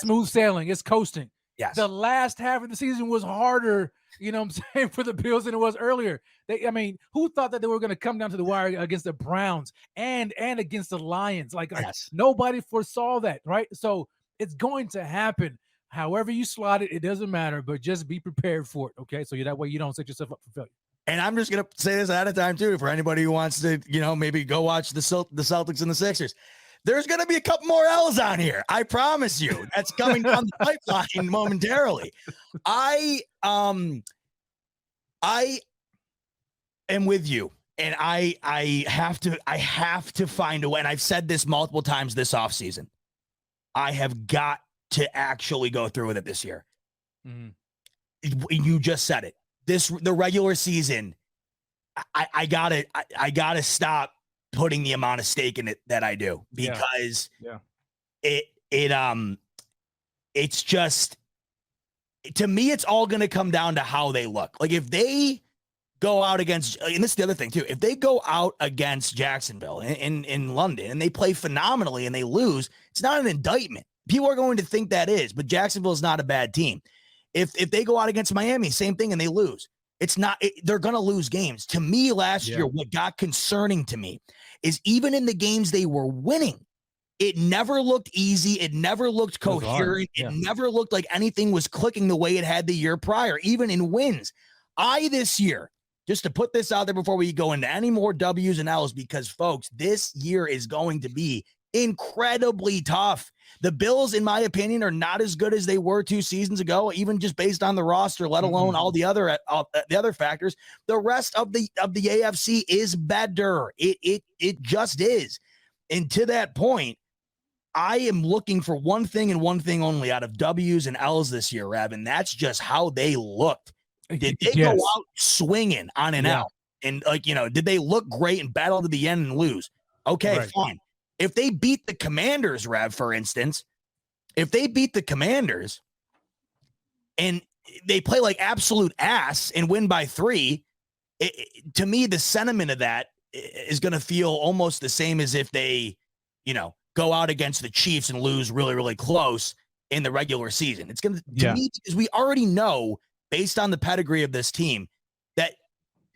smooth sailing, it's coasting." Yes. The last half of the season was harder, you know what I'm saying, for the Bills than it was earlier. Who thought that they were going to come down to the wire against the Browns and against the Lions? Like nobody foresaw that, right? So it's going to happen. However you slot it, it doesn't matter, but just be prepared for it, okay? So that way you don't set yourself up for failure. And I'm just going to say this ahead of time, too, for anybody who wants to, maybe go watch the Celtics and the Sixers. There's going to be a couple more L's on here. I promise you. That's coming down the pipeline momentarily. I am with you. And I have to find a way. And I've said this multiple times this offseason. I have got to actually go through with it this year. Mm-hmm. You just said it. The regular season, I gotta stop putting the amount of stake in it that I do, because it's just, to me, it's all going to come down to how they look. Like if they go out against, and this is the other thing too, if they go out against Jacksonville in London and they play phenomenally and they lose, it's not an indictment. People are going to think that is, but Jacksonville is not a bad team. If they go out against Miami, same thing, and they lose, they're going to lose games. To me, last year, what got concerning to me is even in the games they were winning, it never looked easy. It never looked coherent. It never looked like anything was clicking the way it had the year prior, even in wins. This year, just to put this out there before we go into any more W's and L's, because, folks, this year is going to be incredibly tough. The Bills, in my opinion, are not as good as they were 2 seasons ago, even just based on the roster, let alone all the other factors. The rest of the AFC is better. It just is. And to that point, I am looking for one thing and one thing only out of W's and L's this year, Rav, and that's just how they looked. Did they go out swinging on and out? And, did they look great and battle to the end and lose? Okay, fine. If they beat the Commanders, Rev, for instance, if they beat the Commanders and they play like absolute ass and win by 3, to me, the sentiment of that is going to feel almost the same as if they, go out against the Chiefs and lose really, really close in the regular season. It's going to me, because we already know, based on the pedigree of this team, that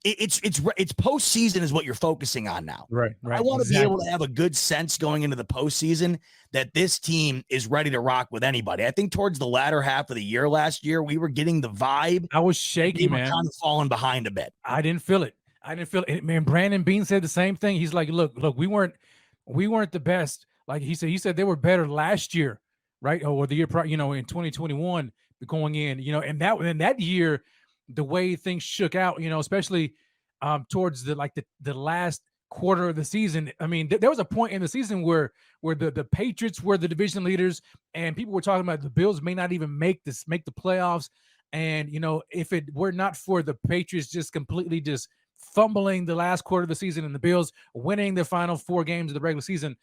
it's postseason is what you're focusing on now. Right. I want to be able to have a good sense going into the postseason that this team is ready to rock with anybody. I think towards the latter half of the year last year, we were getting the vibe. I was shaky, man. Kind of falling behind a bit. I didn't feel it. Man, Brandon Bean said the same thing. He's like, look, we weren't the best. Like he said they were better last year, right? Or the year prior, in 2021 going in, and that year, the way things shook out, especially towards the last quarter of the season. I mean, there was a point in the season where the Patriots were the division leaders, and people were talking about the Bills may not even make the playoffs. And if it were not for the Patriots just completely just fumbling the last quarter of the season and the Bills winning the final 4 games of the regular season,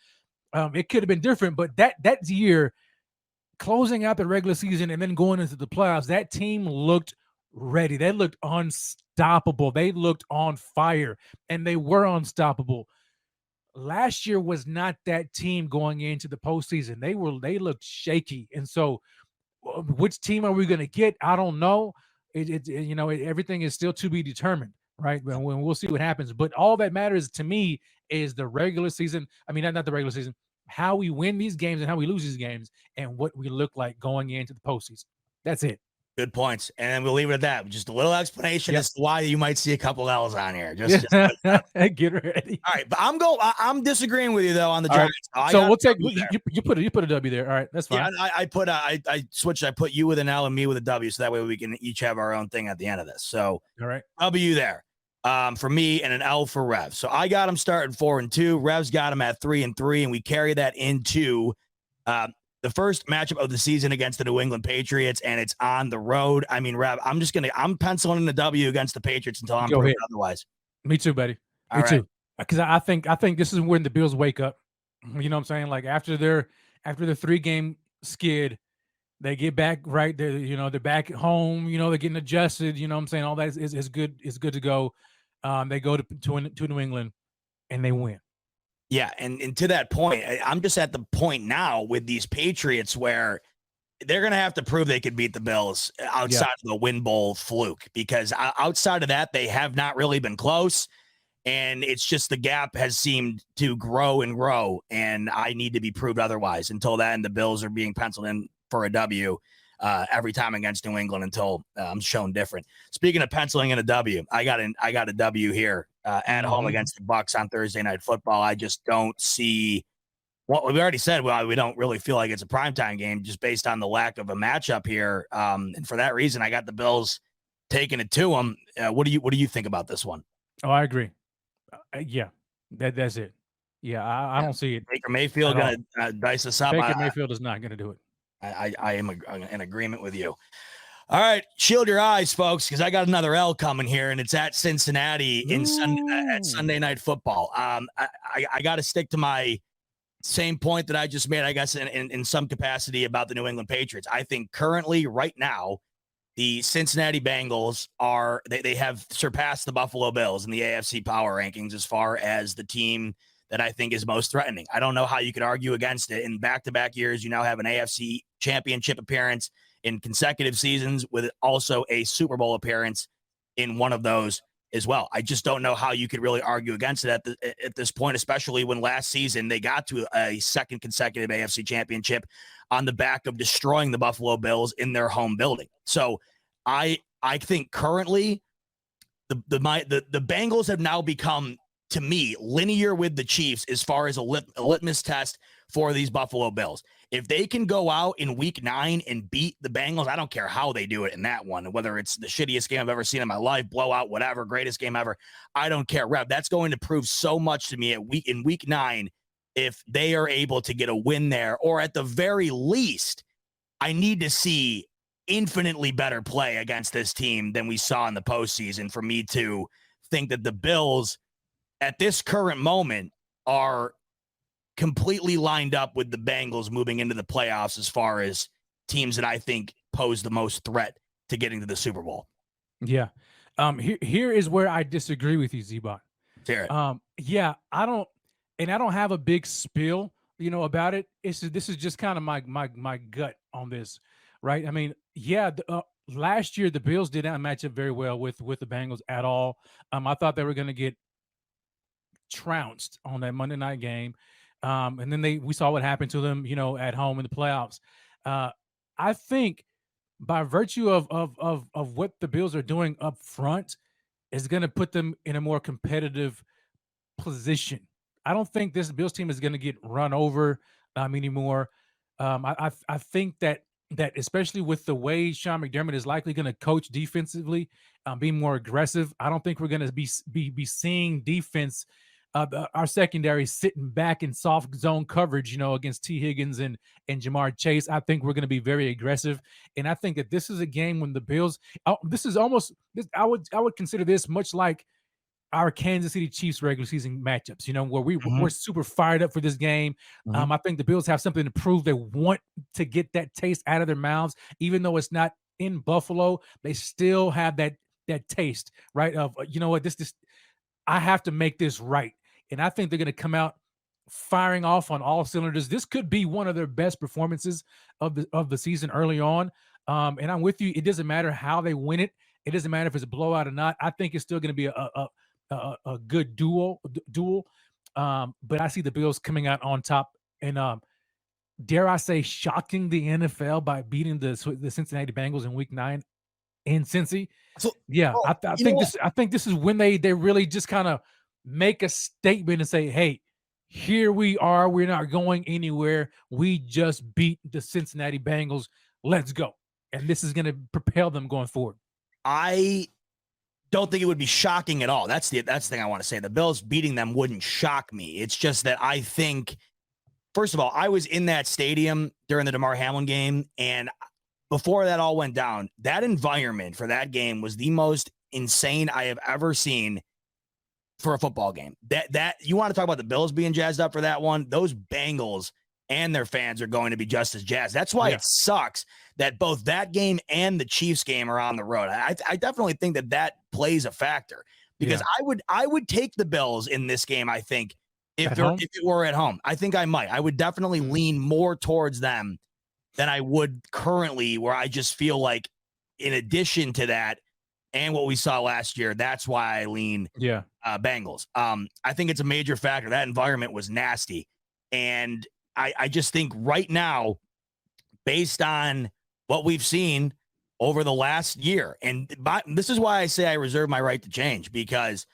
it could have been different. But that year, closing out the regular season and then going into the playoffs, that team looked ready. They looked unstoppable. They looked on fire, and they were unstoppable. Last year was not that team going into the postseason. They looked shaky. And so which team are we going to get? I don't know. Everything is still to be determined, right? When we'll see what happens. But all that matters to me is the regular season. I mean, not the regular season, how we win these games and how we lose these games and what we look like going into the postseason. That's it. Good points. And then we'll leave it at that. Just a little explanation as to why you might see a couple L's on here. Just get ready. All right. But I'm disagreeing with you though on the Giants. Right. So we'll take you put a W there. All right. That's fine. Yeah, I switched. I put you with an L and me with a W. So that way we can each have our own thing at the end of this. So all right. W there. for me, and an L for Rev. So I got him starting 4-2. Rev's got him at 3-3, and we carry that into the first matchup of the season against the New England Patriots, and it's on the road. I mean, Rev, I'm penciling in the W against the Patriots until I'm proven otherwise. Me too, buddy. Me too. Because I think this is when the Bills wake up. You know what I'm saying? Like after their 3-game skid, they get back right. They're back at home. They're getting adjusted. You know what I'm saying? All that is good. Is good to go. They go to New England, and they win. Yeah, and to that point, I'm just at the point now with these Patriots where they're going to have to prove they could beat the Bills outside of the win bowl fluke, because outside of that, they have not really been close. And it's just the gap has seemed to grow and grow, and I need to be proved otherwise. Until then, the Bills are being penciled in for a W every time against New England until I'm shown different. Speaking of penciling in a W, I got a W here at home against the Bucks on Thursday Night Football. I just don't see what we already said. Well, we don't really feel like it's a primetime game just based on the lack of a matchup here. And for that reason, I got the Bills taking it to them. What do you think about this one? Oh, I agree. Yeah, that's it. Yeah, I don't see it. Baker Mayfield going to dice us up. Baker Mayfield is not going to do it. I am in agreement with you. All right, shield your eyes, folks, because I got another L coming here, and it's at Cincinnati at Sunday Night Football. I got to stick to my same point that I just made, I guess, in some capacity about the New England Patriots. I think currently, right now, the Cincinnati Bengals they have surpassed the Buffalo Bills in the AFC power rankings as far as the team that I think is most threatening. I don't know how you could argue against it. In back-to-back years, you now have an AFC championship appearance in consecutive seasons with also a Super Bowl appearance in one of those as well. I just don't know how you could really argue against it at this point, especially when last season they got to a second consecutive AFC championship on the back of destroying the Buffalo Bills in their home building. So I think currently the Bengals have now become, to me, linear with the Chiefs as far as a litmus test for these Buffalo Bills. If they can go out in week 9 and beat the Bengals, I don't care how they do it in that one, whether it's the shittiest game I've ever seen in my life, blowout, whatever, greatest game ever. I don't care. Rev, that's going to prove so much to me in week 9 if they are able to get a win there, or at the very least, I need to see infinitely better play against this team than we saw in the postseason for me to think that the Bills at this current moment are completely lined up with the Bengals moving into the playoffs as far as teams that I think pose the most threat to getting to the Super Bowl. Yeah. Here is where I disagree with you, Z-Bot. Yeah, I don't have a big spill, about it. This is just kind of my gut on this, right? I mean, yeah, last year the Bills did not match up very well with the Bengals at all. I thought they were going to get trounced on that Monday night game. And then we saw what happened to them, at home in the playoffs. I think by virtue of what the Bills are doing up front is going to put them in a more competitive position. I don't think this Bills team is going to get run over anymore. I think that especially with the way Sean McDermott is likely going to coach defensively, be more aggressive. I don't think we're going to be seeing defense. Our secondary sitting back in soft zone coverage, against T. Higgins and Jamar Chase. I think we're going to be very aggressive, and I think that this is a game when the Bills. This is almost. I would consider this much like our Kansas City Chiefs regular season matchups. Where we're super fired up for this game. I think the Bills have something to prove. They want to get that taste out of their mouths, even though it's not in Buffalo. They still have that taste, right? Of this. I have to make this right. And I think they're going to come out firing off on all cylinders. This could be one of their best performances of the season early on. And I'm with you. It doesn't matter how they win it. It doesn't matter if it's a blowout or not. I think it's still going to be a good duel. But I see the Bills coming out on top and dare I say shocking the NFL by beating the Cincinnati Bengals in week 9 in Cincy. So, yeah, I think this is when they really just kind of make a statement and say, hey, here we are. We're not going anywhere. We just beat the Cincinnati Bengals. Let's go. And this is going to propel them going forward. I don't think it would be shocking at all. That's the thing I want to say. The Bills beating them wouldn't shock me. It's just that I think, first of all, I was in that stadium during the DeMar Hamlin game, and before that all went down, that environment for that game was the most insane I have ever seen for a football game. That you want to talk about the Bills being jazzed up for that one? Those Bengals and their fans are going to be just as jazzed. That's why it sucks that both that game and the Chiefs game are on the road. I definitely think that plays a factor, because I would take the Bills in this game. I think if it were at home, I think I might. I would definitely lean more towards them than I would currently, where I just feel like, in addition to that and what we saw last year, that's why I lean Bengals. I think it's a major factor. That environment was nasty. And I just think right now, based on what we've seen over the last year, and this is why I say I reserve my right to change, because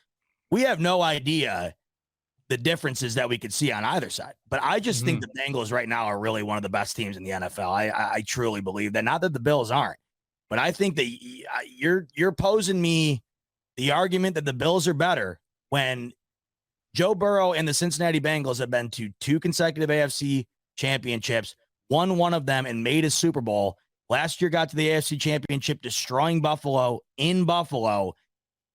we have no idea the differences that we could see on either side. But I just think the Bengals right now are really one of the best teams in the NFL. I truly believe that. Not that the Bills aren't, but I think that you're posing me the argument that the Bills are better when Joe Burrow and the Cincinnati Bengals have been to 2 consecutive AFC championships, won one of them and made a Super Bowl. Last year got to the AFC championship, destroying Buffalo in Buffalo.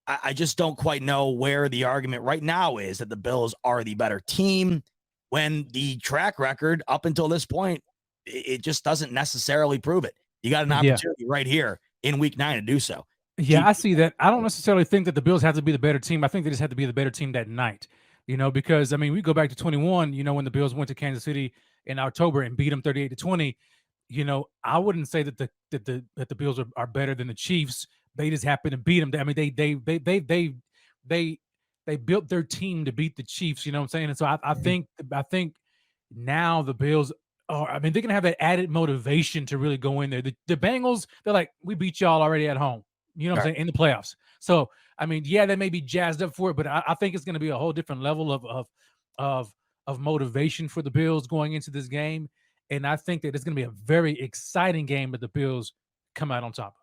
I just don't quite know where the argument right now is that the Bills are the better team, when the track record up until this point, it just doesn't necessarily prove it. You got an opportunity right here in week 9 to do so. Yeah, I see that. I don't necessarily think that the Bills have to be the better team. I think they just have to be the better team that night, because, I mean, we go back to 21, when the Bills went to Kansas City in October and beat them 38-20. I wouldn't say that the Bills are better than the Chiefs. They just happen to beat them. I mean, they built their team to beat the Chiefs. You know what I'm saying? And so I think now the Bills are. I mean, they're gonna have that added motivation to really go in there. The Bengals, they're like, we beat y'all already at home. You know what I'm saying? In the playoffs. So I mean, yeah, they may be jazzed up for it, but I think it's gonna be a whole different level of motivation for the Bills going into this game. And I think that it's gonna be a very exciting game that the Bills come out on top.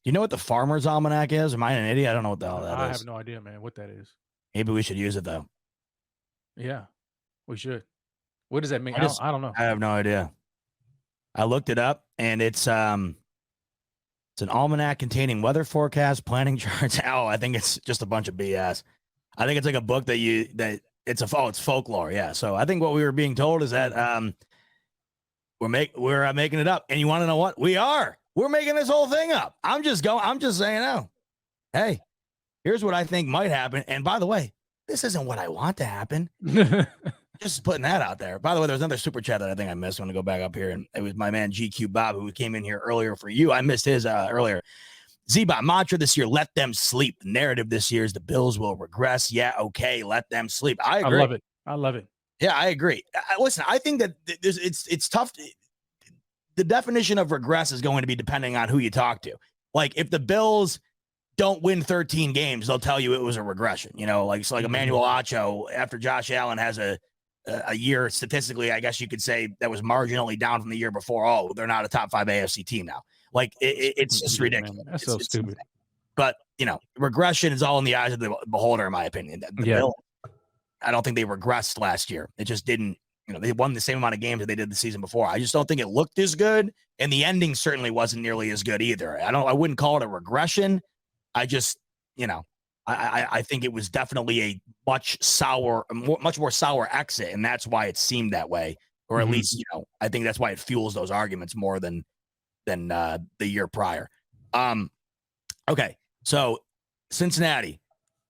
You know what the Farmer's Almanac is? Am I an idiot? I don't know what the hell that is. I have no idea, man, what that is. Maybe we should use it, though. Yeah, we should. What does that mean? I don't know. I have no idea. I looked it up, and it's an almanac containing weather forecasts, planning charts. I think it's just a bunch of BS. I think it's like a book it's folklore. Yeah. So I think what we were being told is that we're making it up. And you want to know what? We're making this whole thing up. I'm just saying, oh, hey, here's what I think might happen. And by the way, this isn't what I want to happen. Just putting that out there. By the way, there's another super chat that I think I missed. I'm going to go back up here. And it was my man, GQ Bob, who came in here earlier for you. I missed his earlier. Z-Bot, mantra this year, let them sleep. The narrative this year is the Bills will regress. Yeah, okay, let them sleep. I agree. I love it. Yeah, I agree. Listen, I think that it's tough. The definition of regress is going to be depending on who you talk to. Like, if the Bills don't win 13 games, they'll tell you it was a regression. Like Emmanuel Acho, after Josh Allen has a year statistically, I guess you could say, that was marginally down from the year before. Oh, they're not a top 5 AFC team now. Like, it's just ridiculous. Man, that's so stupid. But, regression is all in the eyes of the beholder, in my opinion. The Bills, I don't think they regressed last year. It just didn't. They won the same amount of games that they did the season before. I just don't think it looked as good, and the ending certainly wasn't nearly as good either. I wouldn't call it a regression. I just, I think it was definitely a much more sour exit, and that's why it seemed that way. Or at least, I think that's why it fuels those arguments more than the year prior. Okay, so Cincinnati.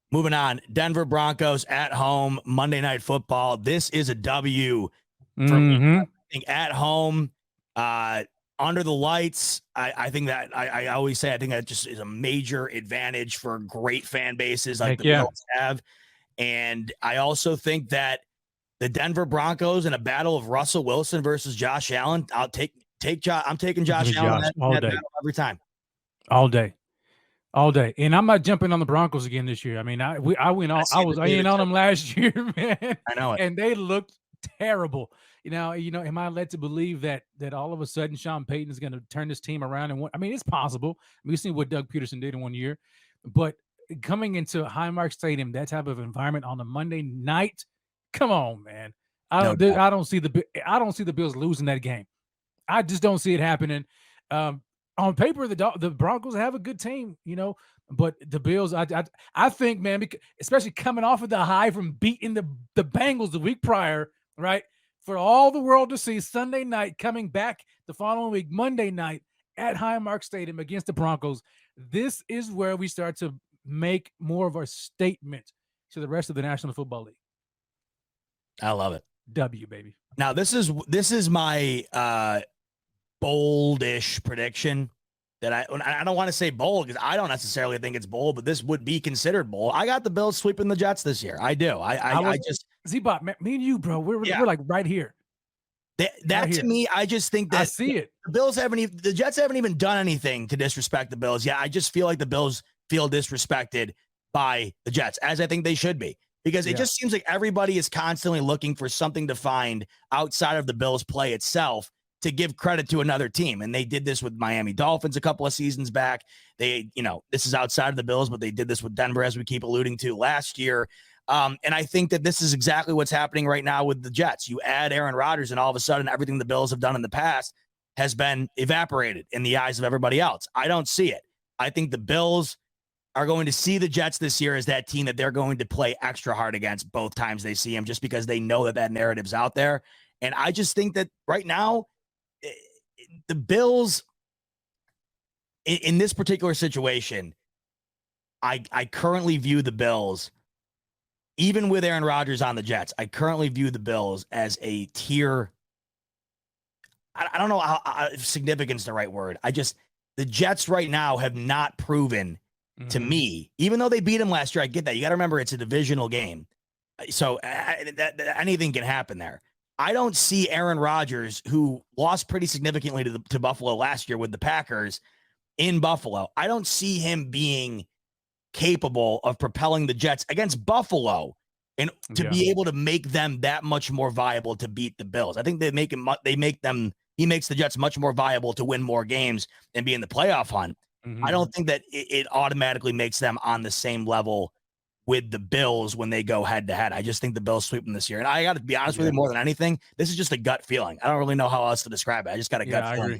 Moving on, Denver Broncos at home, Monday Night Football. This is a W for me. I think at home, under the lights. I think that I always say I think that just is a major advantage for great fan bases like the Bills have. And I also think that the Denver Broncos in a battle of Russell Wilson versus Josh Allen, I'm taking Josh Allen that battle every time. All day. And I'm not jumping on the Broncos again this year. I mean, I was in on them last year, man. I know it. And they looked terrible. Am I led to believe that all of a sudden Sean Payton is going to turn this team around? And I mean, it's possible. We've seen what Doug Peterson did in 1 year, but coming into Highmark Stadium, that type of environment on a Monday night. Come on, man. I don't see the Bills losing that game. I just don't see it happening. On paper, the Broncos have a good team, but the Bills, I think, man, especially coming off of the high from beating the Bengals the week prior, right? For all the world to see Sunday night, coming back the following week, Monday night at Highmark Stadium against the Broncos. This is where we start to make more of a statement to the rest of the National Football League. I love it. W, baby. Now, this is my boldish prediction that I don't want to say bold because I don't necessarily think it's bold, but this would be considered bold. I got the Bills sweeping the Jets this year. I do. I just Z-Bot, me and you, bro. We're like right here. That right to here. me, I just think that I see it. The Jets haven't even done anything to disrespect the Bills. Yeah, I just feel like the Bills feel disrespected by the Jets, as I think they should be. Because it just seems like everybody is constantly looking for something to find outside of the Bills' play itself to give credit to another team. And they did this with Miami Dolphins a couple of seasons back. They, this is outside of the Bills, but they did this with Denver, as we keep alluding to, last year. And I think that this is exactly what's happening right now with the Jets. You add Aaron Rodgers, and all of a sudden, everything the Bills have done in the past has been evaporated in the eyes of everybody else. I don't see it. I think the Bills are going to see the Jets this year as that team that they're going to play extra hard against both times they see them, just because they know that narrative's out there. And I just think that right now, the Bills, in this particular situation, I currently view the Bills, even with Aaron Rodgers on the Jets, I currently view the Bills as a tier. I don't know how if significance is the right word. The Jets right now have not proven to me, even though they beat him last year. I get that. You got to remember it's a divisional game. So anything can happen there. I don't see Aaron Rodgers, who lost pretty significantly to Buffalo last year with the Packers in Buffalo. I don't see him being capable of propelling the Jets against Buffalo and to be able to make them that much more viable to beat the Bills. I think he makes the Jets much more viable to win more games and be in the playoff hunt. I don't think that it automatically makes them on the same level with the Bills when they go head to head. I just think the Bills sweep them this year. And I got to be honest with you, more than anything, this is just a gut feeling. I don't really know how else to describe it. I just got a gut feeling.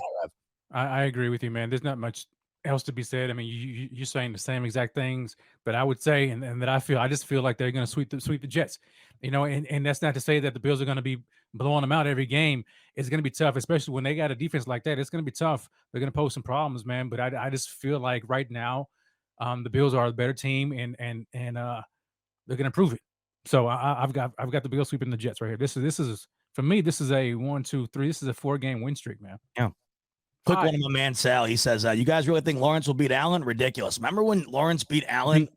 I agree with you, man. There's not much else to be said. I mean, you're saying the same exact things that I would say, and that I just feel like they're going to sweep the Jets. And that's not to say that the Bills are going to be blowing them out every game. It's going to be tough, especially when they got a defense like that. It's going to be tough. They're going to pose some problems, man. But I just feel like right now, the Bills are a better team, and they're going to prove it. So I've got the Bills sweeping the Jets right here. This is for me. This is a 1, 2, 3. This is a 4-game win streak, man. Yeah. Quick one of my man Sal. He says, "You guys really think Lawrence will beat Allen? Ridiculous. Remember when Lawrence beat Allen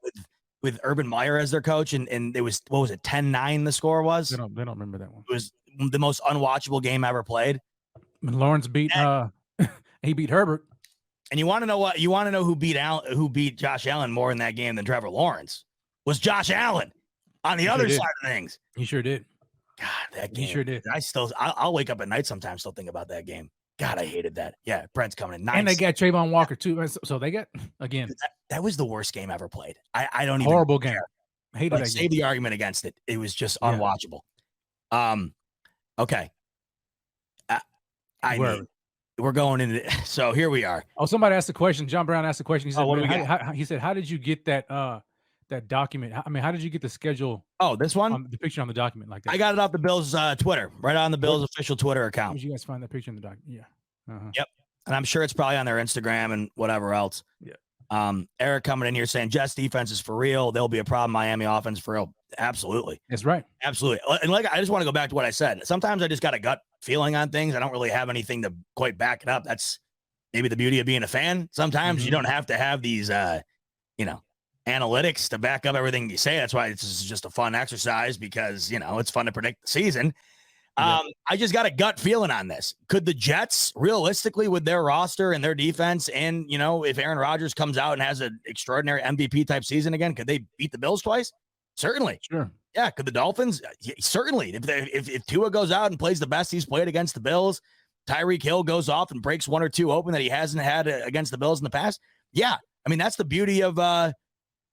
with Urban Meyer as their coach, and it was, what was it, 10-9 the score was? They don't remember that one. It was the most unwatchable game ever played. When Lawrence beat he beat Herbert. And you want to know what? You want to know who beat Josh Allen more in that game than Trevor Lawrence? Was Josh Allen on the other side of things. He sure did. God, that game. He sure did. I'll wake up at night sometimes still think about that game. God, I hated that. Yeah, Brent's coming in. And they got Trayvon Walker too. So they got, again. That was the worst game ever played. I don't even. Horrible game. Hated that game. Save the argument against it. It was just unwatchable. Okay. We're going into so here we are. Oh, somebody asked a question. John Brown asked a question. He said, he said, how did you get that document? I mean, how did you get the schedule? Oh, this one? The picture on the document like that. I got it off the Bills Twitter, right on the Bills official Twitter account. How did you guys find that picture in the document? Yeah. Yep. And I'm sure it's probably on their Instagram and whatever else. Yeah. Eric coming in here saying Jets defense is for real. There'll be a problem. Miami offense for real. Absolutely. That's right. Absolutely. And I just want to go back to what I said. Sometimes I just got a gut feeling on things. I don't really have anything to quite back it up. That's maybe the beauty of being a fan. Sometimes you don't have to have these, analytics to back up everything you say. That's why this is just a fun exercise because, it's fun to predict the season. I just got a gut feeling on this. Could the Jets realistically with their roster and their defense and, if Aaron Rodgers comes out and has an extraordinary MVP type season again, could they beat the Bills twice? Certainly. Sure. Yeah. Could the Dolphins? Yeah, certainly. If Tua goes out and plays the best he's played against the Bills, Tyreek Hill goes off and breaks one or two open that he hasn't had against the Bills in the past. Yeah. I mean, that's the beauty of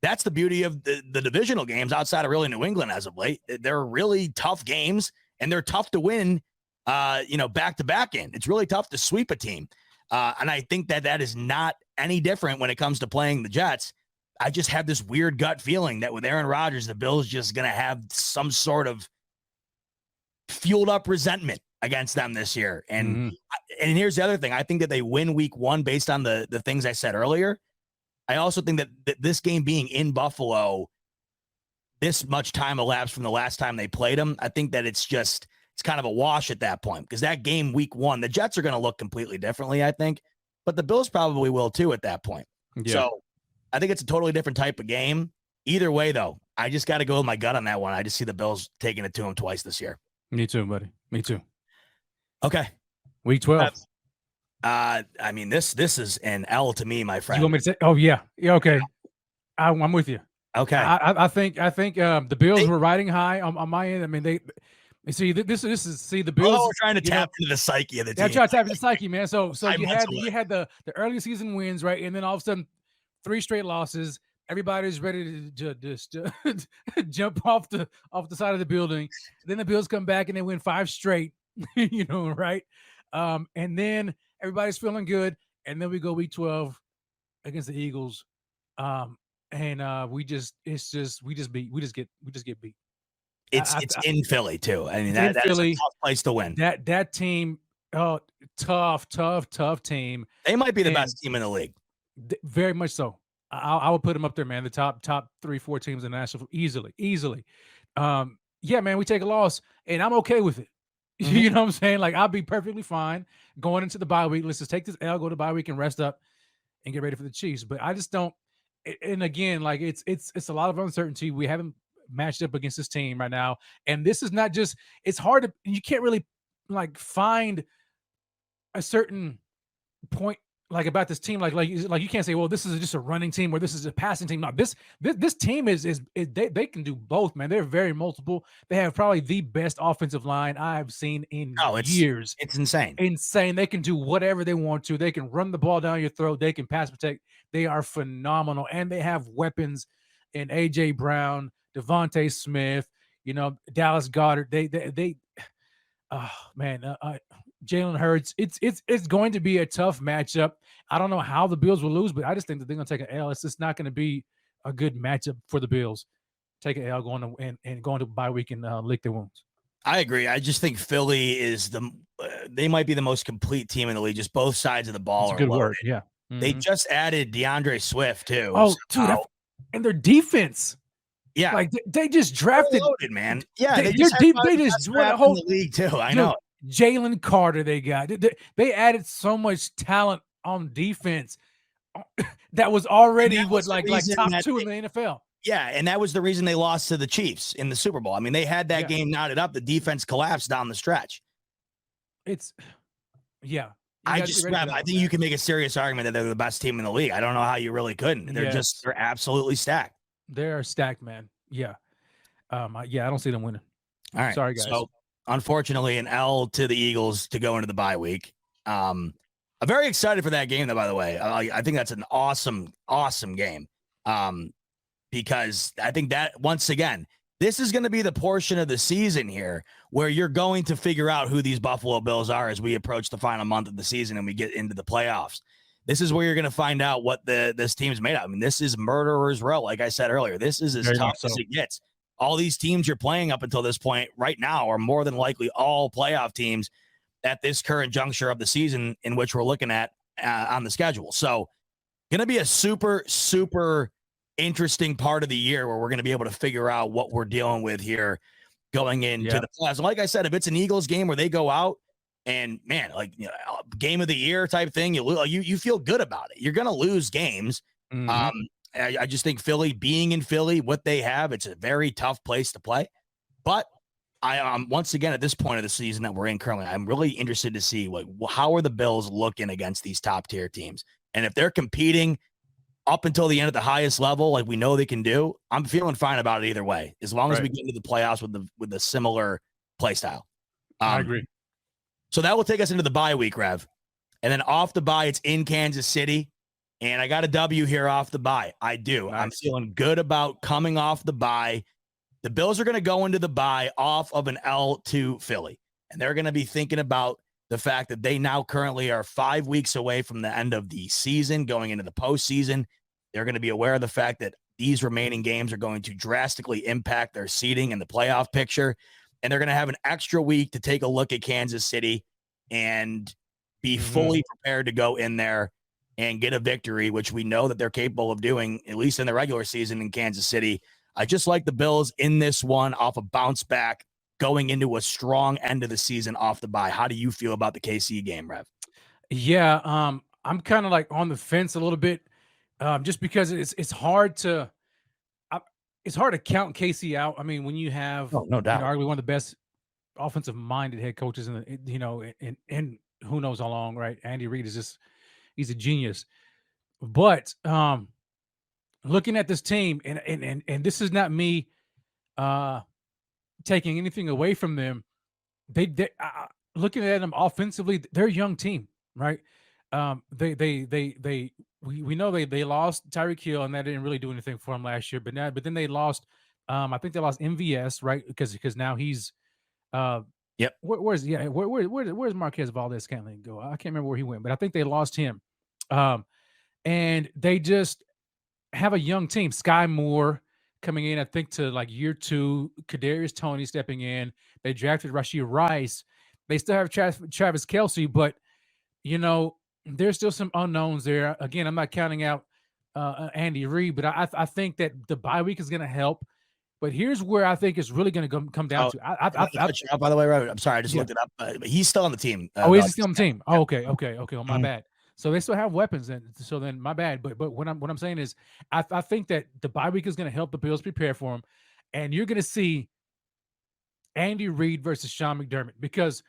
that's the beauty of the divisional games outside of really New England as of late. They're really tough games, and they're tough to win, back to back in. It's really tough to sweep a team. And I think that is not any different when it comes to playing the Jets. I just have this weird gut feeling that with Aaron Rodgers, the Bills just going to have some sort of fueled up resentment against them this year. And here's the other thing. I think that they win week 1 based on the things I said earlier. I also think that this game being in Buffalo, this much time elapsed from the last time they played them, I think that it's kind of a wash at that point, because that game week 1, the Jets are going to look completely differently, I think, but the Bills probably will too at that point. Yeah. So I think it's a totally different type of game. Either way, though, I just got to go with my gut on that one. I just see the Bills taking it to them twice this year. Me too, buddy. Me too. Okay. Week 12. This is an L to me, my friend. You want me to say? Oh yeah. Yeah. Okay. I'm with you. Okay. I think the Bills were riding high on my end. I mean, they see the Bills. We're trying to tap into the psyche of the team. Yeah, trying to tap into the psyche, man. So you had the early season wins, right, and then all of a sudden 3 straight losses. Everybody's ready to just jump off the side of the building. Then the Bills come back and they win 5 straight. Right? And then everybody's feeling good, and then we go week 12 against the Eagles, and we just get beat. It's in Philly too. I mean, that's Philly, a tough place to win. That team, tough team. They might be the best team in the league. Very much so. I would put them up there, man. The top 3-4 teams in the national easily. Yeah, man, we take a loss, and I'm okay with it. You know what I'm saying? Like, I'll be perfectly fine going into the bye week. Let's just take this L, go to bye week, and rest up and get ready for the Chiefs. But I just don't. And again, like it's a lot of uncertainty. We haven't matched up against this team right now, and this is not just. It's hard to. You can't really like find a certain point like about this team. Like you can't say, well, this is just a running team or this is a passing team. No, this team is they can do both, man. They're very multiple. They have probably the best offensive line I've seen in years. It's insane. They can do whatever they want to. They can run the ball down your throat. They can pass protect. They are phenomenal, and they have weapons in AJ Brown, Devontae Smith, Dallas Goedert. They oh man, Jalen Hurts. It's going to be a tough matchup. I don't know how the Bills will lose, but I just think that they're going to take an L. It's just not going to be a good matchup for the Bills. Take an L going to bye week and lick their wounds. I agree. I just think Philly is they might be the most complete team in the league. Just both sides of the ball. That's a good word. Yeah. They just added DeAndre Swift too. Oh, dude, and their defense. Yeah, like they just drafted, loaded, man. Yeah, they just won a whole the league too. I know. Jalen Carter, they got. They added so much talent on defense that was already top 2 in the NFL. Yeah, and that was the reason they lost to the Chiefs in the Super Bowl. I mean, they had that game knotted up. The defense collapsed down the stretch. I think you can make a serious argument that they're the best team in the league. I don't know how you really couldn't. They're absolutely stacked. They're stacked, man. Yeah. I don't see them winning. All right. Sorry, guys. So, unfortunately, an L to the Eagles to go into the bye week. I'm very excited for that game, though, by the way. I think that's an awesome, awesome game. Because I think that, once again, this is going to be the portion of the season here where you're going to figure out who these Buffalo Bills are as we approach the final month of the season and we get into the playoffs. This is where you're going to find out what this team's made of. I mean, this is murderer's row. Like I said earlier, this is as tough as it gets. All these teams you're playing up until this point right now are more than likely all playoff teams at this current juncture of the season in which we're looking at on the schedule. So going to be a super, super interesting part of the year where we're going to be able to figure out what we're dealing with here going into the playoffs. Like I said, if it's an Eagles game where they go out and man, game of the year type thing, you feel good about it. You're going to lose games. I just think Philly, being in Philly, what they have, it's a very tough place to play. But once again, at this point of the season that we're in currently, I'm really interested to see how are the Bills looking against these top tier teams, and if they're competing up until the end at the highest level, like we know they can do, I'm feeling fine about it either way, as long as we get into the playoffs with a similar play style. I agree. So that will take us into the bye week, Rev. And then off the bye, it's in Kansas City. And I got a W here off the bye. I do. Nice. I'm feeling good about coming off the bye. The Bills are going to go into the bye off of an L to Philly. And they're going to be thinking about the fact that they now currently are 5 weeks away from the end of the season, going into the postseason. They're going to be aware of the fact that these remaining games are going to drastically impact their seeding and the playoff picture. And they're going to have an extra week to take a look at Kansas City and be fully prepared to go in there and get a victory, which we know that they're capable of doing, at least in the regular season in Kansas City. I just like the Bills in this one off a bounce back, going into a strong end of the season off the bye. How do you feel about the KC game, Rev? Yeah, I'm kind of like on the fence a little bit, just because it's hard to count KC out. I mean, when you have no doubt, arguably one of the best offensive minded head coaches in who knows how long, right? Andy Reid is just he's a genius. But looking at this team, and this is not me taking anything away from them. They looking at them offensively, they're a young team, right? We know they lost Tyreek Hill, and that didn't really do anything for them last year. But then they lost. I think they lost MVS, right? Because now he's yep. Where's Marquez Valdez-Scantling go? I can't remember where he went, but I think they lost him. And they just have a young team. Sky Moore coming in, I think, to like year 2. Kadarius Toney stepping in. They drafted Rashee Rice. They still have Travis Kelce, but there's still some unknowns there. Again, I'm not counting out Andy Reid, but I think that the bye week is going to help. But here's where I think it's really going to come down to. By the way, Rev, I'm sorry, I just looked it up. He's still on the team. Is he still on the team? Oh, okay. Well, my bad. So they still have weapons then. So then my bad. But what I'm saying is I think that the bye week is going to help the Bills prepare for him. And you're going to see Andy Reid versus Sean McDermott, because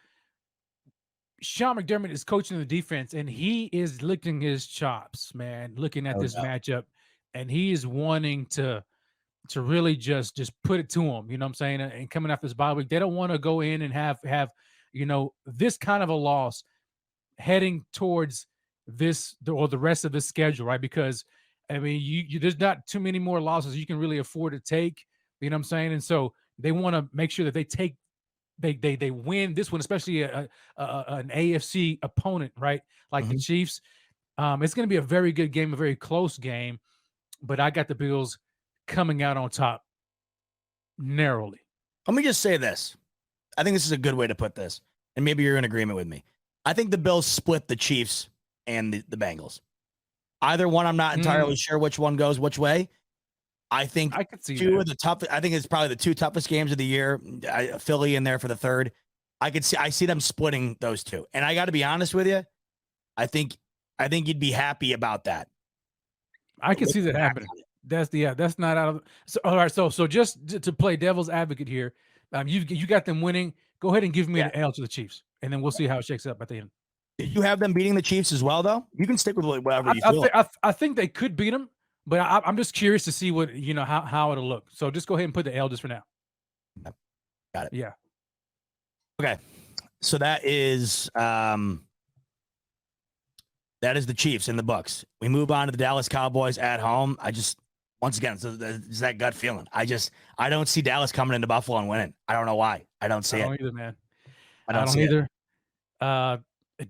Sean McDermott is coaching the defense and he is licking his chops, man, looking at this matchup, and he is wanting to really just put it to him, you know what I'm saying? And coming off this bye week, they don't want to go in and have this kind of a loss heading towards this or the rest of the schedule, right? Because I mean, you there's not too many more losses you can really afford to take, you know what I'm saying? And so they want to make sure that they win this one, especially an AFC opponent, right? Like the Chiefs. It's going to be a very good game, a very close game, but I got the Bills coming out on top narrowly. Let me just say this. I think this is a good way to put this, and maybe you're in agreement with me. I think the Bills split the Chiefs and the Bengals. Either one, I'm not entirely sure which one goes which way. I think I could see two of the toughest. I think it's probably the 2 toughest games of the year. Philly in there for the third. I see them splitting those two. And I got to be honest with you. I think you'd be happy about that. I can see that happening. That's not out of. So, all right. So just to play devil's advocate here, you got them winning. Go ahead and give me an L to the Chiefs, and then we'll see how it shakes up at the end. Did you have them beating the Chiefs as well, though? You can stick with whatever you feel. I think they could beat them. But I'm just curious to see what how it'll look. So just go ahead and put the L just for now. Got it. Yeah. Okay. So that is the Chiefs in the books. We move on to the Dallas Cowboys at home. Once again, so there's that gut feeling. I don't see Dallas coming into Buffalo and winning. I don't know why. I don't see it. I don't either, man. I don't see either.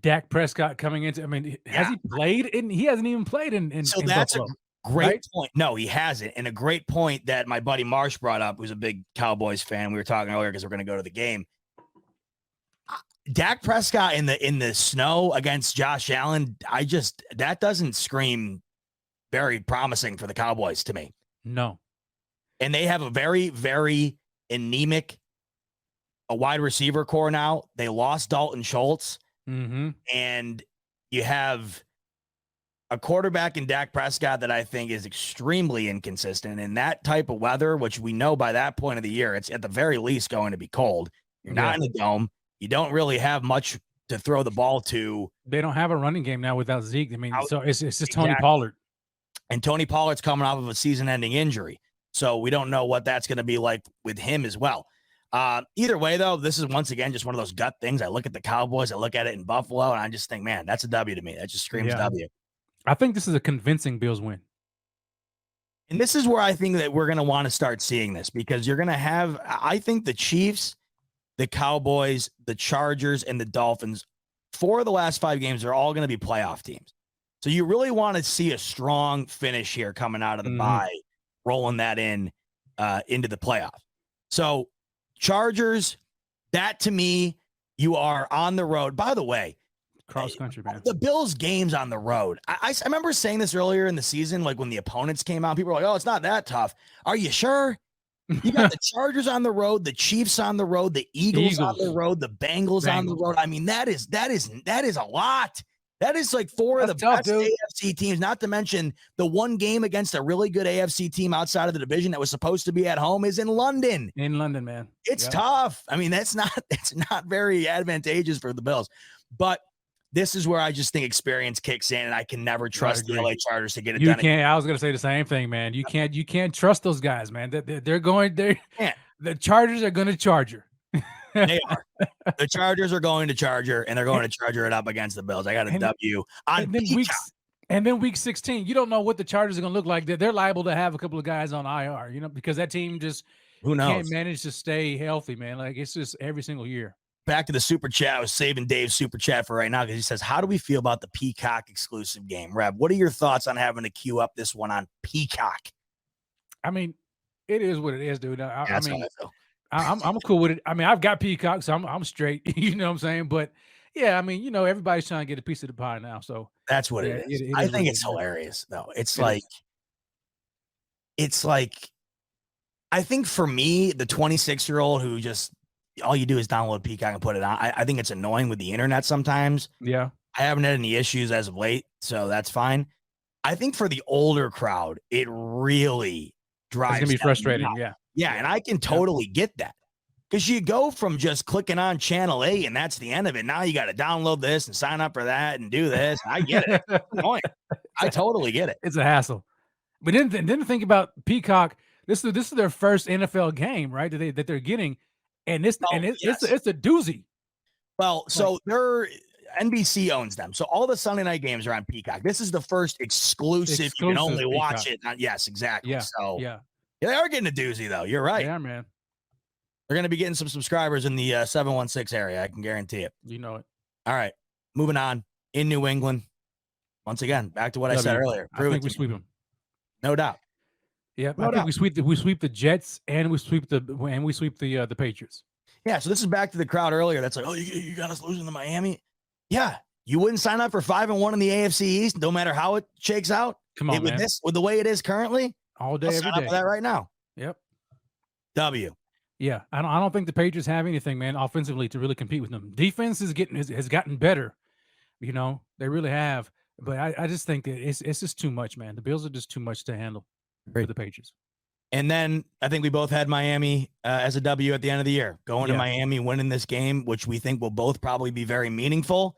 Dak Prescott coming into. I mean, has he played? He hasn't even played in. So in that's Buffalo. Great point. No, he hasn't. And a great point that my buddy Marsh brought up, who's a big Cowboys fan. We were talking earlier because we're going to go to the game. Dak Prescott in the snow against Josh Allen, that doesn't scream very promising for the Cowboys to me. No. And they have a very, very anemic wide receiver core now. They lost Dalton Schultz. And you have a quarterback in Dak Prescott that I think is extremely inconsistent in that type of weather, which we know by that point of the year, it's at the very least going to be cold. You're not in a dome. You don't really have much to throw the ball to. They don't have a running game now without Zeke. I mean, so it's just Tony Pollard. And Tony Pollard's coming off of a season-ending injury. So we don't know what that's going to be like with him as well. Either way, though, this is once again just one of those gut things. I look at the Cowboys, I look at it in Buffalo, and I just think, man, that's a W to me. That just screams W. I think this is a convincing Bills win. And this is where I think that we're going to want to start seeing this, because you're going to have, I think the Chiefs, the Cowboys, the Chargers, and the Dolphins, 4 of the last 5 games are all going to be playoff teams. So you really want to see a strong finish here coming out of the bye, rolling that in into the playoffs. So Chargers, that to me, you are on the road. By the way, cross country, man. The Bills games on the road. I remember saying this earlier in the season, like when the opponents came out, people were like, "Oh, it's not that tough." Are you sure? You got the Chargers on the road, the Chiefs on the road, the Eagles on the road, the Bengals on the road. I mean, that is a lot. That is like 4 of the best AFC teams, not to mention the one game against a really good AFC team outside of the division that was supposed to be at home is in London. In London, man. It's tough. I mean, it's not very advantageous for the Bills. But this is where I just think experience kicks in, and I can never trust the LA Chargers to get it done. I was going to say the same thing, man. You can't trust those guys, man. The Chargers are going to Charger. They are. The Chargers are going to Charger, and they're going to Charger it up against the Bills. I got a W on week 16. You don't know what the Chargers are going to look like. They're liable to have a couple of guys on IR, because that team just can't manage to stay healthy, man. Like, it's just every single year. Back to the super chat. I was saving Dave's super chat for right now because he says, "How do we feel about the Peacock exclusive game?" Reb, what are your thoughts on having to queue up this one on Peacock? I mean, it is what it is, dude. I'm cool with it. I mean, I've got Peacock, so I'm straight. You know what I'm saying? But yeah, I mean, everybody's trying to get a piece of the pie now. So that's what it is. I think it's hilarious, though. It's like, I think for me, the 26-year-old who just all you do is download Peacock and put it on. I think it's annoying with the internet sometimes. Yeah. I haven't had any issues as of late, so that's fine. I think for the older crowd, it really drives. It's gonna be frustrating. Yeah. Yeah, and I can totally get that, because you go from just clicking on channel 8 and that's the end of it. Now you got to download this and sign up for that and do this. I get it. It's annoying. I totally get it. It's a hassle. But didn't think about Peacock. This is their first NFL game, right? That they're getting, and it's a doozy. Well, so they're NBC owns them, so all the Sunday night games are on Peacock. This is the first exclusive. You can only watch it. Yes, exactly. Yeah. So yeah, they are getting a doozy, though. You're right. Yeah, man. They're going to be getting some subscribers in the 716 area. I can guarantee it. You know it. All right, moving on. In New England, once again, back to what I said earlier. I think we sweep them. No doubt. Yeah, I think we sweep the Jets and we sweep the Patriots. Yeah, so this is back to the crowd earlier. That's like, oh, you got us losing to Miami. Yeah, you wouldn't sign up for 5-1 in the AFC East, no matter how it shakes out. Come on, man. With the way it is currently, all day, every day. Sign up for that right now. Yep. W. Yeah, I don't think the Patriots have anything, man, offensively to really compete with them. Defense has gotten better. They really have. But I just think that it's just too much, man. The Bills are just too much to handle for the Patriots. And then I think we both had Miami as a W at the end of the year. Going to Miami, winning this game, which we think will both probably be very meaningful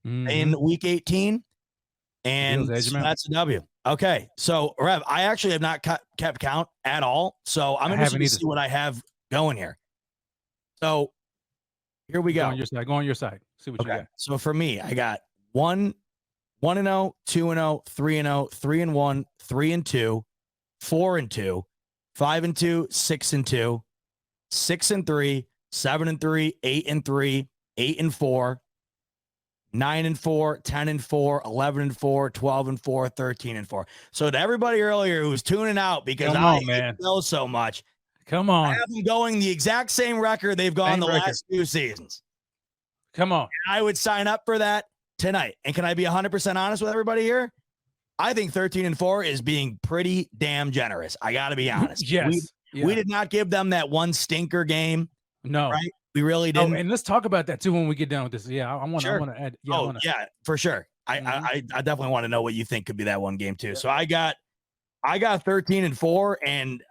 in Week 18. And so that's a W. Okay, so Rev, I actually have not kept count at all. So I'm going to see what I have going here. So here we go. Go on your side. See what you got. So for me, I got 1-0, 2-0, 3-0, 3-1, 3-2, 4-2, 5-2, 6-2, 6-3, 7-3, 8-3, 8-4, 9-4, 10-4, 11-4, 12-4, 13-4. So to everybody earlier who was tuning out because I know so much, come on, I have them going the exact same record they've gone last 2 seasons. Come on, and I would sign up for that tonight. And can I be 100% honest with everybody here? I think 13-4 is being pretty damn generous. I got to be honest. Yes, we did not give them that one stinker game. No, right? We really didn't. And let's talk about that too when we get done with this. Yeah, I want to add. Yeah, yeah, for sure. I definitely want to know what you think could be that one game too. Yeah. So I got 13-4, and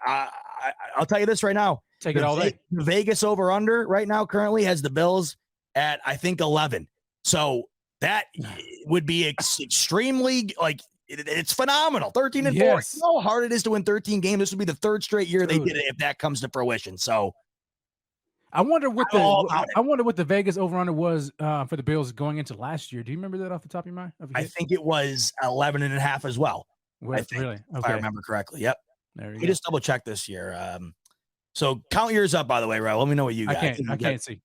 I'll tell you this right now. Take it all day. The Vegas over under right now currently has the Bills at I think 11. So that would be extremely it's phenomenal. 13-4. Yes. You know how hard it is to win 13 games. This would be the 3rd straight year they did it if that comes to fruition. So. I wonder what the all about it. I wonder what the Vegas over under was for the Bills going into last year. Do you remember that off the top of your mind? I think it was 11.5 as well. I think, really? if I remember correctly. Yep. There you We go. just double check this year. So count yours up, by the way, Rob. Let me know what you got. I can't see.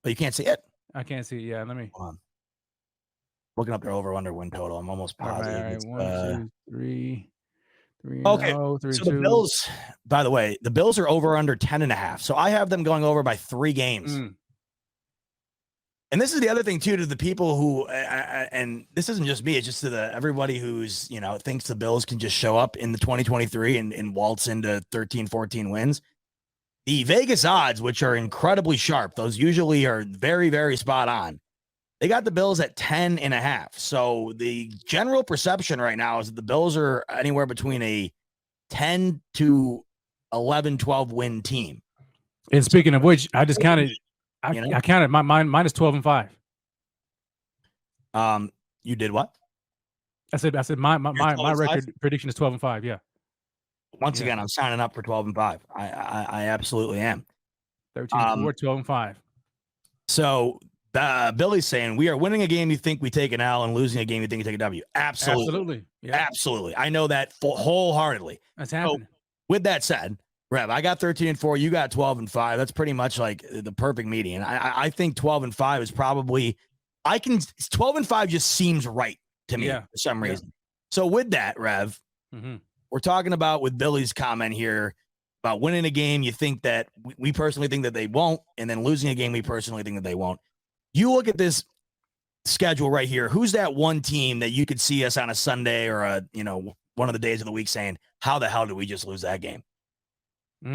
Oh, you can't see it? I can't see. Yeah, let me. Hold on. Looking up their over under win total. I'm almost positive. All right. 1, 2, 3. 3 Okay. 0, 3 So 2. the Bills, by the way, the Bills are over under 10.5. So I have them going over by 3 games. And this is the other thing too, to the people who, and this isn't just me, it's just to everybody who's, thinks the Bills can just show up in the 2023 and waltz into 13, 14 wins. The Vegas odds, which are incredibly sharp, those usually are very, very spot on. They got the Bills at 10.5. So the general perception right now is that the Bills are anywhere between a 10 to 11, 12 win team. And speaking of which, I just counted. I counted mine is 12-5. You did what? I said my record prediction is 12-5. Yeah. Once again, I'm signing up for 12-5. I absolutely am. 13-4, 12-5. So Billy's saying we are winning a game you think we take an L and losing a game you think you take a W. Absolutely. Yeah. Absolutely. I know that wholeheartedly. That's happening. So, with that said, Rev, I got 13-4. You got 12-5. That's pretty much like the perfect median. I think 12-5 is probably 12-5 just seems right to me for some reason. So with that, Rev, we're talking about with Billy's comment here about winning a game you think that we personally think that they won't, and then losing a game we personally think that they won't. You look at this schedule right here. Who's that one team that you could see us on a Sunday or one of the days of the week saying, how the hell did we just lose that game? Let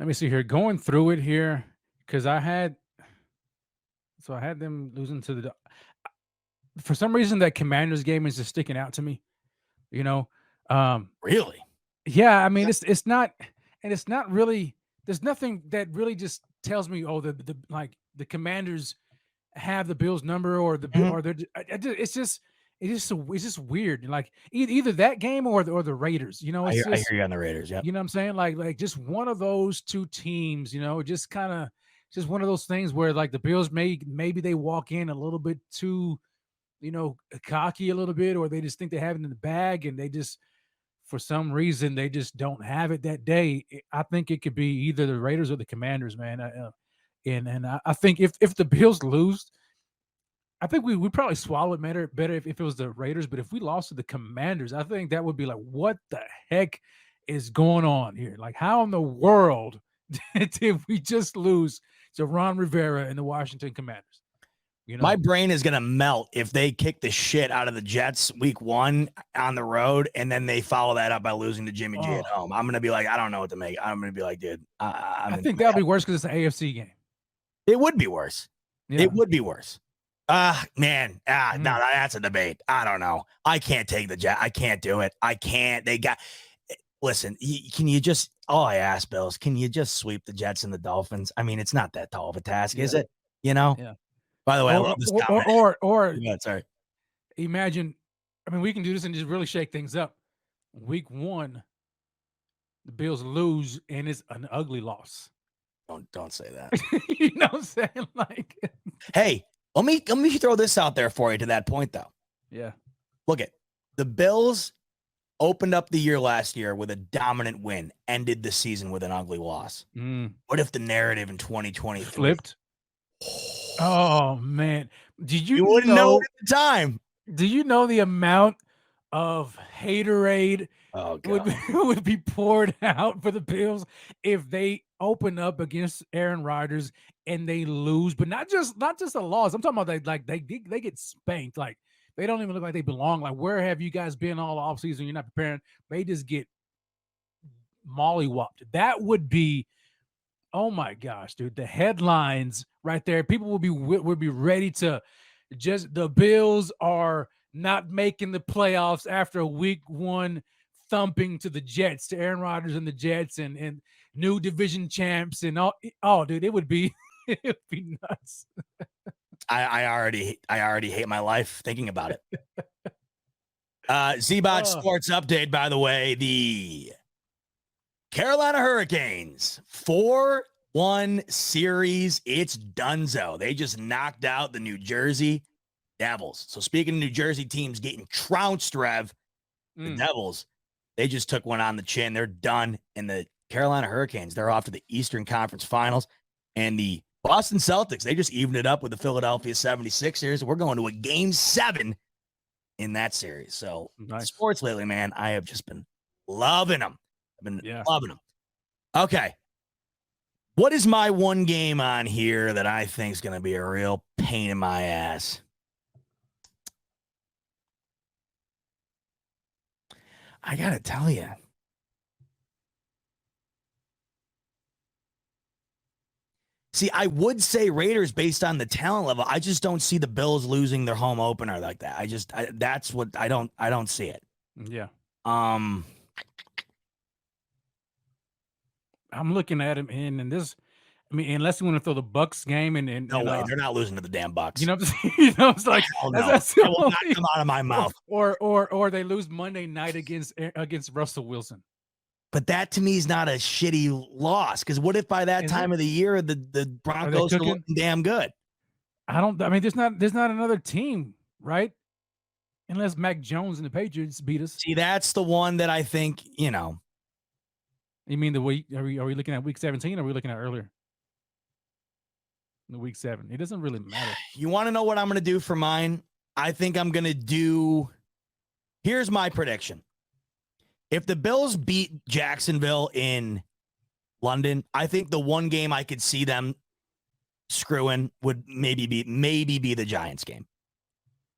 me see here. Going through it here, because I had them losing to the. For some reason, that Commanders game is just sticking out to me. Really? Yeah, I mean it's not, and it's not really. There's nothing that really just tells me, the Commanders have the Bills number or they're. It's just weird. Like either that game or the Raiders. I hear you on the Raiders. Yeah. You know what I'm saying? Like just one of those two teams. Just kind of just one of those things where like the Bills maybe they walk in a little bit too, cocky a little bit, or they just think they have it in the bag and they just. For some reason, they just don't have it that day. I think it could be either the Raiders or the Commanders, man. And I think if the Bills lose, I think we probably swallow it better if it was the Raiders. But if we lost to the Commanders, I think that would be like, what the heck is going on here? Like, how in the world did we just lose to Ron Rivera and the Washington Commanders? My brain is going to melt if they kick the shit out of the Jets week 1 on the road, and then they follow that up by losing to Jimmy G at home. I'm going to be like, I don't know what to make. I'm going to be like, dude. I think that'll be worse because it's an AFC game. It would be worse. Yeah. It would be worse. Man. No, that's a debate. I don't know. I can't take the Jets. I can't do it. I can't. Listen, can you just, all I ask, Bills, can you just sweep the Jets and the Dolphins? I mean, it's not that tall of a task, is it? Yeah. By the way, I love this comment. Or sorry. Imagine, I mean, we can do this and just really shake things up. Week 1, the Bills lose, and it's an ugly loss. Don't say that. You know what I'm saying? Like, hey, let me throw this out there for you to that point, though. Yeah. Look at the Bills opened up the year last year with a dominant win, ended the season with an ugly loss. What if the narrative in 2023 flipped? Oh man, did you wouldn't know at the time? Do you know the amount of haterade would be poured out for the Bills if they open up against Aaron Rodgers and they lose, but not just a loss. I'm talking about they get spanked. Like they don't even look like they belong. Like where have you guys been all offseason? You're not preparing. They just get mollywopped. That would be. Oh my gosh, dude! The headlines right there. People will be ready to just. The Bills are not making the playoffs after week 1 thumping to the Jets, to Aaron Rodgers and the Jets, and new division champs and all. Oh, dude, it would be nuts. I already hate my life thinking about it. Zbot Sports update, by the way, the Carolina Hurricanes, 4-1 series. It's donezo. They just knocked out the New Jersey Devils. So speaking of New Jersey teams getting trounced, Rev, the Devils, they just took one on the chin. They're done. And the Carolina Hurricanes, they're off to the Eastern Conference Finals. And the Boston Celtics, they just evened it up with the Philadelphia 76ers. We're going to a game 7 in that series. So sports lately, man, I have just been loving them. I've been loving them. Okay. What is my one game on here that I think is going to be a real pain in my ass? I got to tell you. See, I would say Raiders based on the talent level. I just don't see the Bills losing their home opener like that. That's what I don't see it. Yeah. I'm looking at him and this, I mean, unless you want to throw the Bucks game and no way, they're not losing to the damn Bucks. You know what I'm saying? It's like that will not come out of my mouth. Or they lose Monday night against Russell Wilson. But that to me is not a shitty loss. Because what if by that time of the year the Broncos are looking damn good? I mean, there's not another team, right? Unless Mac Jones and the Patriots beat us. See, that's the one that I think, you know. You mean the week? Are we looking at week 17? Or are we looking at earlier? The week 7. It doesn't really matter. You want to know what I'm going to do for mine? I think I'm going to do. Here's my prediction. If the Bills beat Jacksonville in London, I think the one game I could see them screwing would maybe be the Giants game.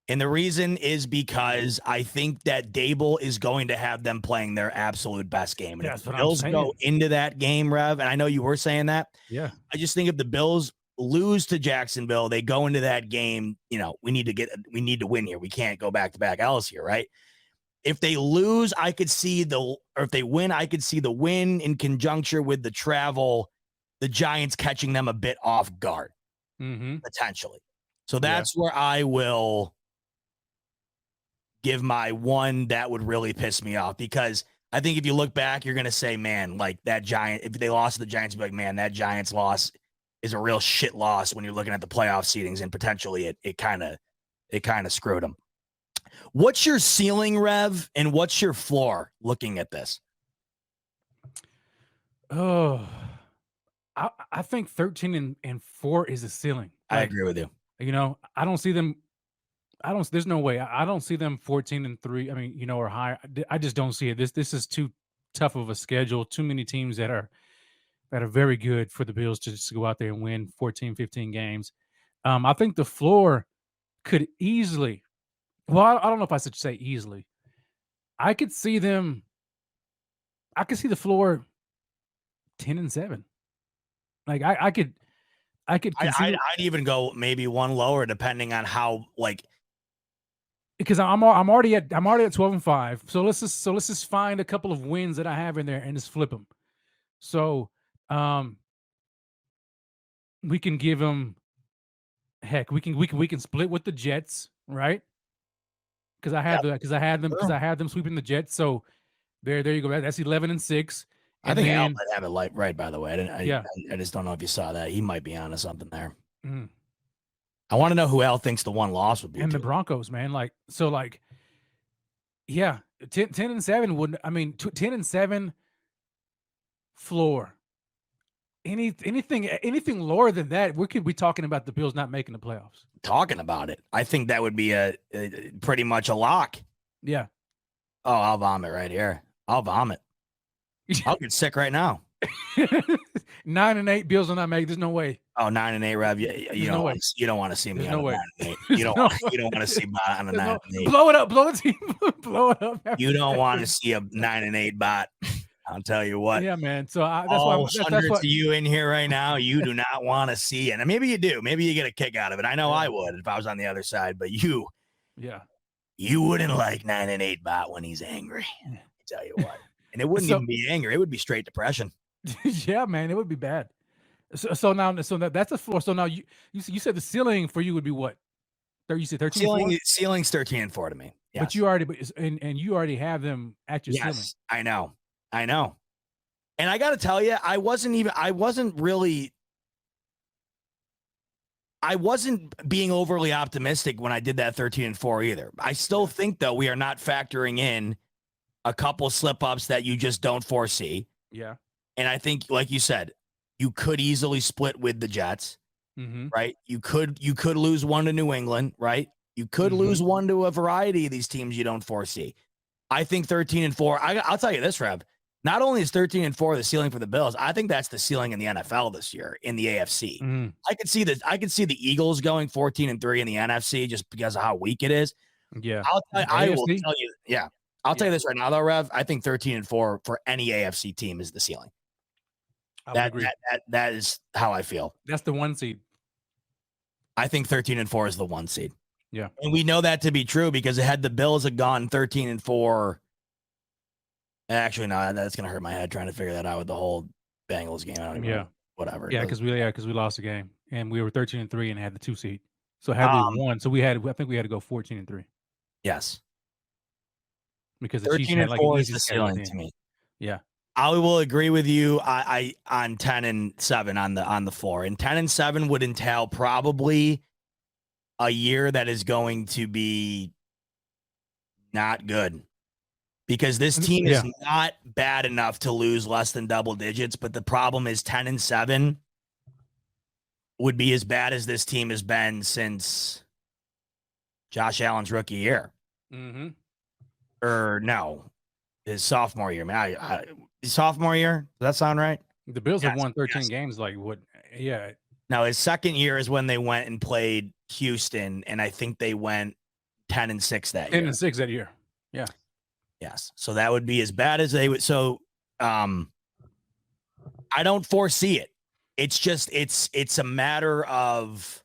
And the reason is because I think that Dable is going to have them playing their absolute best game. And if the Bills go into that game, Rev, and I know you were saying that. Yeah. I just think if the Bills lose to Jacksonville, they go into that game, you know, we need to win here. We can't go back-to-back L's here, right? If they lose, I could see or if they win, I could see the win in conjunction with the travel, the Giants catching them a bit off guard, potentially. So that's where I will give my one that would really piss me off, because I think if you look back, you're going to say, man, like that Giant, if they lost to the Giants, you'd be like, man, that Giants loss is a real shit loss when you're looking at the playoff seedings, and potentially it kind of screwed them. What's your ceiling, Rev, and what's your floor looking at this? Oh, I think 13-4 is a ceiling. I agree with you. You know, I don't see them. There's no way. I don't see them 14-3. I mean, you know, or higher. I just don't see it. This is too tough of a schedule. Too many teams that are very good for the Bills to just go out there and win 14, 15 games. I think the floor could easily. Well, I don't know if I should say easily. I could see the floor 10-7. Like I'd even go maybe one lower depending on how, like, because I'm already at 12-5. So let's just find a couple of wins that I have in there and just flip them. So we can give them, heck, we can split with the Jets, right? Because I had them sweeping the Jets. So there you go. That's 11-6. I think Al might have it right, by the way. I just don't know if you saw that. He might be onto something there. Mm. I want to know who Al thinks the one loss would be. And the Broncos, man. 10-7 wouldn't. I mean, 10-7 floor. Anything lower than that, we could be talking about the Bills not making the playoffs. Talking about it, I think that would be a pretty much a lock. Yeah. Oh, I'll vomit right here. I'll vomit. I'll get sick right now. 9-8 Bills will not make. There's no way. Oh, 9-8, Rev. You don't want to see me on a 9-8. You don't want to see bot on a 9-8. Blow it up. Blow the team. Blow it up. You don't want to see a 9-8 bot. I'll tell you what. Yeah, man. So that's hundreds why of you in here right now, you do not want to see it. And maybe you do. Maybe you get a kick out of it. I know I would if I was on the other side. But you wouldn't like 9-8 bot when he's angry. I'll tell you what. And it wouldn't even be anger. It would be straight depression. Yeah, man. It would be bad. So that's a floor. So now you said the ceiling for you would be what? You said 13. Ceiling's 13-4 to me. Yes. But you already and you already have them at your ceiling. I know. And I got to tell you, I wasn't being overly optimistic when I did that 13-4 either. I still think, though, we are not factoring in a couple slip-ups that you just don't foresee. Yeah. And I think, like you said, you could easily split with the Jets, right? You could lose one to New England, right? You could lose one to a variety of these teams you don't foresee. I think 13-4. I'll tell you this, Rev. Not only is 13-4 the ceiling for the Bills, I think that's the ceiling in the NFL this year in the AFC. I could see the Eagles going 14-3 in the NFC just because of how weak it is. Yeah. I will tell you, yeah. I'll tell you this right now, though, Rev. I think 13-4 for any AFC team is the ceiling. That is how I feel. That's the 1 seed. I think 13-4 is the 1 seed. Yeah. And we know that to be true because had the Bills had gone 13-4. Actually, no, that's going to hurt my head trying to figure that out with the whole Bengals game. I don't even know. Whatever. Yeah, because we lost the game and we were 13-3 and had the 2 seed. So had we won, so I think we had to go 14-3. Yes. Because the Chiefs had like 13-4 is the ceiling to me. Yeah. I will agree with you. I on 10-7 on the floor, and 10-7 would entail probably a year that is going to be not good because this team is not bad enough to lose less than double digits. But the problem is 10-7 would be as bad as this team has been since Josh Allen's rookie year. Or no, his sophomore year. His sophomore year. Does that sound right? The Bills have won 13 games. Like what? Yeah. No, his second year is when they went and played Houston, and I think they went 10-6 that year. 10-6 that year. Yeah. Yes. So that would be as bad as they would. So I don't foresee it. It's just it's a matter of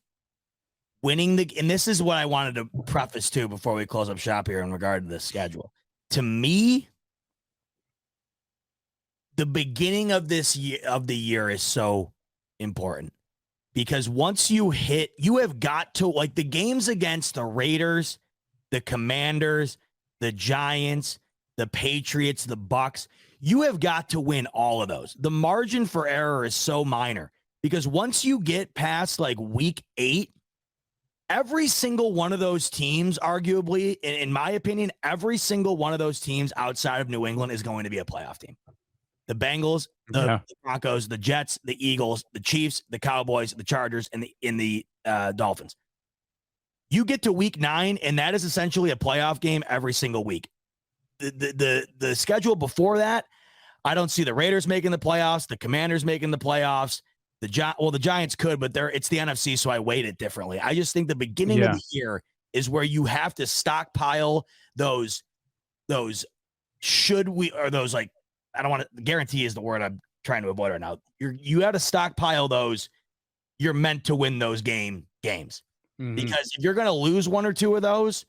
winning and this is what I wanted to preface too before we close up shop here in regard to the schedule. To me, the beginning of this year of the year is so important because once you have got to like the games against the Raiders, the Commanders, the Giants, the Patriots, the Bucks, you have got to win all of those. The margin for error is so minor because once you get past like week 8, every single one of those teams, arguably, in my opinion, every single one of those teams outside of New England is going to be a playoff team. The Bengals, the Broncos, the Jets, the Eagles, the Chiefs, the Cowboys, the Chargers, and the Dolphins. You get to week 9, and that is essentially a playoff game every single week. The schedule before that, I don't see the Raiders making the playoffs, the Commanders making the playoffs. The Giants could, but it's the NFC, so I weight it differently. I just think the beginning of the year is where you have to stockpile those like, I don't want to guarantee is the word I'm trying to avoid right now. You have to stockpile those. You're meant to win those games because if you're going to lose one or two of those,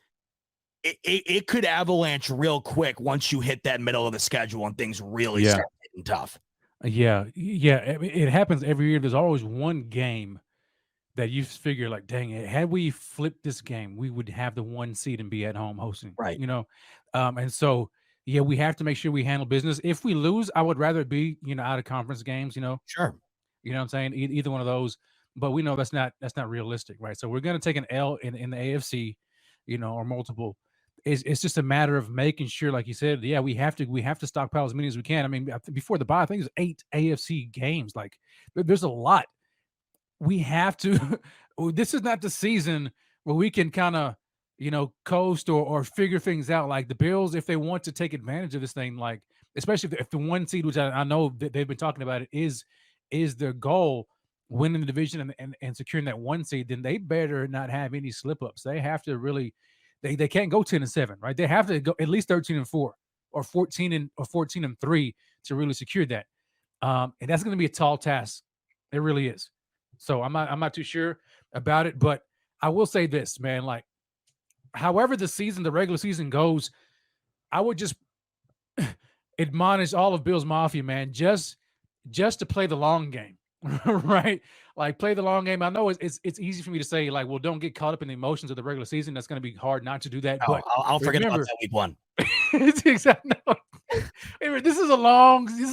it could avalanche real quick once you hit that middle of the schedule and things really start getting tough. Yeah. It happens every year. There's always one game that you figure like, dang it, had we flipped this game, we would have the 1 seed and be at home hosting. Right. And so, yeah, we have to make sure we handle business. If we lose, I would rather it be, out of conference games, Sure. You know what I'm saying? Either one of those. But we know that's not realistic, right? So we're going to take an L in the AFC, or multiple. It's just a matter of making sure, like you said, we have to stockpile as many as we can. I mean, before the bye, I think there's 8 AFC games. Like, there's a lot. We have to. This is not the season where we can kind of, coast or figure things out. Like the Bills, if they want to take advantage of this thing, like especially if the 1 seed, which I know that they've been talking about, it is their goal, winning the division and securing that 1 seed, then they better not have any slip ups. They have to really. They can't go 10-7, right? They have to go at least 13-4 or 14-3 to really secure that. And that's going to be a tall task. It really is. So I'm not too sure about it, but I will say this, man. Like, however the regular season goes, I would just admonish all of Bills Mafia, man, just to play the long game, right? Like, play the long game. I know it's easy for me to say, like, well, don't get caught up in the emotions of the regular season. That's going to be hard not to do that. No, but I'll forget about that week 1. It's exactly. No. This is a long. You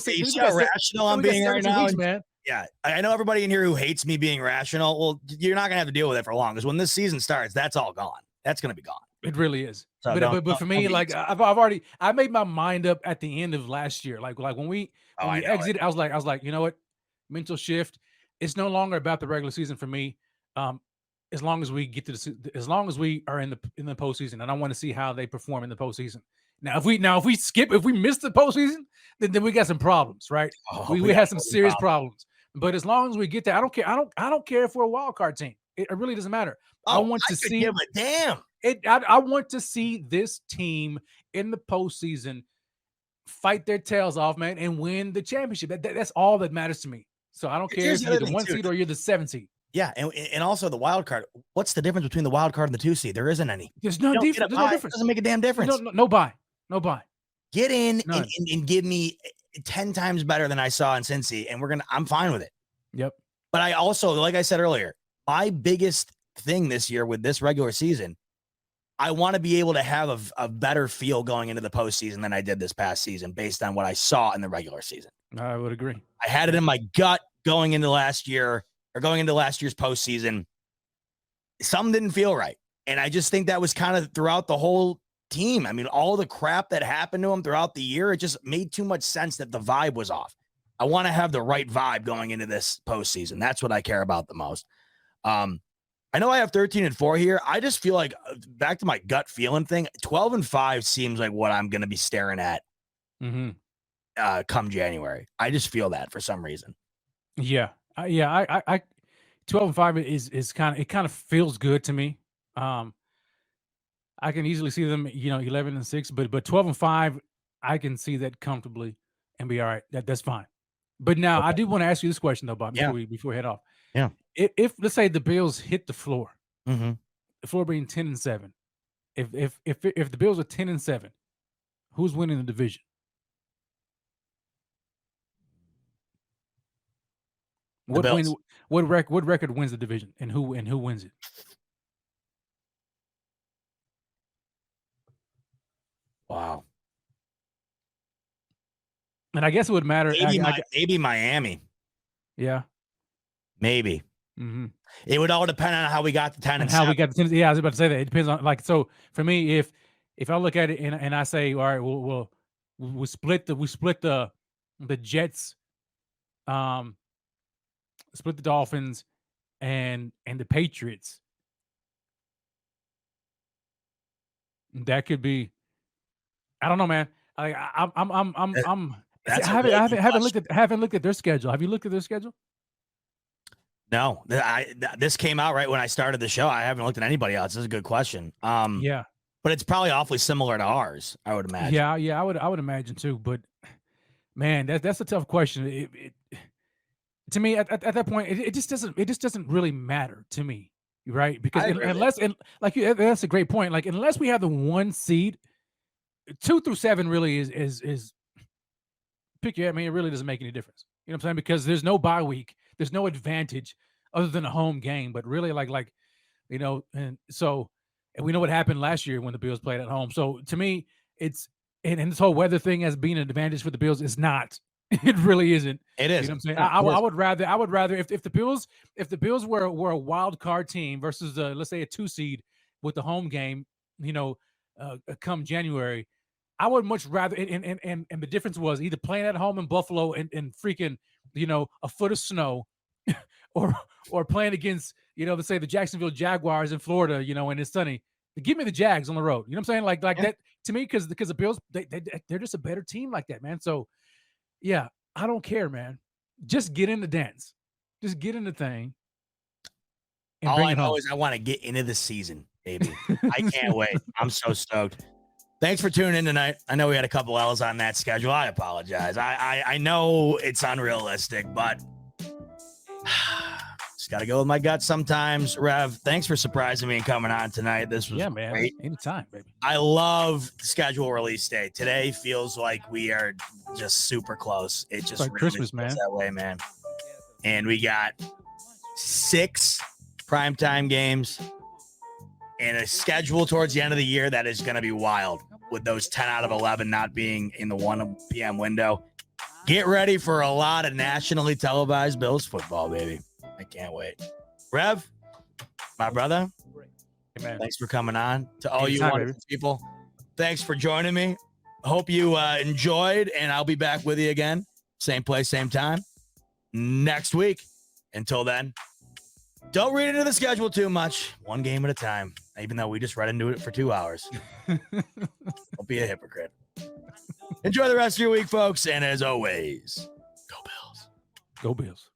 see how rational I'm being right now, weeks, man. Yeah, I know everybody in here who hates me being rational. Well, you're not gonna have to deal with it for long because when this season starts, that's all gone. That's gonna be gone. It really is. So But for me, like I made my mind up at the end of last year. Like when we exited, I was like, you know what? Mental shift. It's no longer about the regular season for me. As long as we get to as long as we are in the postseason, and I want to see how they perform in the postseason. Now, if we miss the postseason, then we got some problems, right? We have some serious problems. But as long as we get there, I don't care. I don't care if we're a wild card team. It really doesn't matter. I want to see. Give a damn. I want to see this team in the postseason fight their tails off, man, and win the championship. That's all that matters to me. So I don't care if you're the 1 seed or you're the 7 seed. Yeah, and also the wild card. What's the difference between the wild card and the 2 seed? There isn't any. There's no difference. It doesn't make a damn difference. No buy. Get in and give me 10 times better than I saw in Cincy, and I'm fine with it. Yep. But I also, like I said earlier, my biggest thing this year with this regular season, I want to be able to have a better feel going into the postseason than I did this past season based on what I saw in the regular season. I would agree. I had it in my gut going into last year's postseason. Something didn't feel right. And I just think that was kind of throughout the whole team. I mean, all the crap that happened to them throughout the year, it just made too much sense that the vibe was off. I want to have the right vibe going into this postseason. That's what I care about the most. I know I have 13-4 here. I just feel like, back to my gut feeling thing, 12-5 seems like what I'm going to be staring at come January. I just feel that for some reason. Yeah. I 12-5 is kind of feels good to me. I can easily see them, 11-6, but 12-5, I can see that comfortably and be all right. That's fine. But now I do want to ask you this question though, Bob, before we head off. Yeah. If let's say the Bills hit the floor, the floor being 10-7, if the Bills are 10-7, who's winning the division? What record wins the division, and who wins it? Wow. And I guess it would matter. Maybe Miami. Yeah. Maybe. Mm-hmm. It would all depend on how we got the 10 and how we got the 10. Yeah, I was about to say that. It depends on so for me, if I look at it and I say, all right, we split the Jets, split the Dolphins and the Patriots. That could be. I don't know, man. I haven't looked at their schedule. Have you looked at their schedule? No, this came out right when I started the show. I haven't looked at anybody else. This is a good question. Yeah, but it's probably awfully similar to ours, I would imagine. Yeah, I would imagine too. But man, that's a tough question. To me, at that point, it just doesn't really matter to me, right? Because that's a great point. Like unless we have the 1 seed, 2 through 7 really is pick your. I mean, it really doesn't make any difference. You know what I'm saying? Because there's no bye week. There's no advantage other than a home game, but really and we know what happened last year when the Bills played at home. So to me, it's and this whole weather thing as being an advantage for the Bills is not. It really isn't. It is. You know what I'm saying? I would rather if the Bills were a wild card team versus let's say a 2 seed with the home game, come January, I would much rather and the difference was either playing at home in Buffalo and freaking a foot of snow or playing against let's say the Jacksonville Jaguars in Florida and it's sunny. Give me the Jags on the road. You know what I'm saying? Like that to me because the Bills they're just a better team like that, man. So yeah, I don't care, man. Just get in the dance. Just get in the thing. And all I know is I want to get into the season, baby. I can't wait. I'm so stoked. Thanks for tuning in tonight. I know we had a couple L's on that schedule. I apologize. I know it's unrealistic, but just got to go with my gut sometimes. Rev, thanks for surprising me and coming on tonight. This was great. Anytime, baby. I love the schedule release day. Today feels like we are just super close. It just like really Christmas, feels man. That way, man. And we got 6 primetime games and a schedule towards the end of the year that is going to be wild with those 10 out of 11 not being in the 1 p.m. window. Get ready for a lot of nationally televised Bills football, baby. I can't wait. Rev, my brother, Amen. Thanks for coming on. To all you Anytime, wonderful people, thanks for joining me. Hope you enjoyed, and I'll be back with you again. Same place, same time next week. Until then, don't read into the schedule too much. One game at a time, even though we just read into it for 2 hours. Don't be a hypocrite. Enjoy the rest of your week, folks. And as always, go Bills. Go Bills.